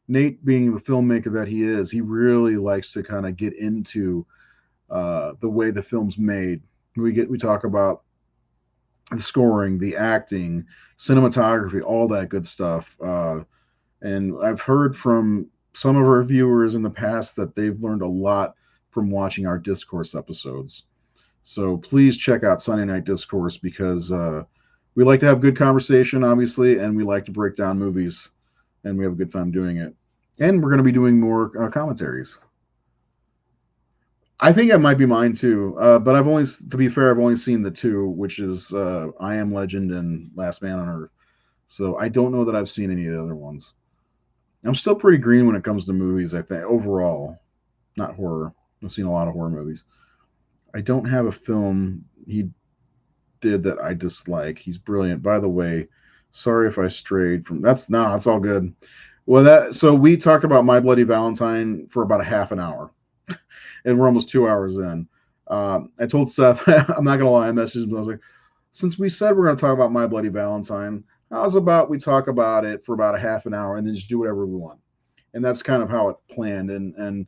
[SPEAKER 1] Nate being the filmmaker that he is, he really likes to kind of get into the way the film's made. We talk about the scoring, the acting, cinematography, all that good stuff. And I've heard from some of our viewers in the past that they've learned a lot from watching our discourse episodes. So please check out Sunday Night Discourse because we like to have good conversation, obviously, and we like to break down movies, and we have a good time doing it. And we're going to be doing more commentaries. I think that might be mine too, but I've only, to be fair, I've only seen the two, which is I Am Legend and Last Man on Earth. So I don't know that I've seen any of the other ones. I'm still pretty green when it comes to movies. I think overall, not horror. I've seen a lot of horror movies. I don't have a film he did that I dislike. He's brilliant. By the way, sorry if I strayed from that's no, it's all good. Well, that so we talked about My Bloody Valentine for about a half an hour, and we're almost 2 hours in. I told Seth, I'm not gonna lie, I messaged him. I was like, since we said we're gonna talk about My Bloody Valentine, how's about we talk about it for about a half an hour and then just do whatever we want? And that's kind of how it planned. And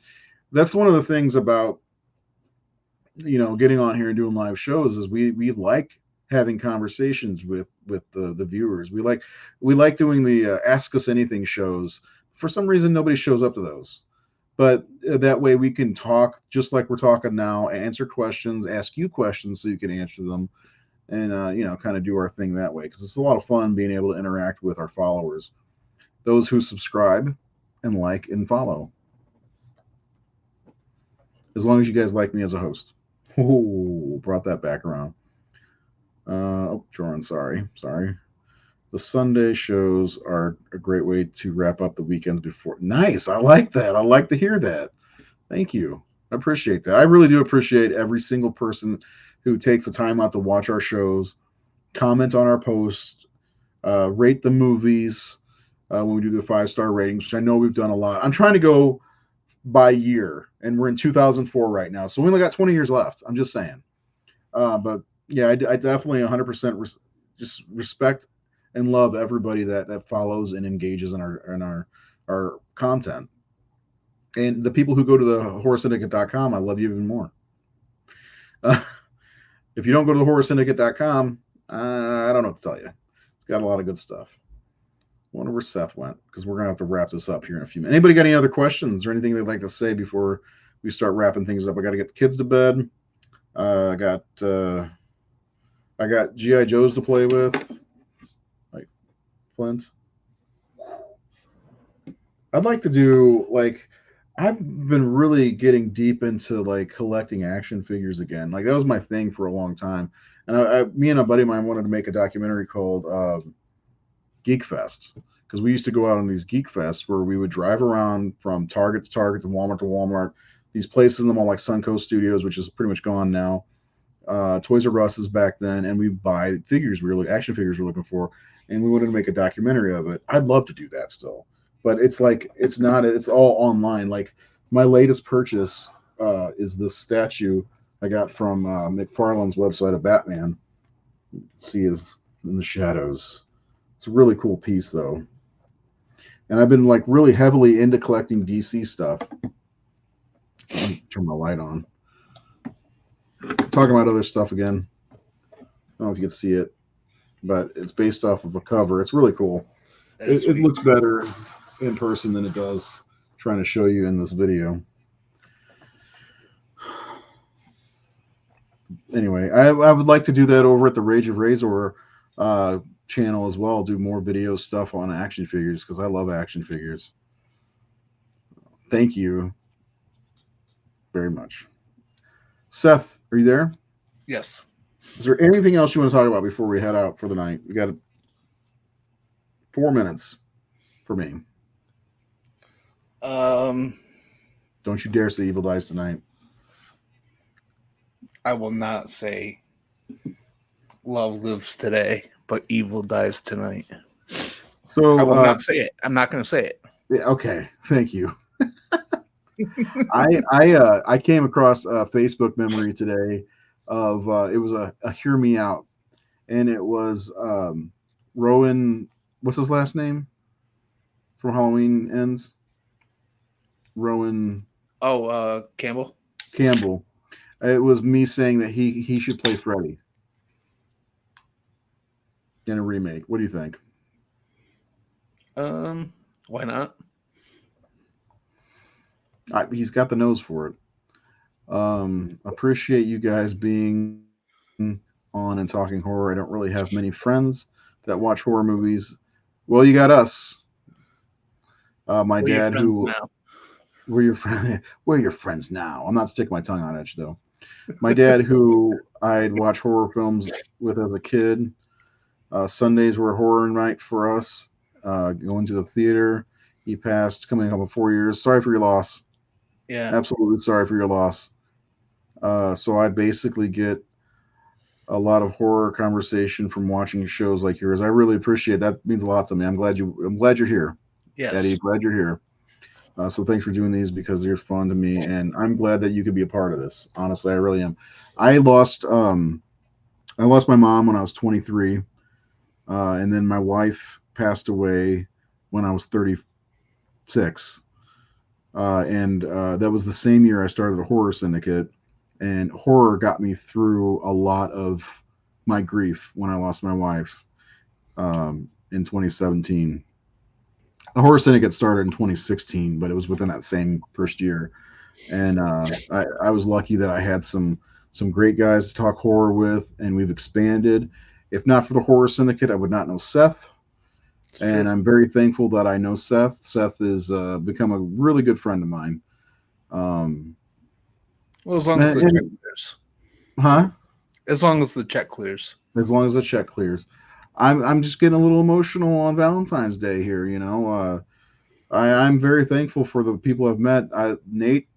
[SPEAKER 1] that's one of the things about getting on here and doing live shows is we like having conversations with the viewers. We like doing the ask us anything shows. For some reason nobody shows up to those, but that way we can talk just like we're talking now, answer questions, ask you questions so you can answer them, and kind of do our thing that way because it's a lot of fun being able to interact with our followers, those who subscribe and like and follow, as long as you guys like me as a host. Oh, brought that back around. Oh, Jordan, sorry. The Sunday shows are a great way to wrap up the weekends before. Nice, I like that. I like to hear that. Thank you. I appreciate that. I really do appreciate every single person who takes the time out to watch our shows, comment on our posts, rate the movies when we do the 5-star ratings, which I know we've done a lot. I'm trying to go by year, and we're in 2004 right now, so we only got 20 years left. I'm just saying. But yeah, I definitely 100% just respect and love everybody that follows and engages in our content. And the people who go to the horrorsyndicate.com, I love you even more. Uh, if you don't go to the horrorsyndicate.com, I don't know what to tell you. It's got a lot of good stuff. I wonder where Seth went because we're gonna have to wrap this up here in a few minutes. Anybody got any other questions or anything they'd like to say before we start wrapping things up? I got to get the kids to bed. I got GI Joes to play with, like Flint. I'd like to do like I've been really getting deep into like collecting action figures again. Like that was my thing for a long time. And me and a buddy of mine wanted to make a documentary called Geek Fest because we used to go out on these Geek Fests where we would drive around from Target to Target to Walmart. These places in the mall like Suncoast Studios, which is pretty much gone now. Toys R Us back then, and we buy figures action figures we're looking for, and we wanted to make a documentary of it. I'd love to do that still, but it's like it's not. It's all online. Like my latest purchase is this statue I got from McFarlane's website of Batman. See is in the shadows. It's a really cool piece though, and I've been like really heavily into collecting DC stuff. Let me turn my light on. Talking about other stuff again. I don't know if you can see it, but it's based off of a cover. It's really cool. It looks better in person than it does trying to show you in this video. Anyway, I would like to do that over at the Rage of Razor channel as well. Do more video stuff on action figures because I love action figures. Thank you very much. Seth, are you there?
[SPEAKER 2] Yes.
[SPEAKER 1] Is there anything else you want to talk about before we head out for the night? We got 4 minutes for me. Don't you dare say Evil Dies Tonight.
[SPEAKER 2] I will not say love lives today, but evil dies tonight.
[SPEAKER 1] So
[SPEAKER 2] I will not say it. I'm not going to say it.
[SPEAKER 1] Yeah, okay, thank you. I came across a Facebook memory today of it was a Hear Me Out, and it was Rowan. What's his last name from Halloween Ends? Rowan
[SPEAKER 2] Oh, Campbell.
[SPEAKER 1] Campbell. It was me saying that he should play Freddy. in a remake. What do you think?
[SPEAKER 2] Why not?
[SPEAKER 1] He's got the nose for it. Appreciate you guys being on and talking horror. I don't really have many friends that watch horror movies. Well, you got us. My
[SPEAKER 2] We're your
[SPEAKER 1] dad,
[SPEAKER 2] friends
[SPEAKER 1] who
[SPEAKER 2] now.
[SPEAKER 1] we're your friend, we're your friends now. I'm not sticking my tongue on edge though. My dad, who I'd watch horror films with as a kid. Sundays were horror night for us. Going to the theater. He passed coming up in 4 years. Sorry for your loss.
[SPEAKER 2] Yeah.
[SPEAKER 1] Absolutely sorry for your loss. So I basically get a lot of horror conversation from watching shows like yours. I really appreciate that. It means a lot to me. I'm glad you're here, Eddie.
[SPEAKER 2] Yes.
[SPEAKER 1] Glad you're here. So thanks for doing these because they're fun to me, and I'm glad that you could be a part of this. Honestly, I really am. I lost I lost my mom when I was 23, and then my wife passed away when I was 36. And that was the same year I started the horror syndicate, and horror got me through a lot of my grief when I lost my wife in 2017. The horror syndicate started in 2016, but it was within that same first year. And I was lucky that I had some great guys to talk horror with, and we've expanded. If not for the horror syndicate, I would not know Seth,
[SPEAKER 2] It's
[SPEAKER 1] and
[SPEAKER 2] true.
[SPEAKER 1] I'm very thankful that I know Seth. Seth has become a really good friend of mine. Um,
[SPEAKER 2] Well, as long as the check
[SPEAKER 1] and
[SPEAKER 2] clears.
[SPEAKER 1] huh?
[SPEAKER 2] As long as the check clears.
[SPEAKER 1] As long as the check clears. I'm just getting a little emotional on Valentine's Day here. I'm very thankful for the people I've met. Nate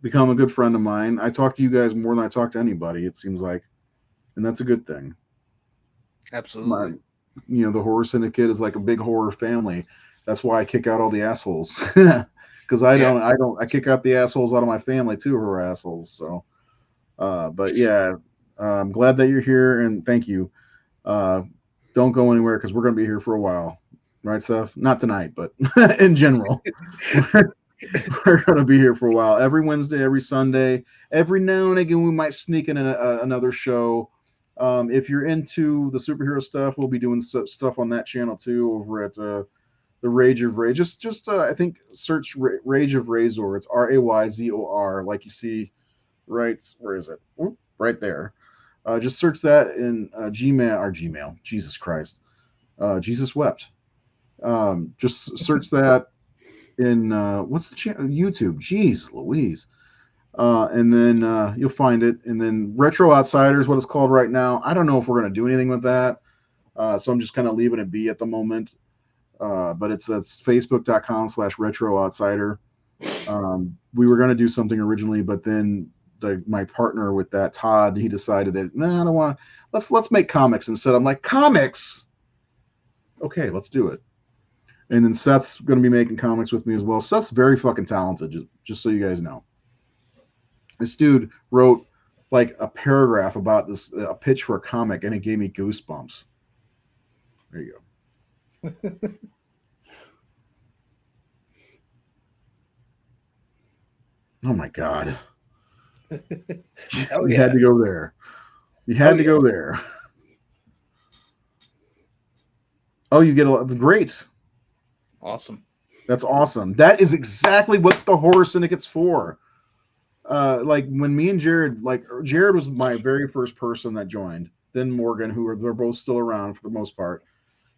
[SPEAKER 1] become a good friend of mine. I talk to you guys more than I talk to anybody. It seems like, and that's a good thing. My,
[SPEAKER 2] Absolutely.
[SPEAKER 1] the horror syndicate is like a big horror family. That's why I kick out all the assholes. Because
[SPEAKER 2] Yeah.
[SPEAKER 1] I kick out the assholes out of my family too, who are assholes. So, but yeah, I'm glad that you're here and thank you. Uh, don't go anywhere because we're going to be here for a while, right, Seth? Not tonight, but in general, we're, we're going to be here for a while. Every Wednesday, every Sunday, every now and again, we might sneak in another show. If you're into the superhero stuff, we'll be doing stuff on that channel too over at the Rage of Rage. Just I think search Rage of Razor. It's Rayzor, like you see right. Where is it? Oop, right there. Just search that in Gmail. Jesus Christ. Jesus wept. Just search that in what's the channel? YouTube. Jeez Louise. And then you'll find it. And then Retro Outsiders, what it's called right now. I don't know if we're going to do anything with that. So I'm just kind of leaving it be at the moment. But it's facebook.com/retro outsider. We were going to do something originally, but then my partner with that, Todd, he decided that, no, I don't want to. Let's make comics instead. I'm like, comics? Okay, let's do it. And then Seth's going to be making comics with me as well. Seth's very fucking talented, just so you guys know. This dude wrote like a paragraph about this, a pitch for a comic, and it gave me goosebumps. There you go. Oh my God.
[SPEAKER 2] Hell
[SPEAKER 1] You
[SPEAKER 2] yeah.
[SPEAKER 1] had to go there. You
[SPEAKER 2] Oh
[SPEAKER 1] had to
[SPEAKER 2] yeah.
[SPEAKER 1] go there. Oh, you get a lot. Great.
[SPEAKER 2] Awesome.
[SPEAKER 1] That's awesome. That is exactly what the horror syndicate's for. Like when me and Jared, like Jared was my very first person that joined. Then Morgan, who are they're both still around for the most part.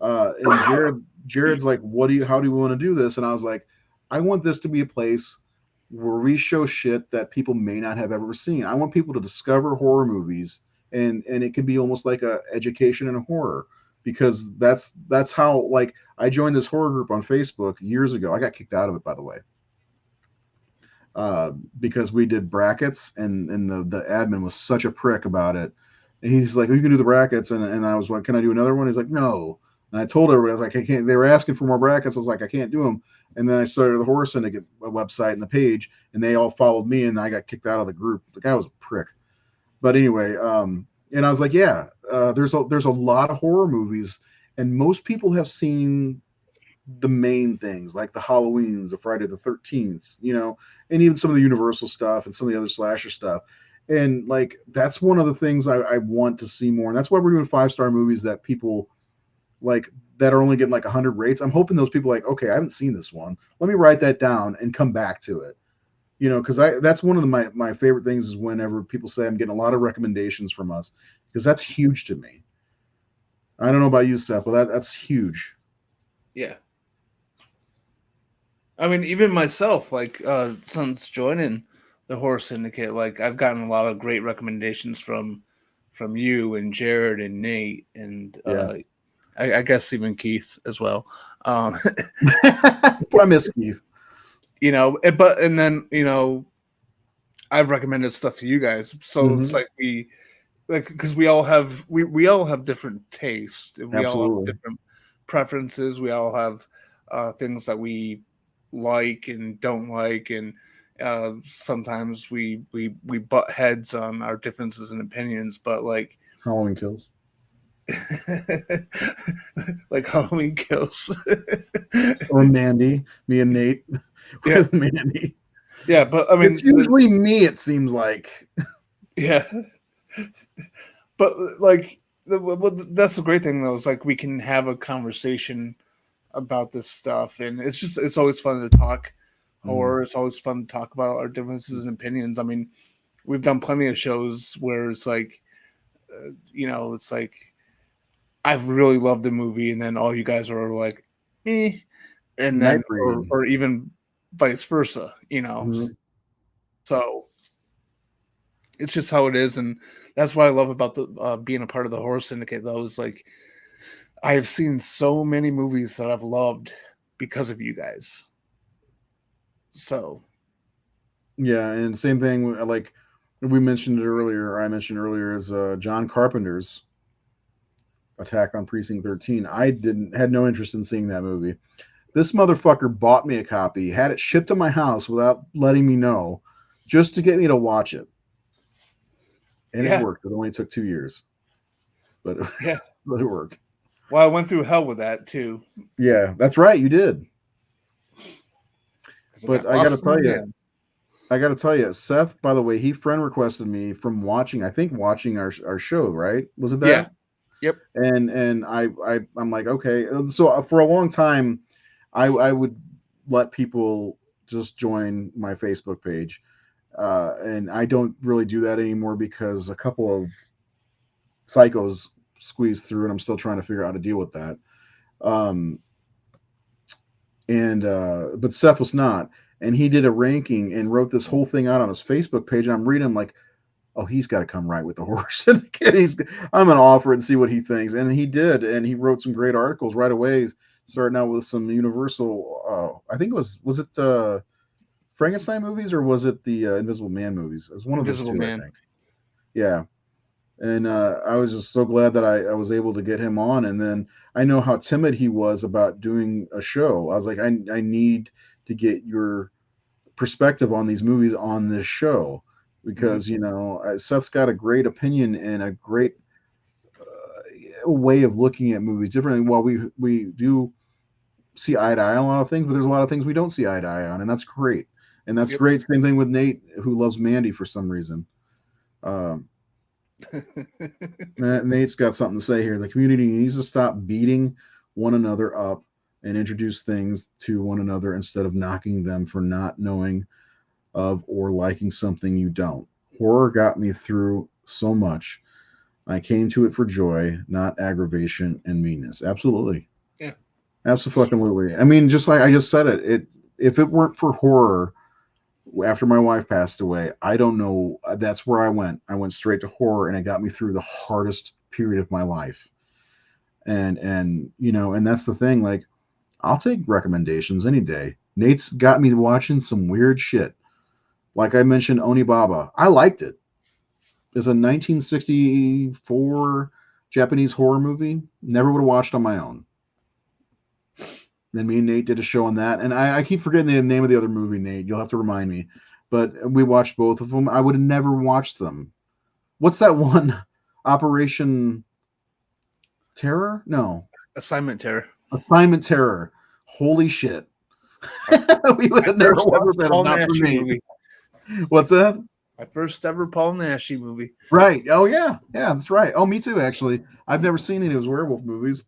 [SPEAKER 1] And Jared's like, how do you want to do this? And I was like, I want this to be a place where we show shit that people may not have ever seen. I want people to discover horror movies, and it can be almost like a education in horror because that's how like I joined this horror group on Facebook years ago. I got kicked out of it, by the way, because we did brackets, and the admin was such a prick about it. And he's like, "Oh, you can do the brackets," and I was like, "Can I do another one?" He's like, "No." And I told everybody, I was like, "I can't." They were asking for more brackets. I was like, "I can't do them." And then I started the Horror Syndicate website and the page, and they all followed me, and I got kicked out of the group. The guy was a prick. But anyway, and I was like, "Yeah, there's a lot of horror movies, and most people have seen the main things like the Halloweens, the Friday the 13th, and even some of the Universal stuff and some of the other slasher stuff. And like that's one of the things I want to see more. And that's why we're doing 5-star movies that people like that are only getting like 100 rates. I'm hoping those people are like, okay, I haven't seen this one. Let me write that down and come back to it. You know, because I that's one of my favorite things is whenever people say I'm getting a lot of recommendations from us because that's huge to me. I don't know about you, Seth, but that's huge.
[SPEAKER 2] Yeah. I mean, even myself, like since joining the Horror Syndicate, like I've gotten a lot of great recommendations from you and Jared and Nate and
[SPEAKER 1] Yeah.
[SPEAKER 2] I guess even Keith as well. Um,
[SPEAKER 1] I miss Keith.
[SPEAKER 2] you know, but and then I've recommended stuff to you guys, so it's
[SPEAKER 1] Hmm.
[SPEAKER 2] like because we all have different tastes, we all have
[SPEAKER 1] Absolutely.
[SPEAKER 2] different preferences, we all have things that we like and don't like, and sometimes we butt heads on our differences and opinions, but like
[SPEAKER 1] Halloween Kills.
[SPEAKER 2] like Halloween Kills.
[SPEAKER 1] Or Mandy, me and Nate
[SPEAKER 2] Yeah,
[SPEAKER 1] with Mandy.
[SPEAKER 2] yeah, but I
[SPEAKER 1] It's
[SPEAKER 2] mean,
[SPEAKER 1] usually me, it seems like.
[SPEAKER 2] yeah, but like that's the great thing though, is like we can have a conversation about this stuff, and it's always fun to talk
[SPEAKER 1] Mm.
[SPEAKER 2] horror. It's always fun to talk about our differences and opinions. I mean, we've done plenty of shows where it's like it's like I've really loved the movie, and then all you guys are like, eh, and then
[SPEAKER 1] Nightbreed.
[SPEAKER 2] or even vice versa.
[SPEAKER 1] Mhm.
[SPEAKER 2] So it's just how it is, and that's what I love about the being a part of the Horror Syndicate. Though is like I have seen so many movies that I've loved because of you guys. So
[SPEAKER 1] Yeah, and same thing. Like we mentioned it earlier, or I mentioned earlier, is John Carpenter's Attack on Precinct 13. I didn't had no interest in seeing that movie. This motherfucker bought me a copy, had it shipped to my house without letting me know, just to get me to watch it, and it
[SPEAKER 2] yeah,
[SPEAKER 1] worked. It only took 2 years, but
[SPEAKER 2] yeah.
[SPEAKER 1] but it worked.
[SPEAKER 2] Well, I went through hell with that too
[SPEAKER 1] Yeah, that's right, you did.
[SPEAKER 2] because I
[SPEAKER 1] But
[SPEAKER 2] got lost in my head.
[SPEAKER 1] I got to tell you, Seth. By the way, he friend requested me from watching. I think watching our show. Right? Was it
[SPEAKER 2] Yeah.
[SPEAKER 1] that?
[SPEAKER 2] Yep.
[SPEAKER 1] And I'm like, okay. So for a long time, I would let people just join my Facebook page, and I don't really do that anymore because a couple of psychos squeezed through, and I'm still trying to figure out how to deal with that. Um, and but Seth was not, and he did a ranking and wrote this whole thing out on his Facebook page, and I'm reading, I'm like, oh, he's got to come right with the Horror Syndicate. I'm gonna offer it and see what he thinks, and he did, and he wrote some great articles right away, starting out with some Universal. I think was it Frankenstein movies or was it the Invisible Man movies? It was one of those
[SPEAKER 2] Invisible
[SPEAKER 1] two, I
[SPEAKER 2] Man.
[SPEAKER 1] think. Yeah, and I was just so glad that I was able to get him on, and then I know how timid he was about doing a show. I was like, I need to get your perspective on these movies on this show
[SPEAKER 2] Hmm.
[SPEAKER 1] because Seth's got a great opinion and a great way of looking at movies differently. While we do see eye to eye on a lot of things, but there's a lot of things we don't see eye to eye on, and that's great. And that's
[SPEAKER 2] Yep.
[SPEAKER 1] great. Same thing with Nate, who loves Mandy for some reason. Um, Nate's got something to say here. The community needs to stop beating one another up and introduce things to one another instead of knocking them for not knowing of or liking something you don't. Horror got me through so much. I came to it for joy, not aggravation and meanness. Absolutely.
[SPEAKER 2] Yeah.
[SPEAKER 1] Absolutely. I mean, just like I just said it if it weren't for horror after my wife passed away, I don't know. That's where I went. I went straight to horror, and it got me through the hardest period of my life. And that's the thing. Like, I'll take recommendations any day. Nate's got me watching some weird shit. Like I mentioned, Onibaba. I liked it. It's a 1964 Japanese horror movie. Never would have watched on my own. Then me and Nate did a show on that, and I keep forgetting the name of the other movie. Nate, you'll have to remind me. But we watched both of them. I would have never watched them. What's that one? Operation Terror? No,
[SPEAKER 2] Assignment Terror.
[SPEAKER 1] Assignment Terror. Holy shit!
[SPEAKER 2] My,
[SPEAKER 1] We would
[SPEAKER 2] my
[SPEAKER 1] have never
[SPEAKER 2] first ever
[SPEAKER 1] watched that if
[SPEAKER 2] Paul
[SPEAKER 1] not for
[SPEAKER 2] Nashi
[SPEAKER 1] Nate.
[SPEAKER 2] movie.
[SPEAKER 1] What's that?
[SPEAKER 2] My first ever Paul Nashi movie.
[SPEAKER 1] Right. Oh yeah, yeah, that's right. Oh, me too. Actually, I've never seen any of his werewolf movies.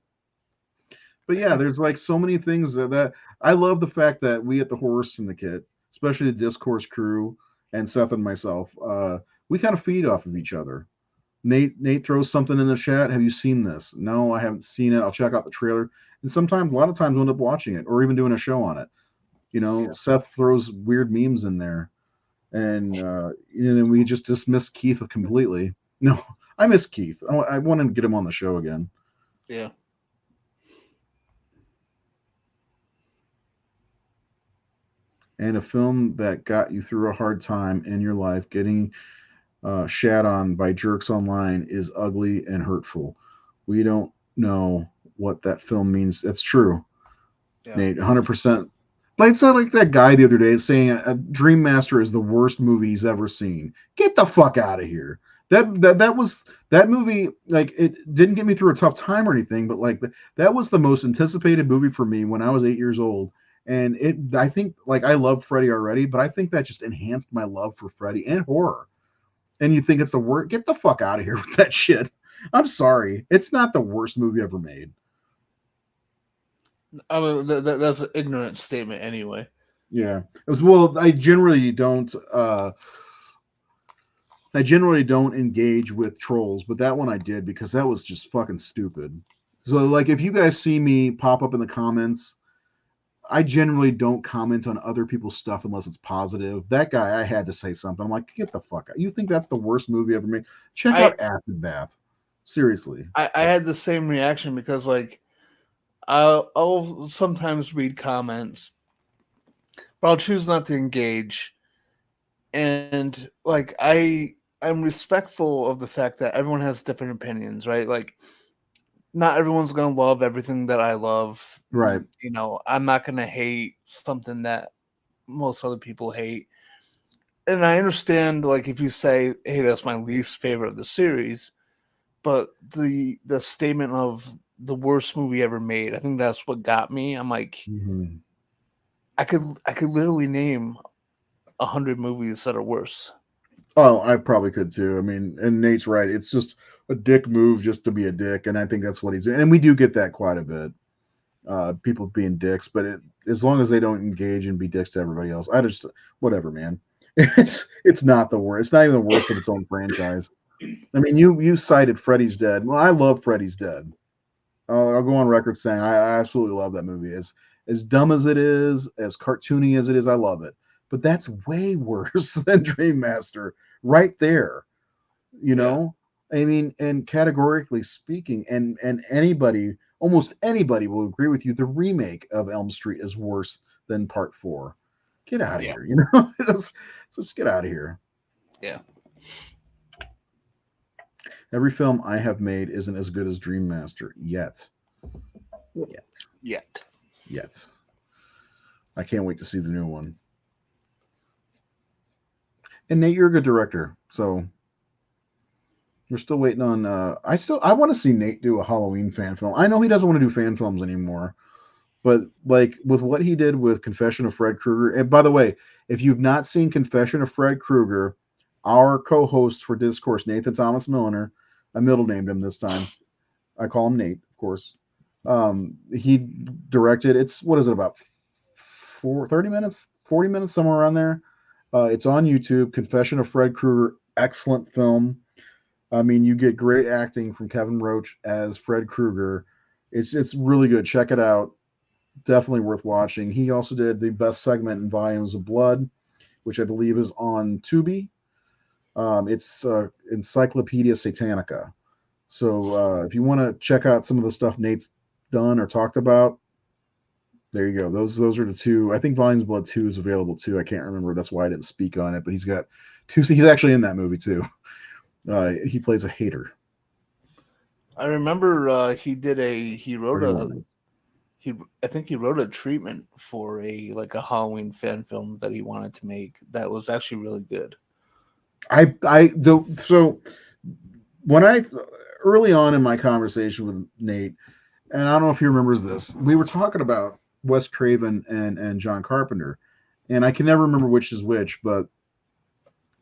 [SPEAKER 1] But yeah, there's like so many things that I love the fact that we at the Horror Syndicate, especially the Discourse crew and Seth and myself, we kind of feed off of each other. Nate throws something in the chat. Have you seen this? No, I haven't seen it. I'll check out the trailer. And sometimes, a lot of times, we'll end up watching it or even doing a show on it. You know,
[SPEAKER 2] Yeah.
[SPEAKER 1] Seth throws weird memes in there, and then we just dismiss Keith completely. No, I miss Keith. I want to get him on the show again.
[SPEAKER 2] Yeah.
[SPEAKER 1] And a film that got you through a hard time in your life, getting shat on by jerks online is ugly and hurtful. We don't know what that film means. That's true,
[SPEAKER 2] Yeah.
[SPEAKER 1] Nate. 100%. Like it's not like that guy the other day saying Dream Master is the worst movie he's ever seen. Get the fuck out of here. That was that movie. Like it didn't get me through a tough time or anything, but like that was the most anticipated movie for me when I was 8 years old. And I think like I loved Freddy already, but I think that just enhanced my love for Freddy and horror. And you think it's the worst? Get the fuck out of here with that shit. I'm sorry, it's not the worst movie ever made.
[SPEAKER 2] I mean, that's an ignorant statement anyway.
[SPEAKER 1] Yeah, it was. Well, I generally don't engage with trolls, but that one I did because that was just fucking stupid. So, like, if you guys see me pop up in the comments, I generally don't comment on other people's stuff unless it's positive. That guy, I had to say something. I'm like, get the fuck out. You think that's the worst movie ever made? Check
[SPEAKER 2] I
[SPEAKER 1] out Acid Bath. Seriously.
[SPEAKER 2] I had the same reaction because like I'll sometimes read comments, but I'll choose not to engage. And like I'm respectful of the fact that everyone has different opinions, right? Like not everyone's gonna love everything that I love.
[SPEAKER 1] Right.
[SPEAKER 2] You know, I'm not gonna hate something that most other people hate. And I understand like if you say, hey, that's my least favorite of the series, but the statement of the worst movie ever made, I think that's what got me. I'm like,
[SPEAKER 1] Mm-hmm.
[SPEAKER 2] I could literally name 100 movies that are worse.
[SPEAKER 1] Oh, I probably could too. I mean, and Nate's right. It's just a dick move just to be a dick, and I think that's what he's doing. And we do get that quite a bit. People being dicks, but as long as they don't engage and be dicks to everybody else, I just whatever, man. It's not the worst. It's not even the worst of its own franchise. I mean, you cited Freddy's Dead. Well, I love Freddy's Dead. I'll go on record saying I absolutely love that movie. As dumb as it is, as cartoony as it is, I love it. But that's way worse than Dream Master, right there. You
[SPEAKER 2] Yeah.
[SPEAKER 1] know, I mean, and categorically speaking, and anybody, almost anybody, will agree with you. The remake of Elm Street is worse than Part 4. Get out of
[SPEAKER 2] Yeah.
[SPEAKER 1] here. You know, just get out of here.
[SPEAKER 2] Yeah.
[SPEAKER 1] Every film I have made isn't as good as Dream Master yet. Yet.
[SPEAKER 2] Yet.
[SPEAKER 1] Yet. I can't wait to see the new one. And Nate, you're a good director, so we're still waiting on. I want to see Nate do a Halloween fan film. I know he doesn't want to do fan films anymore, but like with what he did with Confession of Fred Krueger. And by the way, if you've not seen Confession of Fred Krueger, our co-host for Discourse, Nathan Thomas Milliner, I middle named him this time. I call him Nate, of course. He directed. It's what is it about 30 minutes, 40 minutes, somewhere around there. It's on YouTube. Confession of Fred Krueger, excellent film. I mean, you get great acting from Kevin Roach as Fred Krueger. It's really good. Check it out. Definitely worth watching. He also did the best segment in Volumes of Blood, which I believe is on Tubi. It's Encyclopedia Satanica. So if you want to check out some of the stuff Nate's done or talked about, there you go. Those are the two. I think Volumes of Blood 2 is available too. I can't remember. That's why I didn't speak on it. But he's got two. He's actually in that movie too. He plays a hater.
[SPEAKER 2] I remember he wrote
[SPEAKER 1] Pretty
[SPEAKER 2] a
[SPEAKER 1] woman.
[SPEAKER 2] I think he wrote a treatment for a Halloween fan film that he wanted to make that was actually really good.
[SPEAKER 1] So when I early on in my conversation with Nate, and I don't know if he remembers this, we were talking about Wes Craven and John Carpenter, and I can never remember which is which, but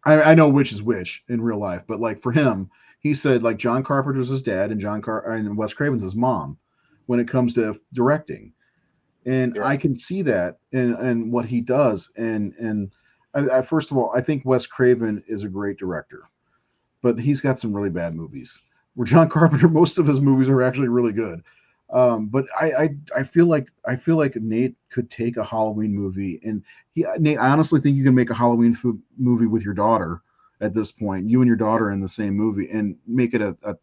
[SPEAKER 1] I know which is which in real life. But like for him, he said like John Carpenter's his dad and and Wes Craven's his mom. when it comes to directing, and
[SPEAKER 2] Yeah.
[SPEAKER 1] I can see that and what he does. And first of all, I think Wes Craven is a great director, but he's got some really bad movies. Where John Carpenter, most of his movies are actually really good. But I feel like Nate could take a Halloween movie, and Nate, I honestly think you can make a Halloween movie with your daughter at this point. You and your daughter in the same movie, and make it a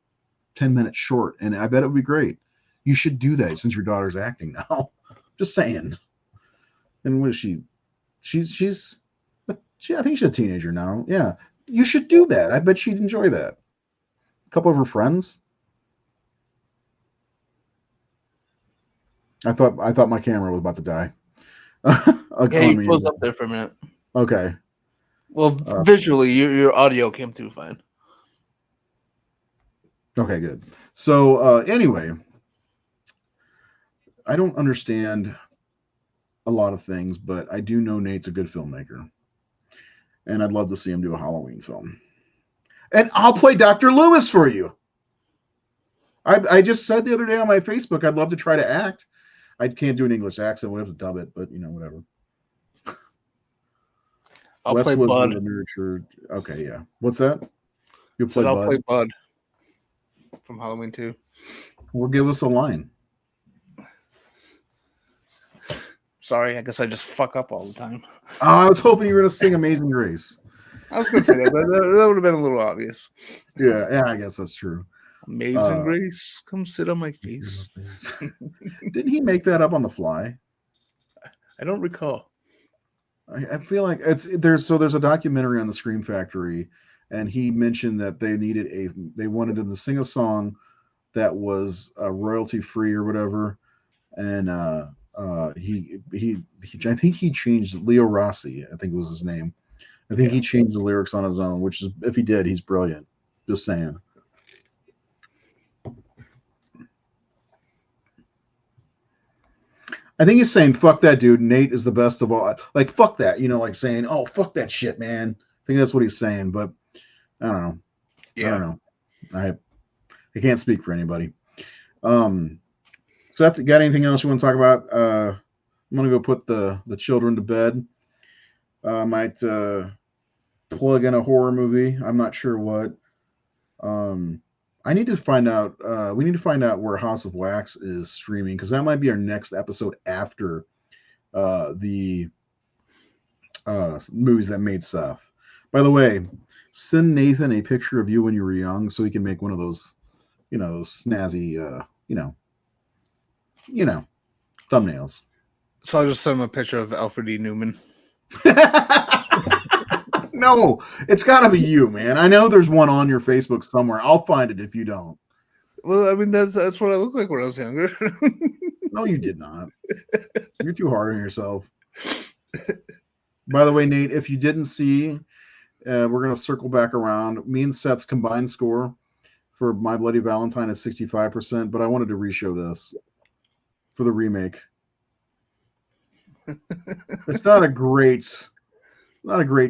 [SPEAKER 1] 10-minute short, and I bet it would be great. You should do that since your daughter's acting now. Just saying. And what is she? She's I think she's a teenager now. Yeah, you should do that. I bet she'd enjoy that. A couple of her friends. I thought my camera was about to die
[SPEAKER 2] Yeah, you
[SPEAKER 1] on me.
[SPEAKER 2] froze up there for a minute.
[SPEAKER 1] Okay.
[SPEAKER 2] Well, visually, your audio came through fine.
[SPEAKER 1] Okay, good. So anyway, I don't understand a lot of things, but I do know Nate's a good filmmaker, and I'd love to see him do a Halloween film. And I'll play Dr. Loomis for you. I just said the other day on my Facebook I'd love to try to act. I can't do an English accent. We'll have to dub it, but whatever.
[SPEAKER 2] I'll
[SPEAKER 1] Wes
[SPEAKER 2] play
[SPEAKER 1] was
[SPEAKER 2] Bud.
[SPEAKER 1] the nurture. Okay, yeah. What's that? You'll play
[SPEAKER 2] Said I'll
[SPEAKER 1] Bud.
[SPEAKER 2] play Bud from Halloween 2.
[SPEAKER 1] Well, give us a line.
[SPEAKER 2] Sorry, I guess I just fuck up all the time.
[SPEAKER 1] Oh, I was hoping you were going to sing Amazing Grace.
[SPEAKER 2] I was going to say that, but that would have been a little obvious.
[SPEAKER 1] Yeah, I guess that's true.
[SPEAKER 2] Amazing Grace, come sit on my face.
[SPEAKER 1] Didn't he make that up on the fly?
[SPEAKER 2] I don't recall.
[SPEAKER 1] I feel like there's a documentary on the Scream Factory, and he mentioned that they wanted him to sing a song that was royalty free or whatever, and he I think he changed Leo Rossi, I think was his name. I think he changed the lyrics on his own, which is, if he did, he's brilliant. Just saying. I think he's saying, fuck that dude. Nate is the best of all. Like, fuck that. Like saying, oh, fuck that shit, man. I think that's what he's saying, but I don't know.
[SPEAKER 2] Yeah.
[SPEAKER 1] I don't know. I can't speak for anybody. Seth, got anything else you want to talk about? I'm going to go put the children to bed. Might plug in a horror movie. I'm not sure what. I need to find out. We need to find out where House of Wax is streaming, because that might be our next episode after the movies that made Seth. By the way, send Nathan a picture of you when you were young, so he can make one of those, snazzy, thumbnails.
[SPEAKER 2] So I'll just send him a picture of Alfred E. Newman.
[SPEAKER 1] No, it's got to be you, man. I know there's one on your Facebook somewhere. I'll find it if you don't.
[SPEAKER 2] Well, I mean, that's what I looked like when I was younger.
[SPEAKER 1] No, you did not. You're too hard on yourself. By the way, Nate, if you didn't see, we're going to circle back around. Me and Seth's combined score for My Bloody Valentine is 65%, but I wanted to reshow this for the remake. It's not a great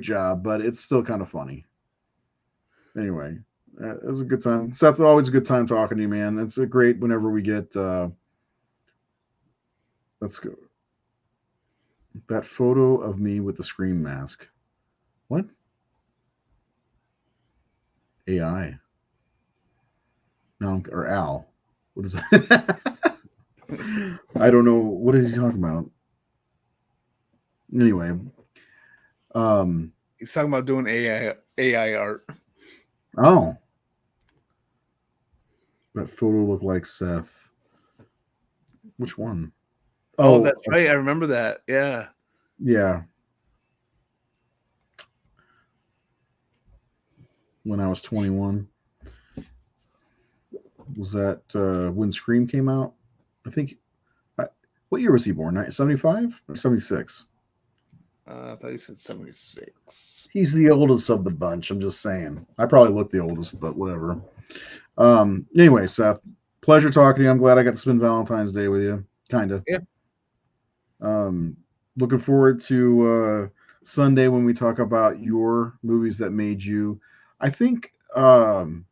[SPEAKER 1] job, but it's still kind of funny. Anyway, it was a good time. Seth, always a good time talking to you, man. It's a great whenever we get. Let's go. That photo of me with the Scream mask. What? AI. No, or Al. What is that? I don't know. What is he talking about? Anyway.
[SPEAKER 2] He's talking about doing AI art.
[SPEAKER 1] Oh. That photo looked like Seth. Which one?
[SPEAKER 2] Oh, that's right. I remember that. Yeah.
[SPEAKER 1] Yeah. When I was 21. Was that when Scream came out? I think. What year was he born? 75 or 76?
[SPEAKER 2] I thought you said 76.
[SPEAKER 1] He's the oldest of the bunch. I'm just saying. I probably look the oldest, but whatever. Anyway, Seth, pleasure talking to you. I'm glad I got to spend Valentine's Day with you. Kind of.
[SPEAKER 2] Yeah.
[SPEAKER 1] Looking forward to Sunday when we talk about your movies that made you. I think we'll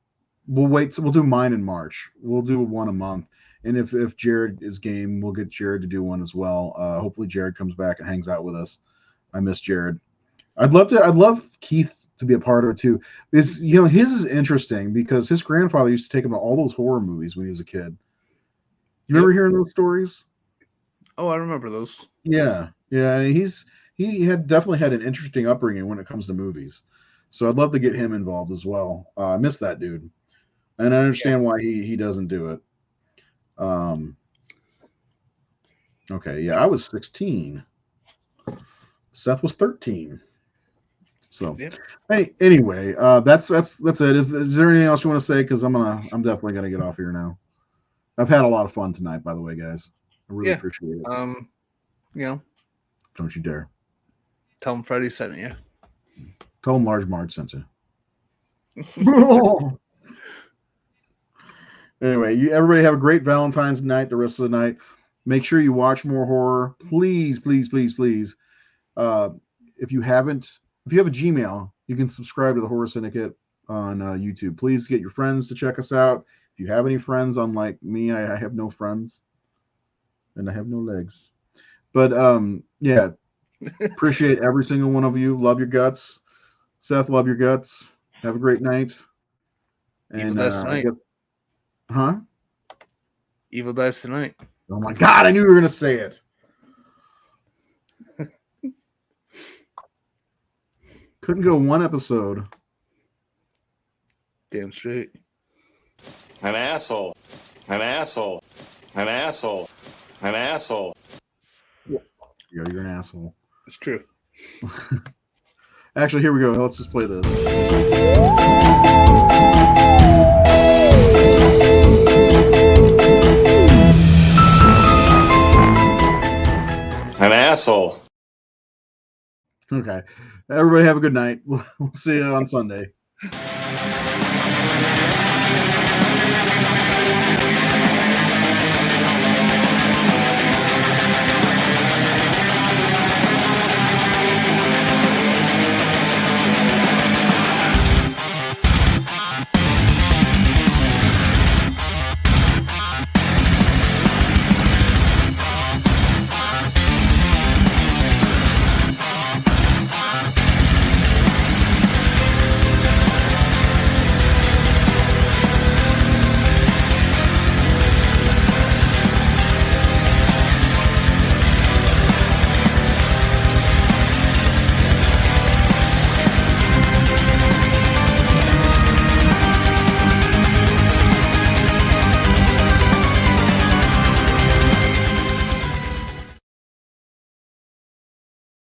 [SPEAKER 1] wait. We'll do mine in March. We'll do one a month, And if Jared is game, we'll get Jared to do one as well. Hopefully Jared comes back and hangs out with us. I miss Jared. I'd love Keith to be a part of it too. His is interesting because his grandfather used to take him to all those horror movies when he was a kid. You remember hearing those stories?
[SPEAKER 2] Oh, I remember those.
[SPEAKER 1] Yeah. He had definitely had an interesting upbringing when it comes to movies. So I'd love to get him involved as well. I miss that dude. And I understand why he doesn't do it. Okay, yeah, I was 16. Seth was 13. So, hey, anyway, that's it. Is there anything else you want to say? Because I'm definitely gonna get off here now. I've had a lot of fun tonight, by the way, guys. I really appreciate it.
[SPEAKER 2] Don't
[SPEAKER 1] you dare.
[SPEAKER 2] Tell him Freddie sent you.
[SPEAKER 1] Tell him Large Marge sent you. Anyway, everybody have a great Valentine's night. The rest of the night, make sure you watch more horror, please, please, please, please. If you have a Gmail, you can subscribe to the Horror Syndicate on YouTube. Please get your friends to check us out. If you have any friends, unlike me, I have no friends, and I have no legs. But yeah, appreciate every single one of you. Love your guts, Seth. Love your guts. Have a great night.
[SPEAKER 2] And tonight.
[SPEAKER 1] Huh?
[SPEAKER 2] Evil Dies Tonight.
[SPEAKER 1] Oh my God, I knew you were going to say it. Couldn't go one episode.
[SPEAKER 2] Damn straight.
[SPEAKER 3] An asshole. An asshole. An asshole. An asshole.
[SPEAKER 1] Yeah, you're an asshole.
[SPEAKER 2] It's true.
[SPEAKER 1] Actually, here we go. Let's just play this.
[SPEAKER 3] An asshole.
[SPEAKER 1] Okay. Everybody have a good night. We'll see you on Sunday.